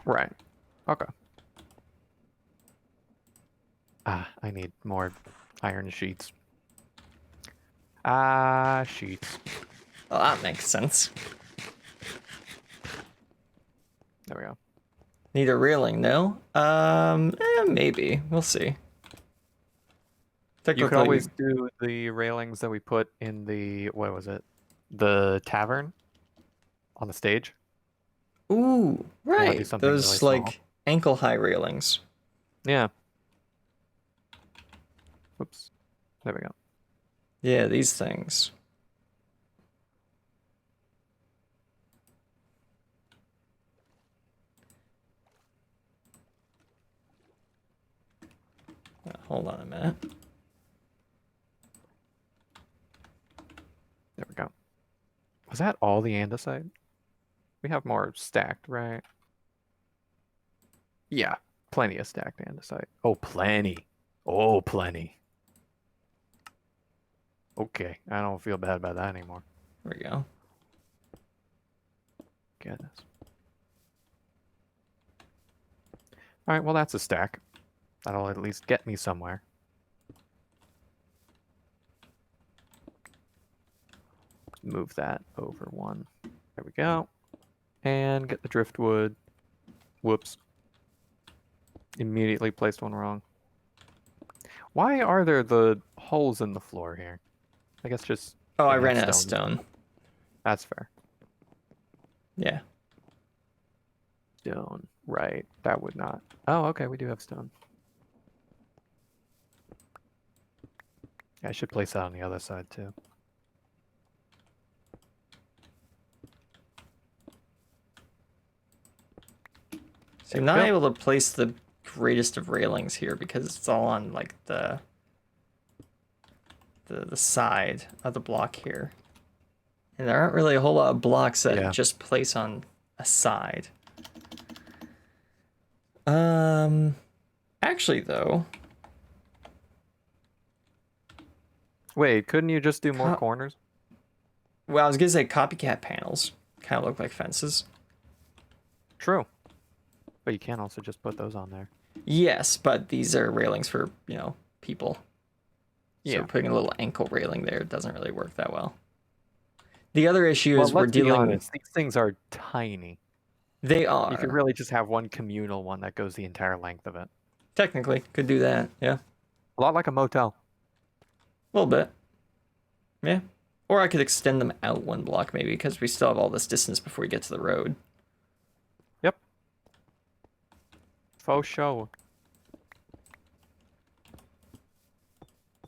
Right. Okay. Ah, I need more iron sheets. Ah, sheets. well, that makes sense. There we go. Need a railing, no? Maybe. We'll see. You could always do the railings that we put in the, what was it? The tavern on the stage. Ooh, I want to do right. something really Those small. like ankle high railings. Yeah. Oops. There we go. Yeah, these things. Hold on a minute. There we go. Was that all the andesite? We have more stacked, right? Yeah, plenty of stacked andesite. Oh, plenty. Oh, plenty. Okay, I don't feel bad about that anymore. There we go. Goodness. All right, well, that's a stack. That'll at least get me somewhere. Move that over 1. There we go. And get the driftwood. Whoops. Immediately placed one wrong. Why are there the holes in the floor here? I guess just... Oh, I didn't have ran out of stones. stone. That's fair. Yeah. Stone. Right. That would not... Oh, okay, we do have stone. I should place that on the other side, too. So I'm not able to place the greatest of railings here because it's all on like the side of the block here. And there aren't really a whole lot of blocks that just place on a side. Actually though. Wait, couldn't you just do more corners? Well, I was gonna say copycat panels kind of look like fences. True. But you can also just put those on there. Yes, but these are railings for, people. Yeah. So putting a little ankle railing there doesn't really work that well. The other issue is Well, we're let's be dealing. honest, these things are tiny. They are. You could really just have one communal one that goes the entire length of it. Technically, could do that. Yeah. A lot like a motel. A little bit. Yeah. Or I could extend them out one block maybe because we still have all this distance before we get to the road. Yep. Faux show.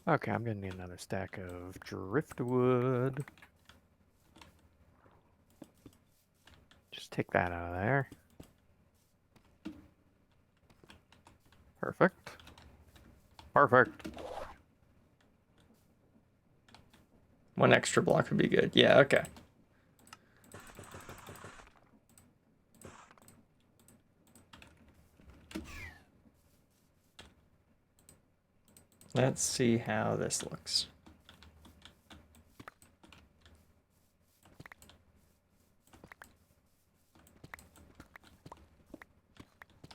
Okay, I'm gonna need another stack of driftwood. Just take that out of there. Perfect. Perfect. One extra block would be good. Yeah, okay. Let's see how this looks.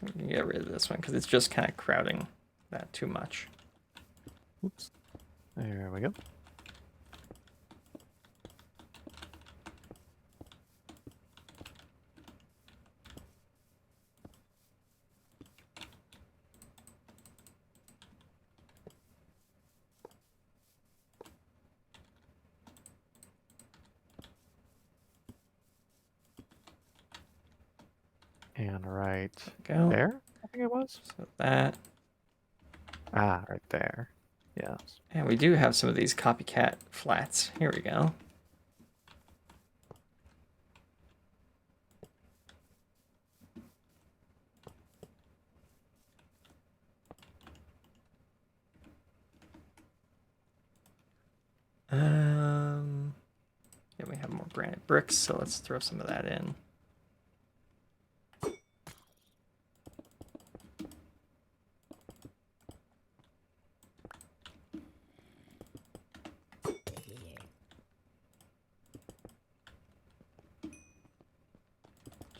We can get rid of this one because it's just kind of crowding that too much. Oops. There we go. And right there, I think it was. So that. Ah, right there. Yes. And we do have some of these copycat flats. Here we go. Yeah, we have more granite bricks, so let's throw some of that in.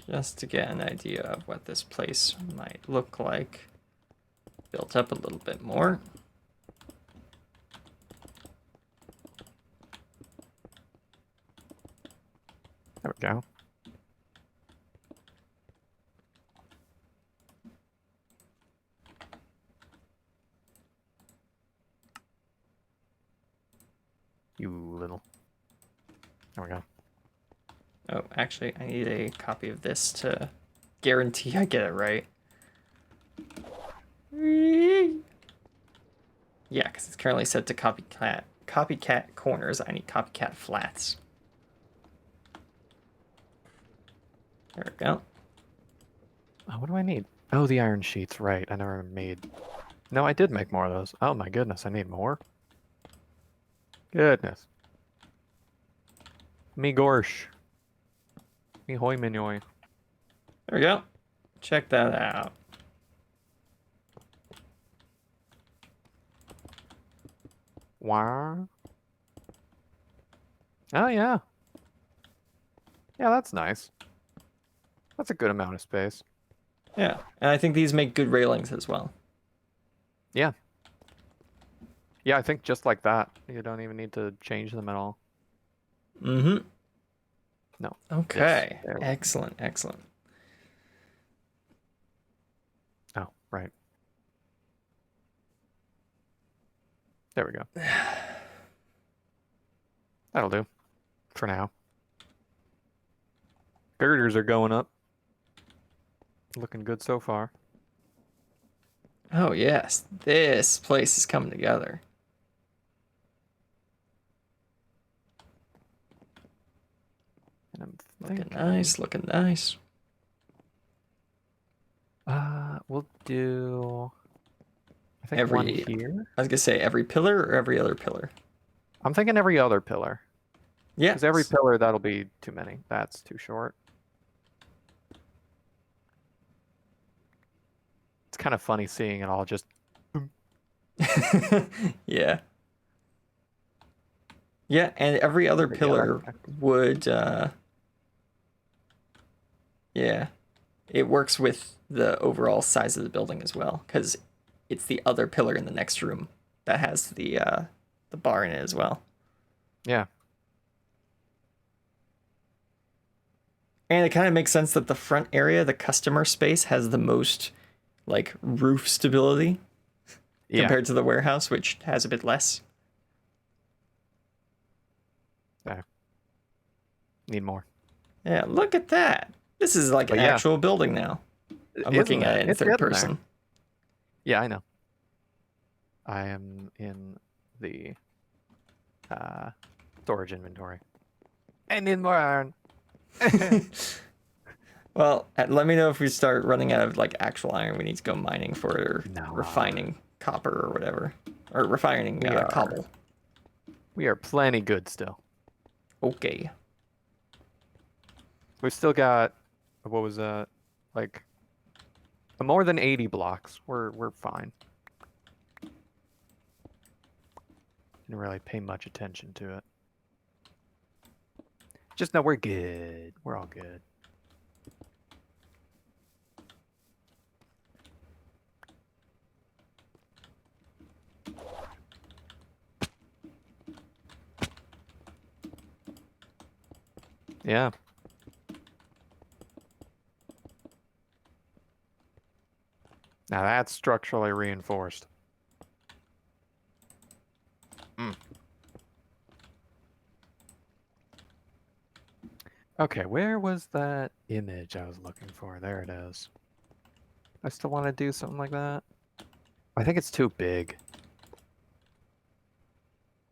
Just to get an idea of what this place might look like. Built up a little bit more. There we go. You little. There we go. Oh, actually, I need a copy of this to guarantee I get it right. Yeah, because it's currently set to copycat corners. I need copycat flats. There we go. Oh, what do I need? Oh, the iron sheets, right. I never made... No, I did make more of those. Oh my goodness, I need more? Goodness. Me gorsh. Me hoy minoy. There we go. Check that out. Wow. Oh, yeah. Yeah, that's nice. That's a good amount of space. Yeah, and I think these make good railings as well. Yeah. Yeah, I think just like that. You don't even need to change them at all. Mm-hmm. No. Okay. Yes. Excellent, excellent. Oh, right. There we go. That'll do. For now. Girders are going up. Looking good so far. Oh, yes. This place is coming together. And I'm Looking thinking... nice, looking nice. We'll do. I think one Every, here. I was gonna say every pillar or every other pillar. I'm thinking every other pillar. Yeah. Because every pillar, that'll be too many. That's too short. It's kind of funny seeing it all just. Yeah. Yeah, and every other There we go. pillar would, yeah, it works with the overall size of the building as well, because it's the other pillar in the next room that has the bar in it as well. Yeah. And it kind of makes sense that the front area, the customer space, has the most like roof stability Yeah. compared to the warehouse, which has a bit less. There. Need more. Yeah, look at that. This is like But an yeah, actual building now. I'm isn't looking at it? it in It's third getting there. person. Yeah, I know. I am in the storage inventory. And in more iron. Well, let me know if we start running out of like actual iron. We need to go mining for it or No. refining copper or whatever, or refining We are. cobble. We are plenty good still. Okay. We've still got, what was that? Like more than 80 blocks. We're fine. Didn't really pay much attention to it. Just know we're good. We're all good. Yeah. Now that's structurally reinforced. Okay, where was that image I was looking for? There it is. I still want to do something like that. I think it's too big.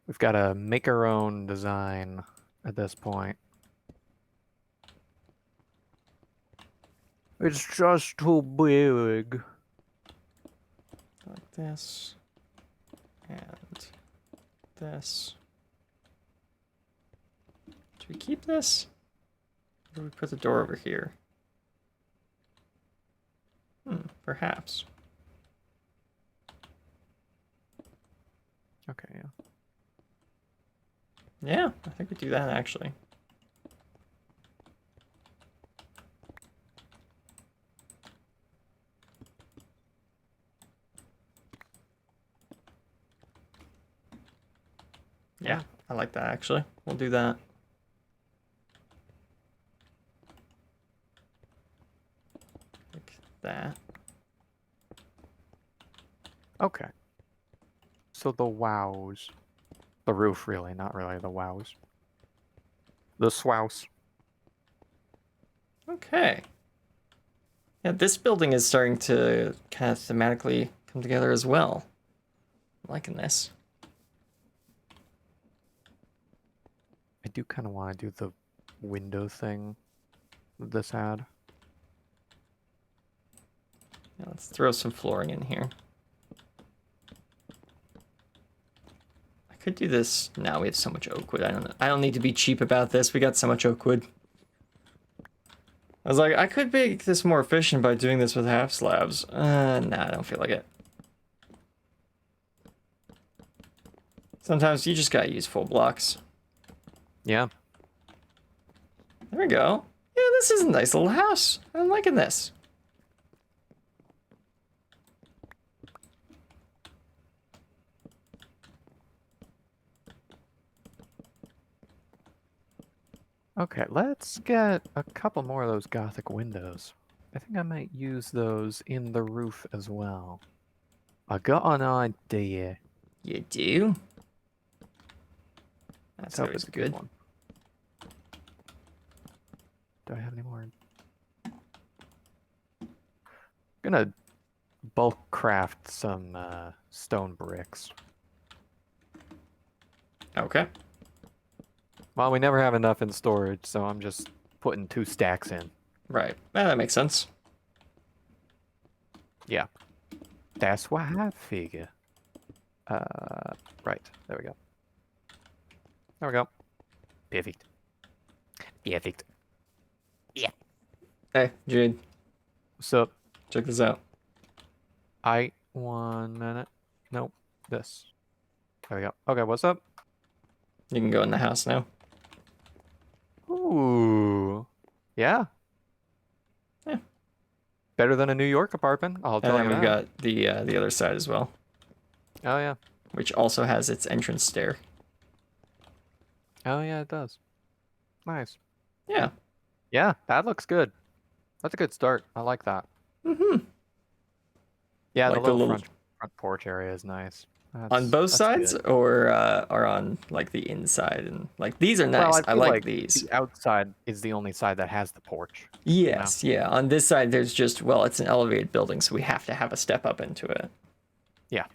We've got to make our own design at this point. It's just too big. Like this. And this. Do we keep this? Or do we put the door over here? Perhaps. Okay, yeah. Yeah, I think we do that actually. Yeah, I like that actually. We'll do that. Like that. Okay. So the wows. The roof, really, not really the wows. The swouse. Okay. Yeah, this building is starting to kind of thematically come together as well. I'm liking this. I do kind of want to do the window thing that this had. Yeah, let's throw some flooring in here. I could do this now. We have so much oak wood. I don't need to be cheap about this. We got so much oak wood. I was like, I could make this more efficient by doing this with half slabs. Nah, I don't feel like it. Sometimes you just gotta use full blocks. Yeah. There we go. Yeah, this is a nice little house. I'm liking this. Okay, let's get a couple more of those Gothic windows. I think I might use those in the roof as well. I got an idea. You do? Let's That's hope always it's a good good. one. Do I have any more? Gonna bulk craft some stone bricks. Okay. Well, we never have enough in storage, so I'm just putting 2 stacks in. Right. That makes sense. Yeah. That's what I figure. Right. There we go. There we go. Perfect. Perfect. Yeah. Hey, Jade, What's up? check this out. 1 minute. Nope. This. There we go. Okay, what's up? You can go in the house now. Ooh. Yeah. Yeah. Better than a New York apartment, I'll And tell then you we've that. got the other side as well, Oh, yeah. which also has its entrance stair. Oh, yeah, it does. Nice. Yeah. Yeah, that looks good. That's a good start. I like that. Mm-hmm. Yeah, the Like the little little front porch area is nice. on both That's sides, good. or on like the inside, and like these are Well, nice. I I feel like like these. the outside is the only side that has the porch. You know? Yes, yeah. On this side, there's just, well, it's an elevated building, so we have to have a step up into it. Yeah.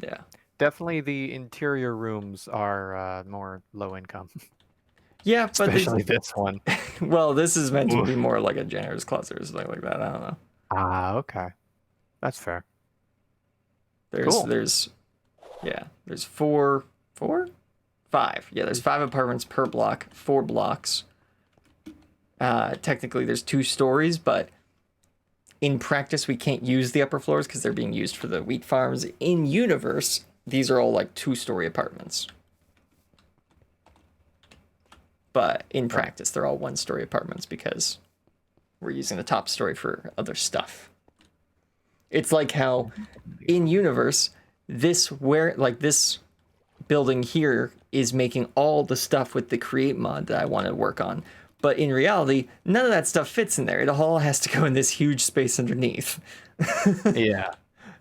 Yeah. Definitely the interior rooms are more low income, Yeah, but especially this one. well, this is meant to be Oof. more like a janitor's closet or something like that. I don't know. Ah, okay. That's fair. There's Cool. there's yeah, there's four, five. Yeah, there's 5 apartments per block, 4 blocks. Technically, there's 2 stories, but in practice, we can't use the upper floors because they're being used for the wheat farms. In universe, these are all like 2-story apartments. But in practice, they're all 1-story apartments because we're using the top story for other stuff. It's like how in universe, this building here is making all the stuff with the create mod that I want to work on. But in reality, none of that stuff fits in there. It all has to go in this huge space underneath. Yeah.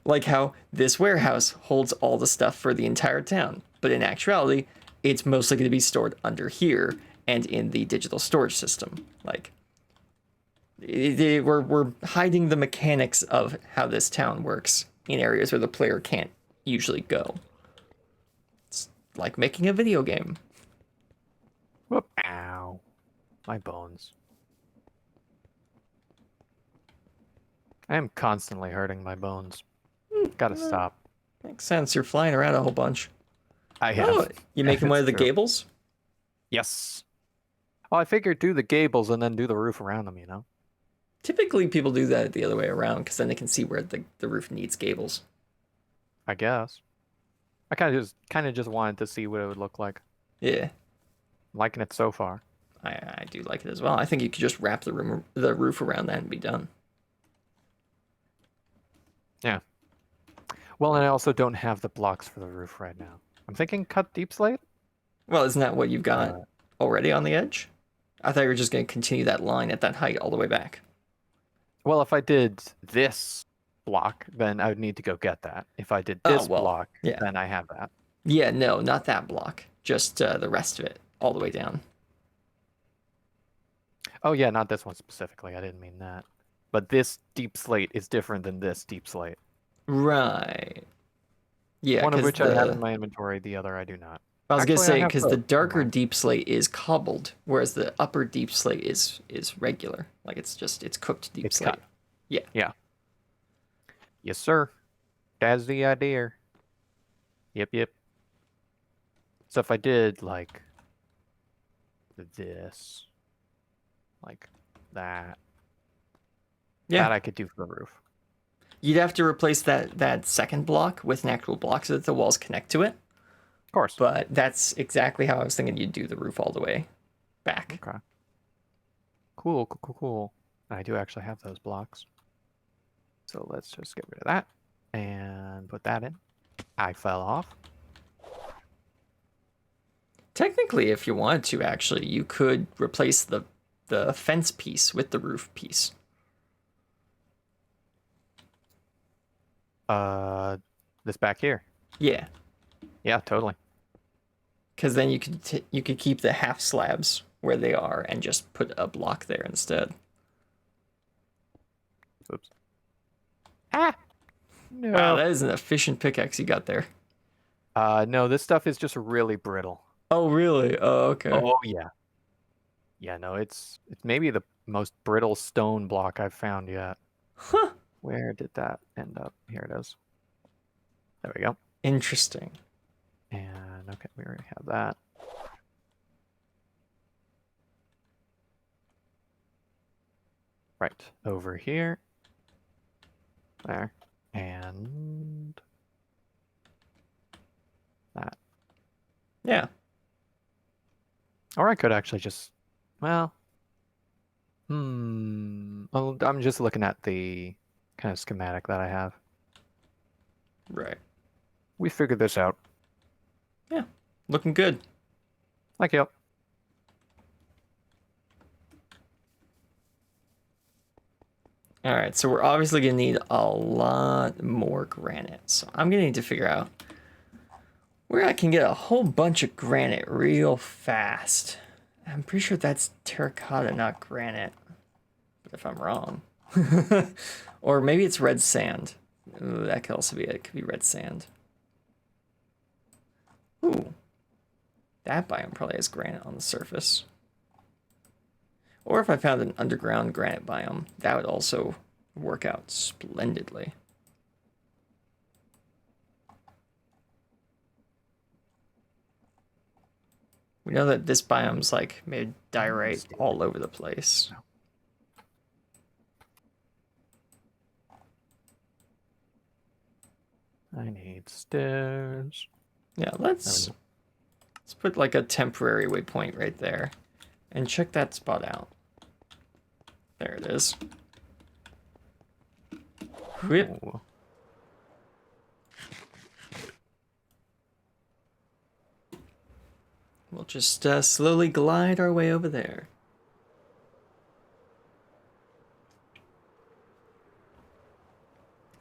Like how this warehouse holds all the stuff for the entire town. But in actuality, it's mostly going to be stored under here and in the digital storage system. Like, we're hiding the mechanics of how this town works in areas where the player can't usually go. It's like making a video game. Whoop. Ow. My bones. I am constantly hurting my bones. Gotta stop. Makes sense. You're flying around a whole bunch. I Oh, have. you making one It's of the true. gables? Yes. Well, I figured do the gables and then do the roof around them, you know? Typically, people do that the other way around because then they can see where the roof needs gables. I guess. I kind of just wanted to see what it would look like. Yeah, I'm liking it so far. I do like it as well. I think you could just wrap the roof around that and be done. Yeah. Well, and I also don't have the blocks for the roof right now. I'm thinking cut deep slate. Well, isn't that what you've got Uh, already on the edge? I thought you were just going to continue that line at that height all the way back. well, if I did this block, then I would need to go get that. If I did Oh, this well, block, yeah. then I have that. Yeah, no, not that block. Just the rest of it, all the way down. Oh yeah, not this one specifically. I didn't mean that. But this deep slate is different than this deep slate. Right. Yeah, One of because which I have in my inventory, the other I do not. I was gonna Actually, I say have because the both. Never darker mind. deep slate is cobbled, whereas the upper deep slate is regular. Like it's cooked deep It's slate. cut. Yeah. Yeah. Yes, sir. That's the idea. Yep, yep. So if I did like this, like that, Yeah. that I could do for the roof. You'd have to replace that second block with an actual block so that the walls connect to it. Of course. But that's exactly how I was thinking you'd do the roof all the way back. Okay. Cool, cool, cool, cool. I do actually have those blocks. So let's just get rid of that and put that in. I fell off. Technically, if you wanted to, actually, you could replace the fence piece with the roof piece. This back here. Yeah, Yeah, totally. because then you could keep the half slabs where they are and just put a block there instead. Oops. Ah! No. Wow, that is an efficient pickaxe you got there. No, this stuff is just really brittle. Oh, really? Oh, okay. Oh, yeah. Yeah, no, it's maybe the most brittle stone block I've found yet. Huh. Where did that end up? Here it is. There we go. Interesting. And okay, we already have that. Right, over here. There. And that. Yeah. Or I could actually just, well, well, I'm just looking at the kind of schematic that I have. Right. We figured this out. Yeah. Looking good. Thank you. All right, so we're obviously gonna need a lot more granite. So I'm gonna need to figure out where I can get a whole bunch of granite real fast. I'm pretty sure that's terracotta, not granite. But if I'm wrong. Or maybe it's red sand. Ooh, that could also be it. It could be red sand. Ooh. That biome probably has granite on the surface. Or if I found an underground granite biome, that would also work out splendidly. We know that this biome's like made diorite all over the place. I need stairs. Yeah, let's put like a temporary waypoint right there and check that spot out. There it is. Whip. Ooh. We'll just slowly glide our way over there.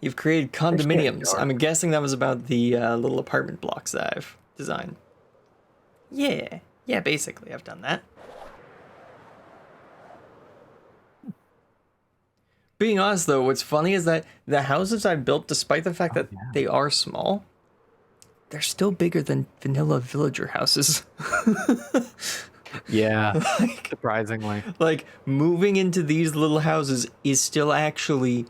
You've created condominiums. I'm guessing that was about the little apartment blocks that I've designed. Yeah, basically I've done that. Being honest though, what's funny is that the houses I built, despite the fact that they are small, they're still bigger than vanilla villager houses. Yeah, surprisingly. Like, moving into these little houses is still actually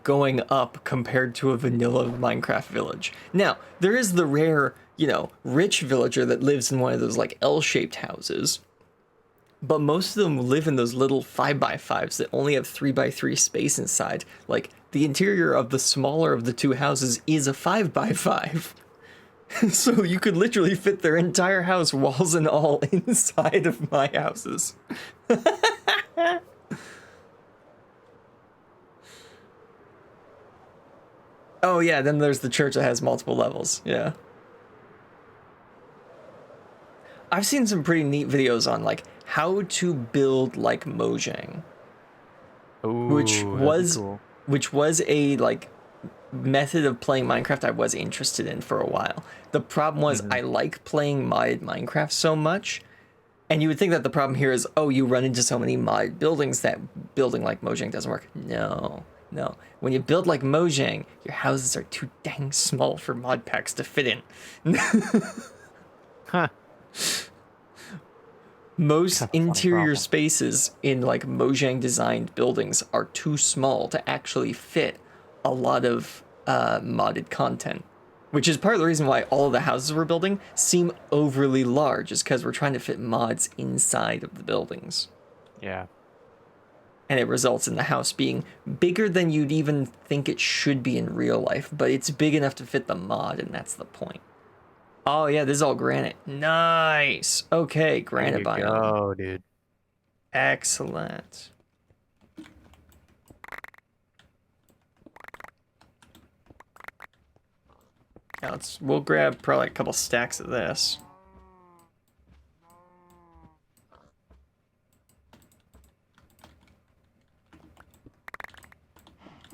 going up compared to a vanilla Minecraft village. Now, there is the rare, rich villager that lives in one of those, like, L-shaped houses. But most of them live in those little 5x5s that only have 3x3 space inside. Like, the interior of the smaller of the two houses is a 5x5. So you could literally fit their entire house, walls and all, inside of my houses. Oh yeah, then there's the church that has multiple levels. Yeah. I've seen some pretty neat videos on like how to build like Mojang. Ooh, which was a like method of playing Minecraft I was interested in for a while. The problem was I like playing modded Minecraft so much, and you would think that the problem here is, oh, you run into so many modded buildings that building like Mojang doesn't work. No. When you build like Mojang, your houses are too dang small for mod packs to fit in. Huh. Most interior spaces in like Mojang designed buildings are too small to actually fit a lot of modded content, which is part of the reason why all of the houses we're building seem overly large, is because we're trying to fit mods inside of the buildings. Yeah. And it results in the house being bigger than you'd even think it should be in real life, but it's big enough to fit the mod, and that's the point. Oh yeah, this is all granite. Nice. Okay, granite biome. Oh, dude. Excellent. Now we'll grab probably a couple stacks of this.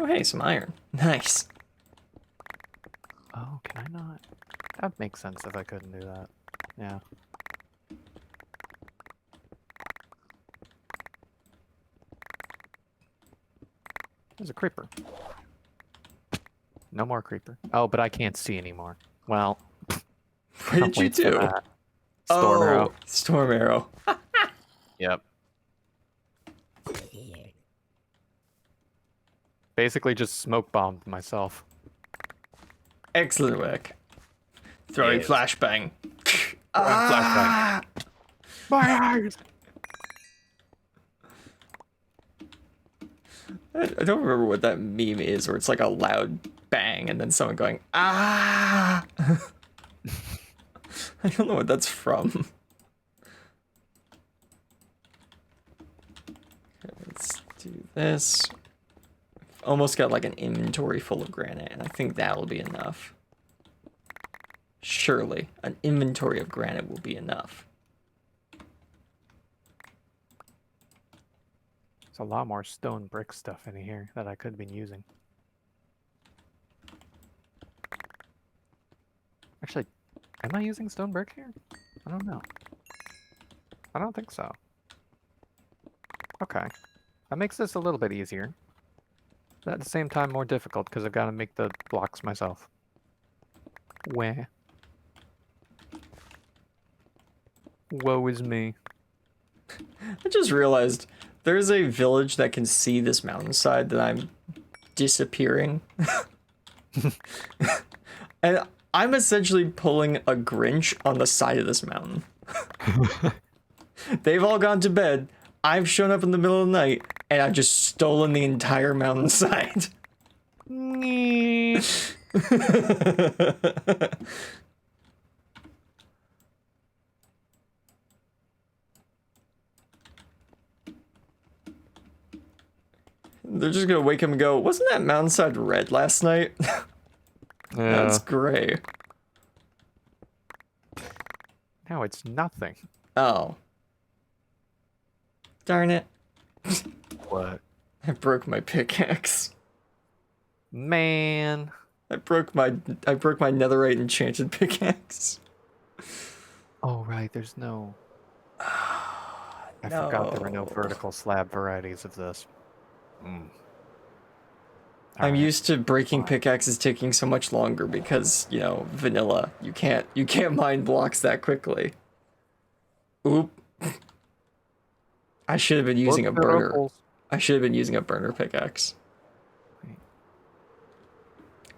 Oh hey, some iron. Nice. Oh, can I not? That would make sense if I couldn't do that. Yeah. There's a creeper. No more creeper. Oh, but I can't see anymore. Well. What did you do? Storm arrow. Storm arrow. Yep. basically just smoke bombed myself. Excellent work. Throwing Yes. flashbang. Flashbang. My eyes. I don't remember what that meme is, where it's like a loud bang and then someone going, ah! I don't know what that's from. Okay, let's do this. Almost got like an inventory full of granite, and I think that'll be enough. Surely, an inventory of granite will be enough. There's a lot more stone brick stuff in here that I could have been using. Actually, am I using stone brick here? I don't know. I don't think so. Okay. That makes this a little bit easier. But at the same time, more difficult because I've got to make the blocks myself. Where? Woe is me. I just realized there's a village that can see this mountainside that I'm disappearing. And I'm essentially pulling a Grinch on the side of this mountain. They've all gone to bed. I've shown up in the middle of the night, and I've just stolen the entire mountainside. They're just gonna wake up and go, wasn't that mountainside red last night? Yeah. That's gray. No, it's nothing. Oh. Darn it. What? I broke my pickaxe. Man. I broke my netherite enchanted pickaxe. Oh, right, there's no... I No. forgot there were no vertical slab varieties of this. I'm Alright. used to breaking Fine. pickaxes taking so much longer because, you know, vanilla. You can't mine blocks that quickly. Oop. I should have been using a burner. I should have been using a burner pickaxe. Wait.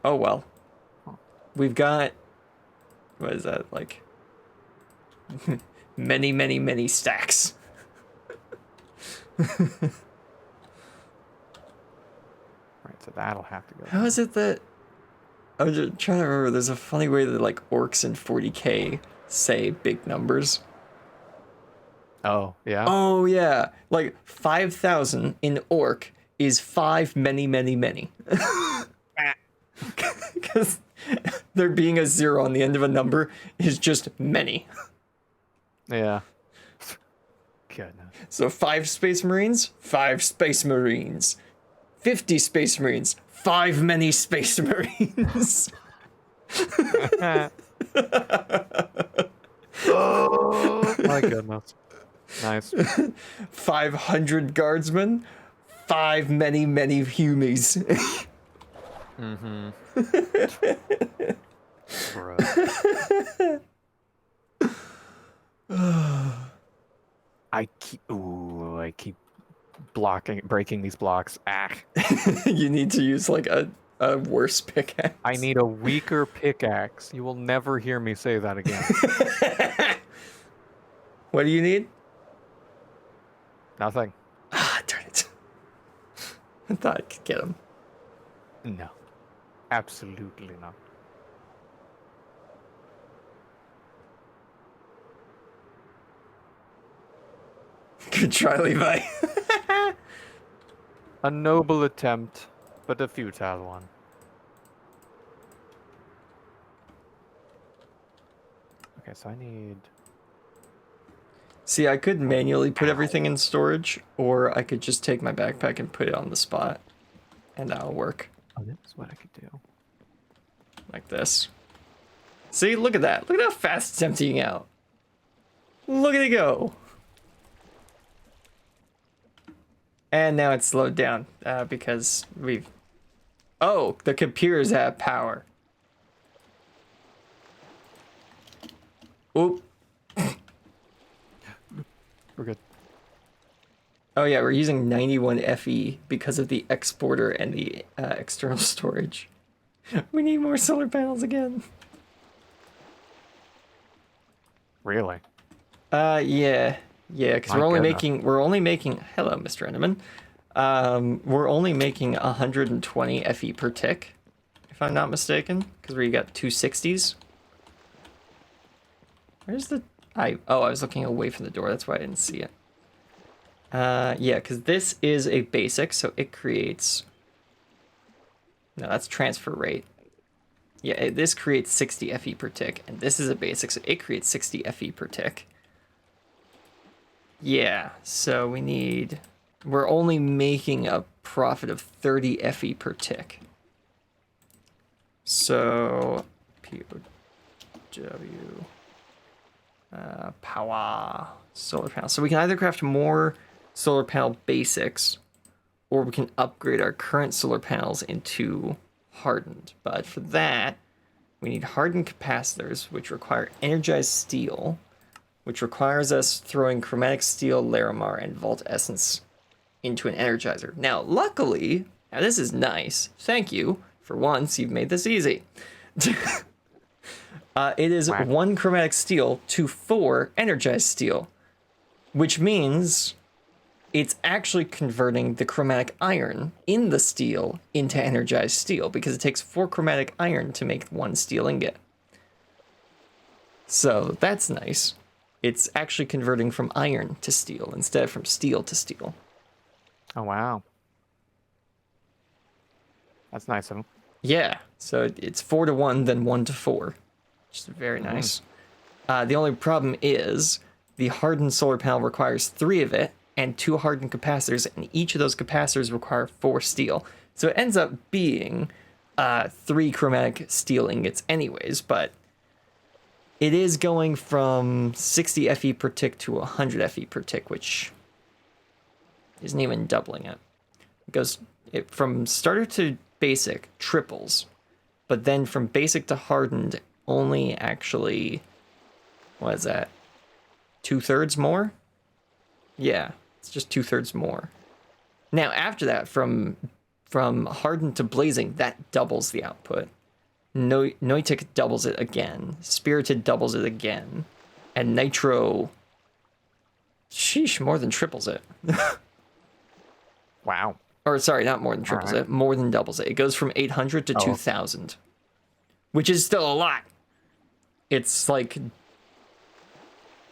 Oh well. Huh. We've got, what is that, like many stacks. Right, so that'll have to go. How is it that I was just trying to remember, there's a funny way that like orcs in 40k say big numbers. Oh, yeah? Oh yeah, like 5,000 in orc is 5 many. Because there being a 0 on the end of a number is just many. Yeah. Goodness. So 5 space marines, 5 space marines. 50 space marines, 5 many space marines. Oh my goodness. Nice. 500 guardsmen, 5 many humies. Mm-hmm. Bruh. I keep breaking these blocks. Ah. You need to use like a worse pickaxe. I need a weaker pickaxe. You will never hear me say that again. What do you need? Nothing. Ah, darn it. I thought I could get him. No. Absolutely not. Good try, Levi. A noble attempt, but a futile one. Okay, so I need... See, I could manually put everything in storage, or I could just take my backpack and put it on the spot, and that'll work. Oh, that's what I could do. Like this. See, look at that. Look at how fast it's emptying out. Look at it go. And now it's slowed down because we've... Oh, the computers have power. Oop. We're good. Oh yeah, we're using 91 FE because of the exporter and the external storage. We need more solar panels again. Really? Yeah, because My goodness. we're only making. Hello, Mr. Enderman. We're only making 120 FE per tick, if I'm not mistaken, because we got 260s. Where's the? I was looking away from the door. That's why I didn't see it. Yeah, because this is a basic, so it creates. No, that's transfer rate. Yeah, this creates 60 FE per tick, and this is a basic, so it creates 60 FE per tick. Yeah, so we're only making a profit of 30 FE per tick. So, POW, power, solar panel. So we can either craft more solar panel basics, or we can upgrade our current solar panels into hardened. But for that, we need hardened capacitors, which require energized steel, which requires us throwing chromatic steel, Larimar, and Vault Essence into an energizer. Now, luckily, now this is nice. Thank you. For once, you've made this easy. It is Wow. 1 chromatic steel to 4 energized steel, which means it's actually converting the chromatic iron in the steel into energized steel, because it takes 4 chromatic iron to make 1 steel ingot. So that's nice. It's actually converting from iron to steel instead of from steel to steel. Oh, wow. That's nice of him. Yeah, so it's 4 to 1, then 1 to 4, which is very nice. The only problem is the hardened solar panel requires 3 of it and 2 hardened capacitors, and each of those capacitors require 4 steel. So it ends up being 3 chromatic steel ingots anyways, but it is going from 60 FE per tick to 100 FE per tick, which isn't even doubling it. It goes from starter to basic, triples, but then from basic to hardened, only actually, what is that, 2/3 more? Yeah, it's just 2/3 more. Now after that, from hardened to blazing, that doubles the output. Noitic doubles it again. Spirited doubles it again. And Nitro, sheesh, more than triples it. Wow. Or sorry, not more than triples it, more than doubles it. It goes from 800 to 2,000, which is still a lot. It's like,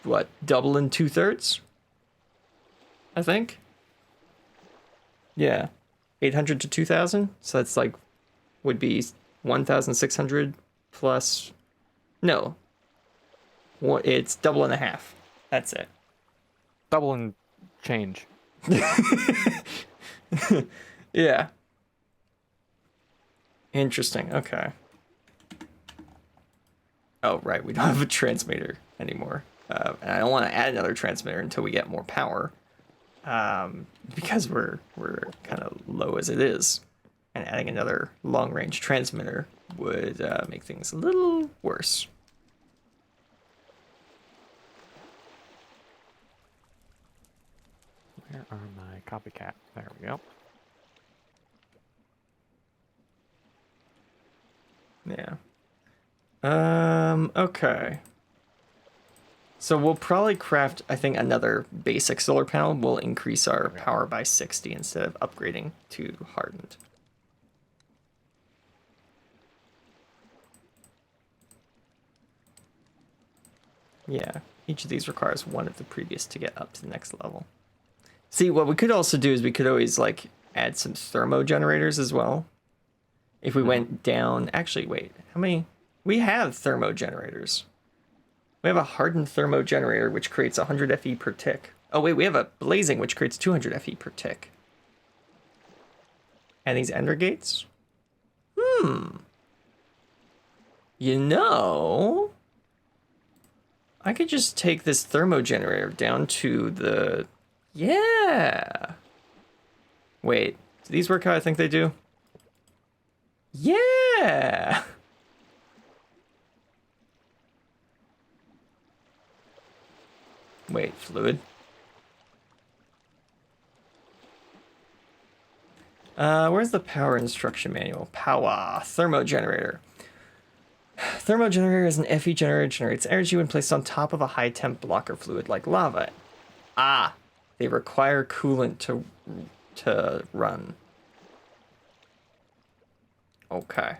what, double in 2/3? I think. Yeah, 800 to 2,000. So that's like, would be 1,600 plus. No, it's double and a half. That's it. Double and change. Yeah. Interesting. Okay. Oh, right. We don't have a transmitter anymore. And I don't want to add another transmitter until we get more power. Because we're kind of low as it is. And adding another long-range transmitter would make things a little worse. Where are my copycat? There we go. Yeah. Okay. So we'll probably craft, I think, another basic solar panel. We'll increase our power by 60 instead of upgrading to hardened. Yeah, each of these requires 1 of the previous to get up to the next level. See, what we could also do is we could always, like, add some thermo generators as well. If we went down... Actually, wait. How many... We have thermo generators. We have a hardened thermo generator, which creates 100 FE per tick. Oh, wait, we have a blazing, which creates 200 FE per tick. And these ender gates? You know... I could just take this thermo generator down to the... Yeah! Wait, do these work how I think they do? Yeah! Wait, fluid? Where's the power instruction manual? Power. Thermogenerator. Thermogenerator is an FE generator that generates energy when placed on top of a high temp block or fluid like lava. Ah, they require coolant to run. Okay.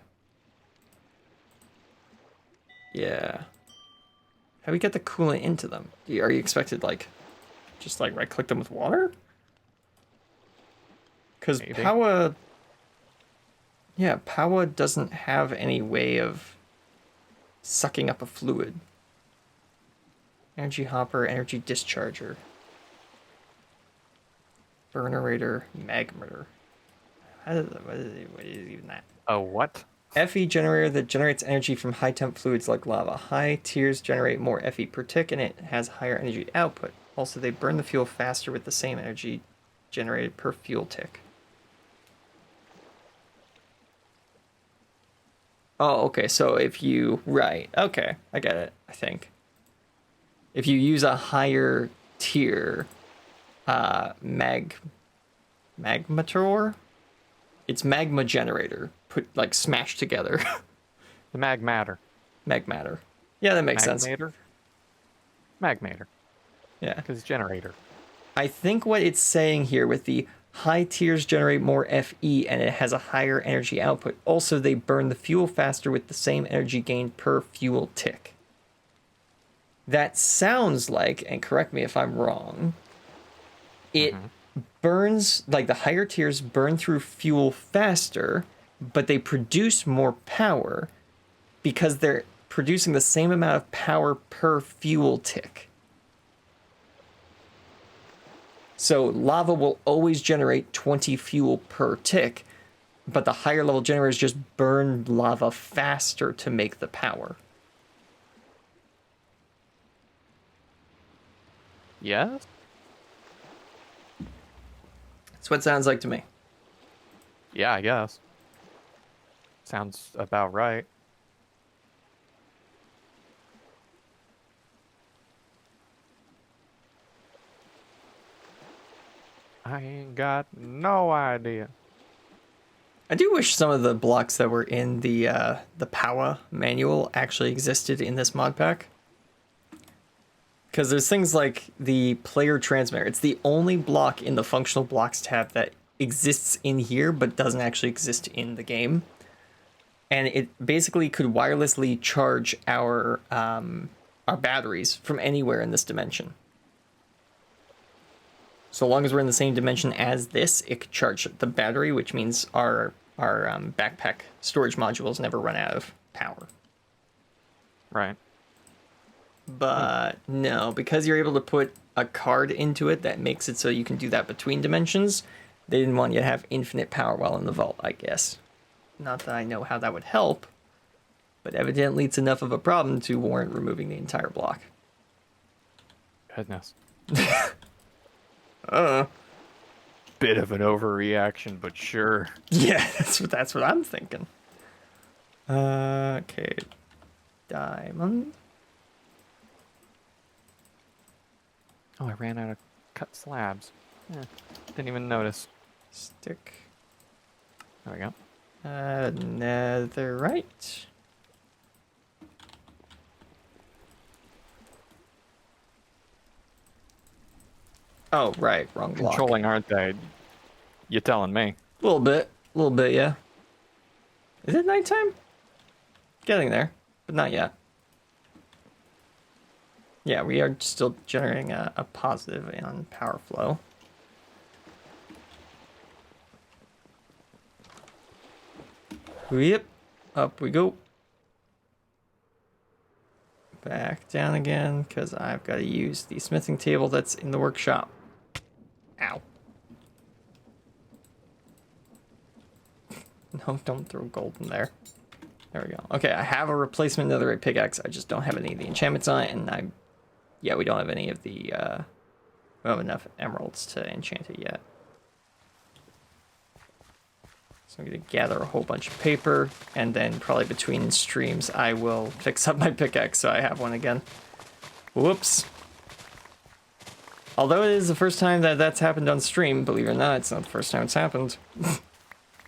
Yeah. How do we get the coolant into them? Are you expected, like, just, like, right-click them with water? Because Power... Yeah, Power doesn't have any way of sucking up a fluid. Energy hopper, energy discharger. Burnerator, magmator. What is even that? Oh, what? FE generator that generates energy from high temp fluids like lava. High tiers generate more FE per tick and it has higher energy output. Also, they burn the fuel faster with the same energy generated per fuel tick. Oh, okay, so if you... Right, okay, I get it, I think. If you use a higher tier magmator? It's magma generator, put like smashed together. The magmatter. Magmatter. Yeah, that makes sense. Magmatter. Yeah. Because generator. I think what it's saying here with the high tiers generate more FE and it has a higher energy output. Also, they burn the fuel faster with the same energy gained per fuel tick. That sounds like, and correct me if I'm wrong, it burns, like the higher tiers burn through fuel faster, but they produce more power because they're producing the same amount of power per fuel tick. So lava will always generate 20 fuel per tick, but the higher level generators just burn lava faster to make the power. Yes? That's what it sounds like to me. Yeah, I guess. Sounds about right. I ain't got no idea. I do wish some of the blocks that were in the Power manual actually existed in this mod pack. Because there's things like the player transmitter. It's the only block in the functional blocks tab that exists in here, but doesn't actually exist in the game. And it basically could wirelessly charge our batteries from anywhere in this dimension. So long as we're in the same dimension as this, it could charge the battery, which means our backpack storage modules never run out of power. Right. But no, because you're able to put a card into it that makes it so you can do that between dimensions, they didn't want you to have infinite power while in the vault, I guess. Not that I know how that would help, but evidently it's enough of a problem to warrant removing the entire block. Goodness. Bit of an overreaction, but sure. Yeah, that's what I'm thinking. Okay. Diamond. Oh, I ran out of cut slabs. Didn't even notice. Stick. There we go. Netherite. Oh, right, wrong block. Controlling, aren't they? You're telling me. A little bit, yeah. Is it nighttime? Getting there, but not yet. Yeah, we are still generating a positive on power flow. Yep, up we go. Back down again, because I've got to use the smithing table that's in the workshop. Ow. No, don't throw gold in there. There we go. Okay, I have a replacement netherite pickaxe. I just don't have any of the enchantments on it, and yeah, we don't have any of the, we don't have enough emeralds to enchant it yet. So I'm going to gather a whole bunch of paper, and then probably between streams I will fix up my pickaxe so I have one again. Whoops. Although it is the first time that that's happened on stream, believe it or not, it's not the first time it's happened.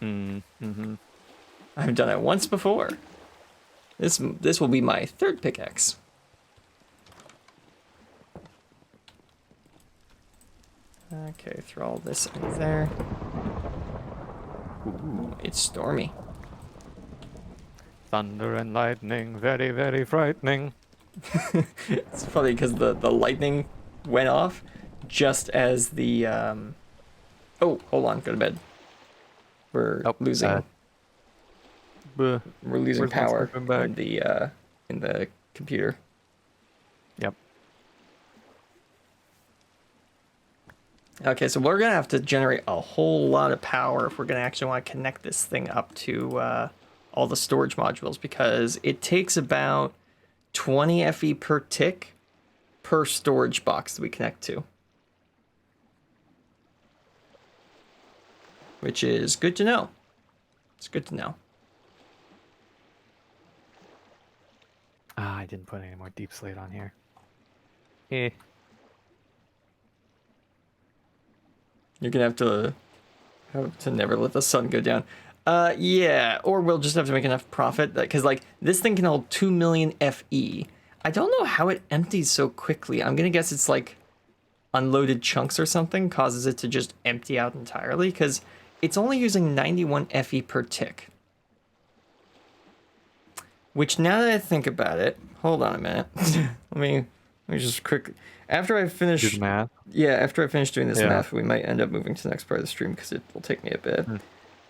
Mm-hmm. I've done it once before. This will be my third pickaxe. Okay, throw all this in there. Ooh, it's stormy. Thunder and lightning, very, very frightening. It's funny because the lightning went off just as the oh, hold on, go to bed. We're losing We're power in the computer. Yep. Okay, so we're gonna have to generate a whole lot of power if we're gonna actually want to connect this thing up to all the storage modules, because it takes about 20 FE per tick per storage box that we connect to. Which is good to know. It's good to know. Ah, I didn't put any more deep slate on here. Eh. You're gonna have to never let the sun go down. Yeah, or we'll just have to make enough profit because like this thing can hold 2 million FE. I don't know how it empties so quickly. I'm gonna guess it's like unloaded chunks or something causes it to just empty out entirely because it's only using 91 FE per tick. Which, now that I think about it, hold on a minute. let me just quickly. After I finish, Do the math. Yeah, after I finish doing this math, we might end up moving to the next part of the stream because it will take me a bit.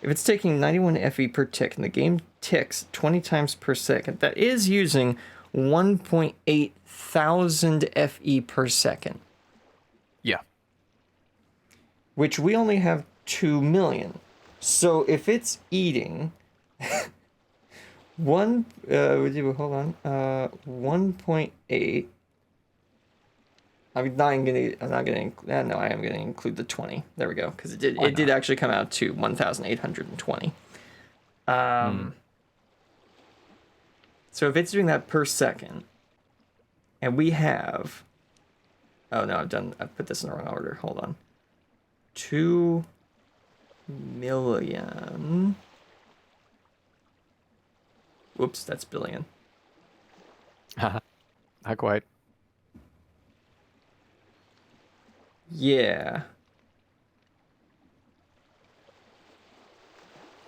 If it's taking 91 FE per tick and the game ticks 20 times per second, that is using 1.8 thousand FE per second. Yeah. Which we only have 2 million. So if it's eating 1.8. I am gonna include the 20. There we go, because it did actually come out to 1,820. So if it's doing that per second, and we have, oh no, I've put this in the wrong order. Hold on. 2 million. Whoops, that's billion. Not quite. Yeah.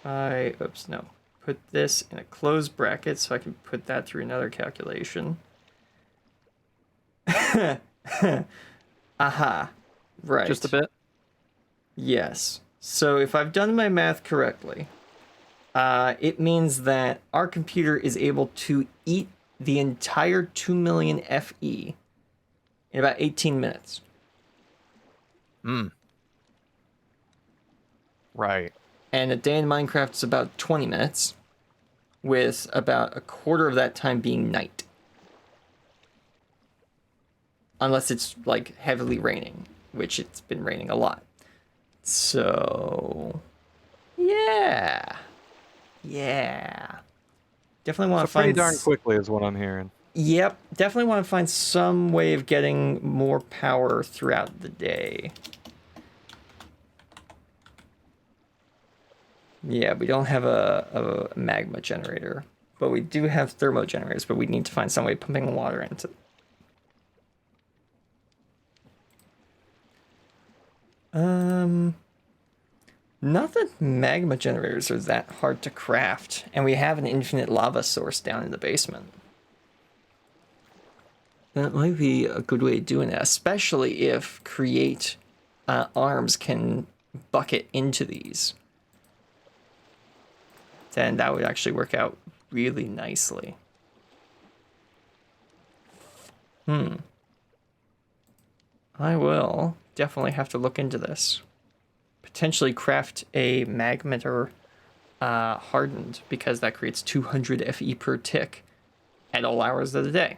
Oops, no. Put this in a closed bracket so I can put that through another calculation. Aha. Right. Just a bit? Yes. So if I've done my math correctly, it means that our computer is able to eat the entire 2 million FE in about 18 minutes. Right. And a day in Minecraft is about 20 minutes, with about a quarter of that time being night. Unless it's like heavily raining, which it's been raining a lot. So, yeah. Definitely want to find... pretty darn quickly is what I'm hearing. Yep, definitely want to find some way of getting more power throughout the day. Yeah, we don't have a magma generator, but we do have thermo generators, but we need to find some way of pumping water into. Not that magma generators are that hard to craft, and we have an infinite lava source down in the basement. That might be a good way of doing that, especially if create arms can bucket into these. Then that would actually work out really nicely. I will definitely have to look into this. Potentially craft a magmeter hardened, because that creates 200 FE per tick at all hours of the day.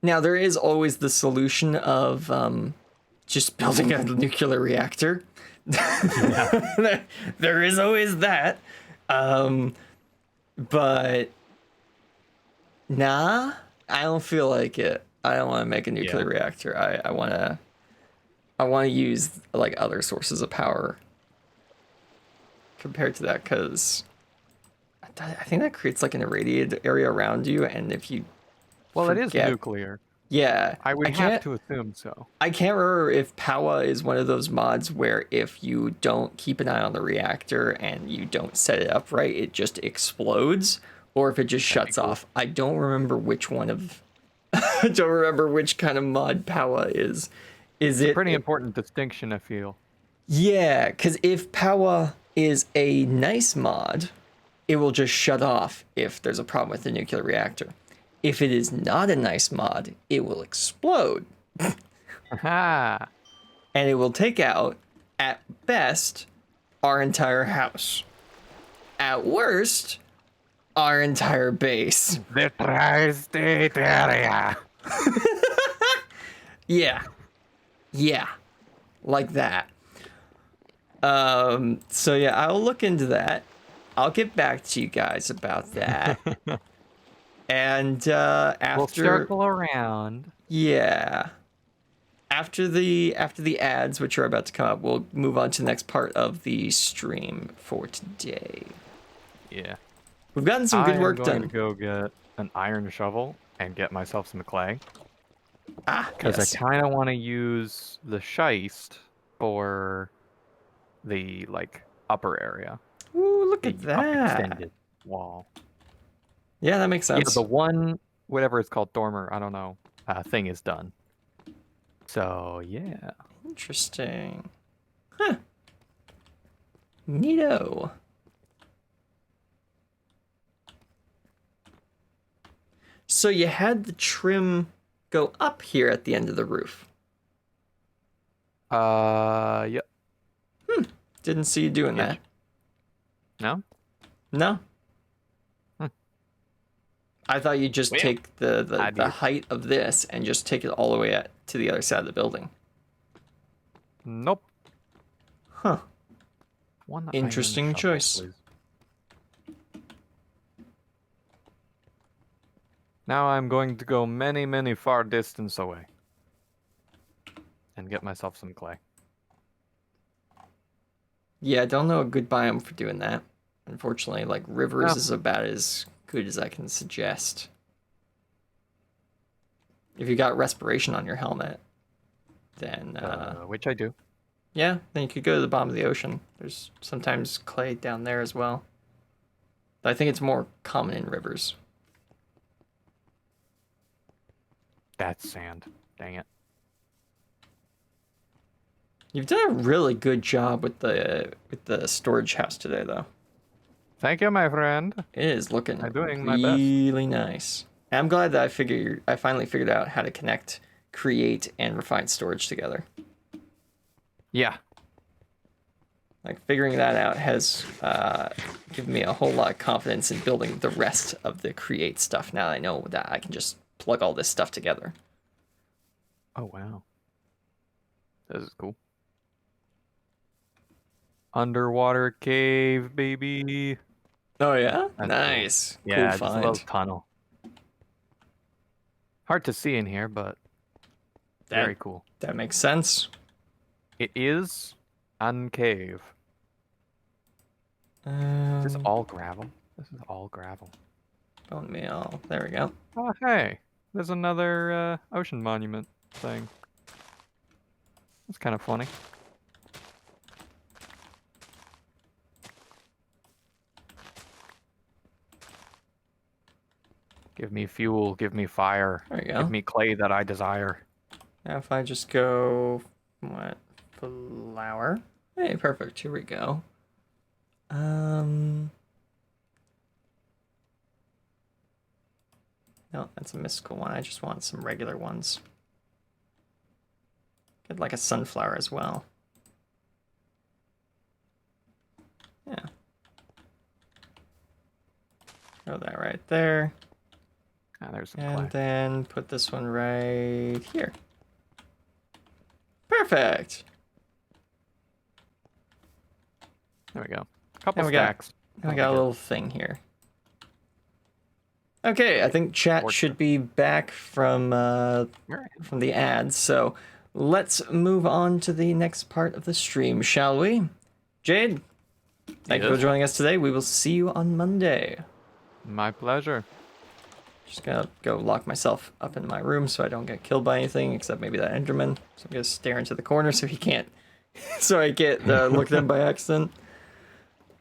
Now, there is always the solution of just building a nuclear reactor. Yeah. There is always that. But nah, I don't feel like it. I don't want to make a nuclear reactor. I want to use like other sources of power compared to that because I think that creates like an irradiated area around you, and if you Well, it is forget, nuclear. yeah, I would have to assume so. I can't remember if Powa is one of those mods where if you don't keep an eye on the reactor and you don't set it up right, it just explodes, or if it just That'd be shuts cool. off. I don't remember which one of. I don't remember which kind of mod Powa is. Is It's a it? pretty important distinction, I feel. Yeah, because if Powa is a nice mod, it will just shut off if there's a problem with the nuclear reactor. If it is not a nice mod, it will explode. Aha! And it will take out, at best, our entire house. At worst, our entire base. The tri-state area. Yeah. Yeah. Like that. So yeah, I'll look into that. I'll get back to you guys about that. And We'll after circle around. yeah. After the ads, which are about to come up, we'll move on to the next part of the stream for today. Yeah. We've gotten some good work I'm going done. to go get an iron shovel and get myself some clay. Because Yes. I kind of want to use the schist for the, like, upper area. Ooh, look The at up that. extended wall. Yeah, that makes sense. Yeah, the one, whatever it's called, dormer, I don't know, thing is done. So, yeah. Interesting. Huh. Neato. So you had the trim go up here at the end of the roof. Yep. Didn't see you doing that. No? No. Hmm. I thought you'd just take the do. height of this and just take it all the way to the other side of the building. Nope. Huh. One Interesting iron shovel, choice. please. Now I'm going to go many, many far distance away. And get myself some clay. Yeah, I don't know a good biome for doing that. Unfortunately, like rivers No. is about as good as I can suggest. If you got respiration on your helmet, then Which I do. yeah, then you could go to the bottom of the ocean. There's sometimes clay down there as well. But I think it's more common in rivers. That's sand. Dang it. You've done a really good job with the storage house today, though. Thank you, my friend. It is looking I'm doing my best. really nice. And I'm glad that I finally figured out how to connect, create, and refine storage together. Yeah. Like figuring that out has given me a whole lot of confidence in building the rest of the create stuff. Now that I know that I can just plug all this stuff together. Oh, wow. This is cool. Underwater cave, baby. Oh yeah, That's nice. Cool. Yeah, Cool just a little find. tunnel. Hard to see in here, but very cool. That makes sense. It is an cave. This is all gravel. This is all gravel. Bone meal. There we go. Oh, hey. There's another ocean monument thing. That's kind of funny. Give me fuel, give me fire. There you go. Give me clay that I desire. Now if I just go, what, flower? Hey, perfect. Here we go. No, that's a mystical one. I just want some regular ones. Get like a sunflower as well. Yeah. Throw that right there. Ah, there's some And clay. then put this one right here. Perfect. There we go. Couple And we got- stacks. And I got a little thing here. Okay, I think chat should be back from the ads, so let's move on to the next part of the stream, shall we? Jade? Thank you for joining us today. We will see you on Monday. My pleasure. Just gonna go lock myself up in my room so I don't get killed by anything, except maybe that Enderman. So I'm gonna stare into the corner so he can't, so I can't look at him by accident.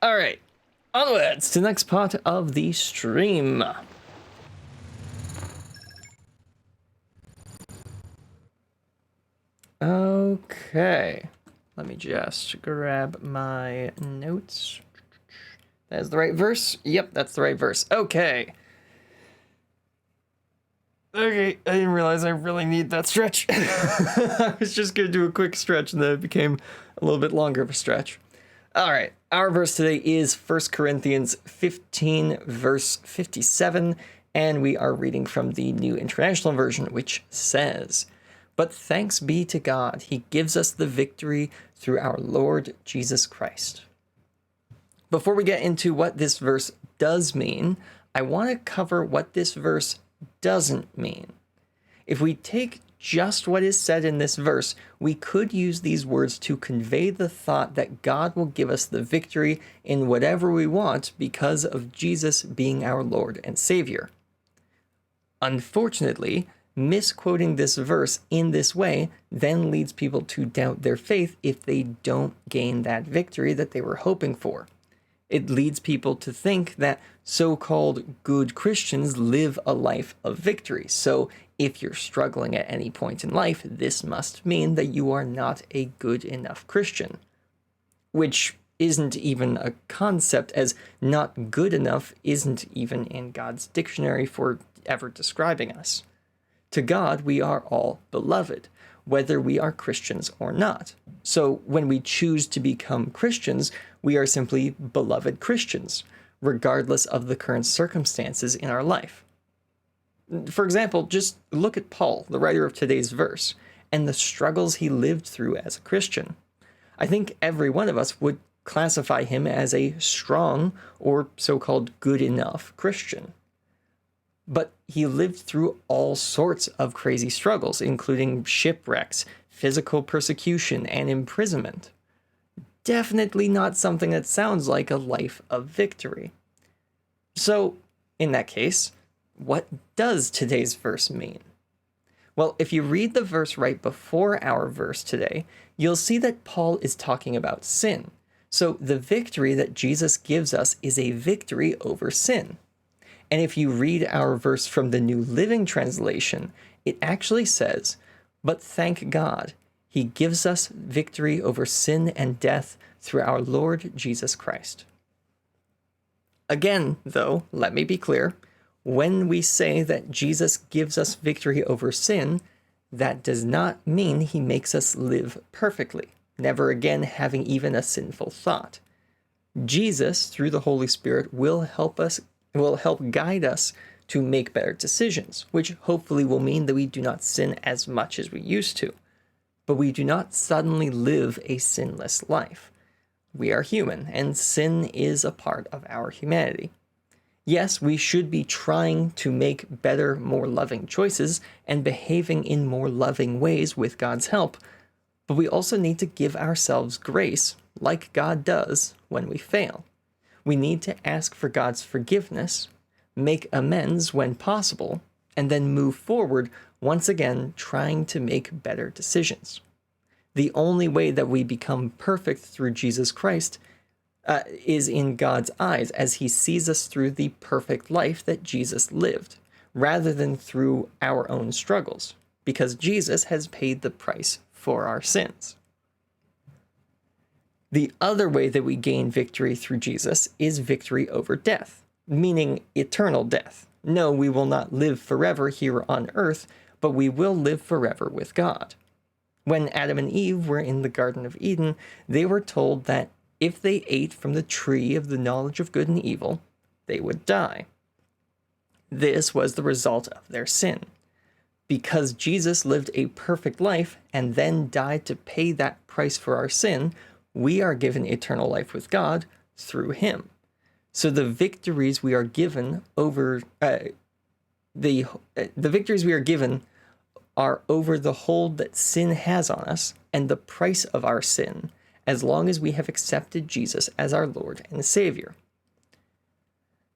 All right, onwards to the next part of the stream. Okay, let me just grab my notes. That is the right verse. Yep, that's the right verse. Okay. Okay, I didn't realize I really need that stretch. I was just going to do a quick stretch, and then it became a little bit longer of a stretch. All right, our verse today is 1 Corinthians 15, verse 57, and we are reading from the New International Version, which says, "But thanks be to God, he gives us the victory through our Lord Jesus Christ." Before we get into what this verse does mean, I want to cover what this verse doesn't mean. If we take just what is said in this verse, we could use these words to convey the thought that God will give us the victory in whatever we want because of Jesus being our Lord and Savior. Unfortunately, misquoting this verse in this way then leads people to doubt their faith if they don't gain that victory that they were hoping for. It leads people to think that so-called good Christians live a life of victory. So if you're struggling at any point in life, this must mean that you are not a good enough Christian, which isn't even a concept, as not good enough isn't even in God's dictionary for ever describing us. To God, we are all beloved, whether we are Christians or not. So when we choose to become Christians, we are simply beloved Christians, regardless of the current circumstances in our life. For example, just look at Paul, the writer of today's verse, and the struggles he lived through as a Christian. I think every one of us would classify him as a strong or so-called good enough Christian. But he lived through all sorts of crazy struggles, including shipwrecks, physical persecution, and imprisonment. Definitely not something that sounds like a life of victory. So, in that case, what does today's verse mean? Well, if you read the verse right before our verse today, you'll see that Paul is talking about sin. So the victory that Jesus gives us is a victory over sin. And if you read our verse from the New Living Translation, it actually says, "But thank God, he gives us victory over sin and death through our Lord Jesus Christ." Again, though, let me be clear, when we say that Jesus gives us victory over sin, that does not mean he makes us live perfectly, never again having even a sinful thought. Jesus, through the Holy Spirit, will help guide us to make better decisions, which hopefully will mean that we do not sin as much as we used to. But we do not suddenly live a sinless life. We are human, and sin is a part of our humanity. Yes, we should be trying to make better, more loving choices and behaving in more loving ways with God's help, but we also need to give ourselves grace, like God does, when we fail. We need to ask for God's forgiveness, make amends when possible, and then move forward, once again trying to make better decisions. The only way that we become perfect through Jesus Christ is in God's eyes, as he sees us through the perfect life that Jesus lived, rather than through our own struggles, because Jesus has paid the price for our sins. The other way that we gain victory through Jesus is victory over death, meaning eternal death. No, we will not live forever here on earth, but we will live forever with God. When Adam and Eve were in the Garden of Eden, they were told that if they ate from the tree of the knowledge of good and evil, they would die. This was the result of their sin. Because Jesus lived a perfect life and then died to pay that price for our sin, we are given eternal life with God through him. So the victories we are given over the victories we are given are over the hold that sin has on us and the price of our sin, as long as we have accepted Jesus as our Lord and Savior.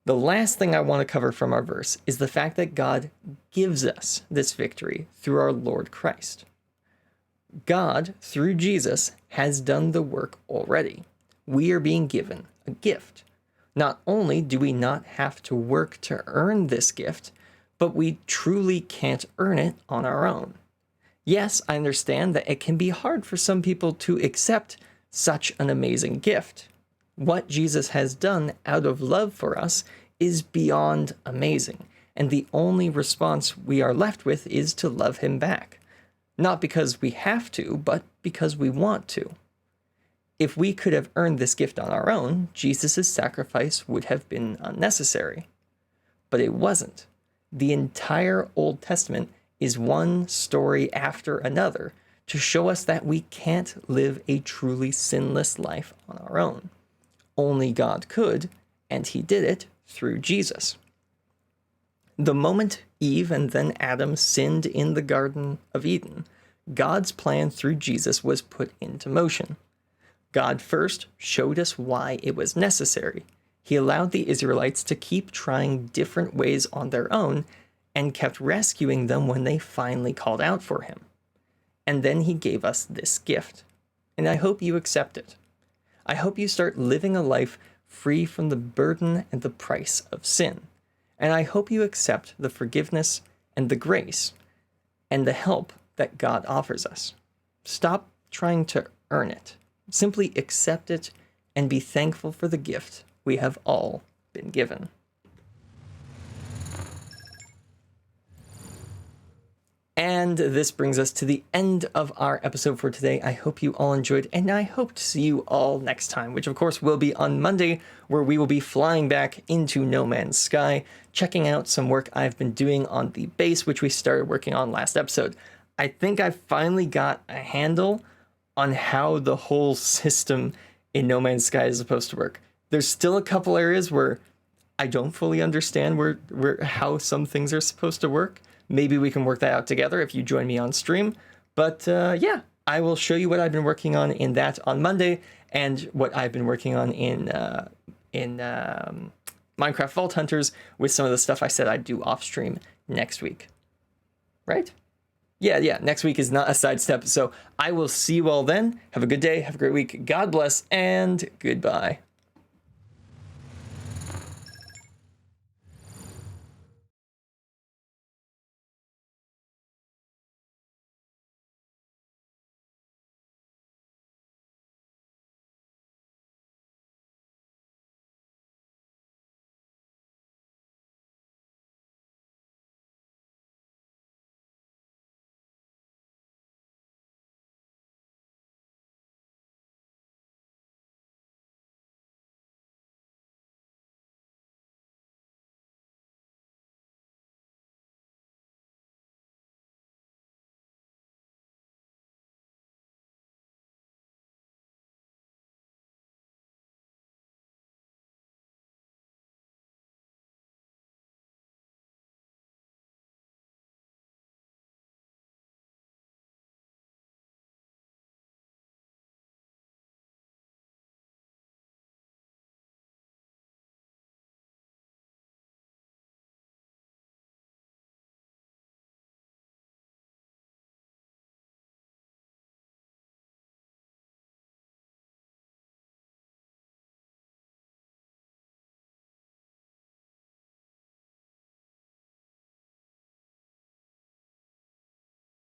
The last thing I want to cover from our verse is the fact that God gives us this victory through our Lord Christ. God, through Jesus, has done the work already. We are being given a gift. Not only do we not have to work to earn this gift, but we truly can't earn it on our own. Yes, I understand that it can be hard for some people to accept such an amazing gift. What Jesus has done out of love for us is beyond amazing, and the only response we are left with is to love him back. Not because we have to, but because we want to. If we could have earned this gift on our own, Jesus' sacrifice would have been unnecessary. But it wasn't. The entire Old Testament is one story after another to show us that we can't live a truly sinless life on our own. Only God could, and he did it through Jesus. The moment Eve and then Adam sinned in the Garden of Eden, God's plan through Jesus was put into motion. God first showed us why it was necessary. He allowed the Israelites to keep trying different ways on their own and kept rescuing them when they finally called out for him. And then he gave us this gift. And I hope you accept it. I hope you start living a life free from the burden and the price of sin. And I hope you accept the forgiveness and the grace and the help that God offers us. Stop trying to earn it. Simply accept it and be thankful for the gift we have all been given. And this brings us to the end of our episode for today. I hope you all enjoyed, and I hope to see you all next time, which of course will be on Monday, where we will be flying back into No Man's Sky, checking out some work I've been doing on the base, which we started working on last episode. I think I finally got a handle on how the whole system in No Man's Sky is supposed to work. There's still a couple areas where I don't fully understand how some things are supposed to work. Maybe we can work that out together if you join me on stream. But yeah, I will show you what I've been working on in that on Monday, and what I've been working on in Minecraft Vault Hunters with some of the stuff I said I'd do off stream next week. Right? Yeah, next week is not a sidestep. So I will see you all then. Have a good day. Have a great week. God bless, and goodbye.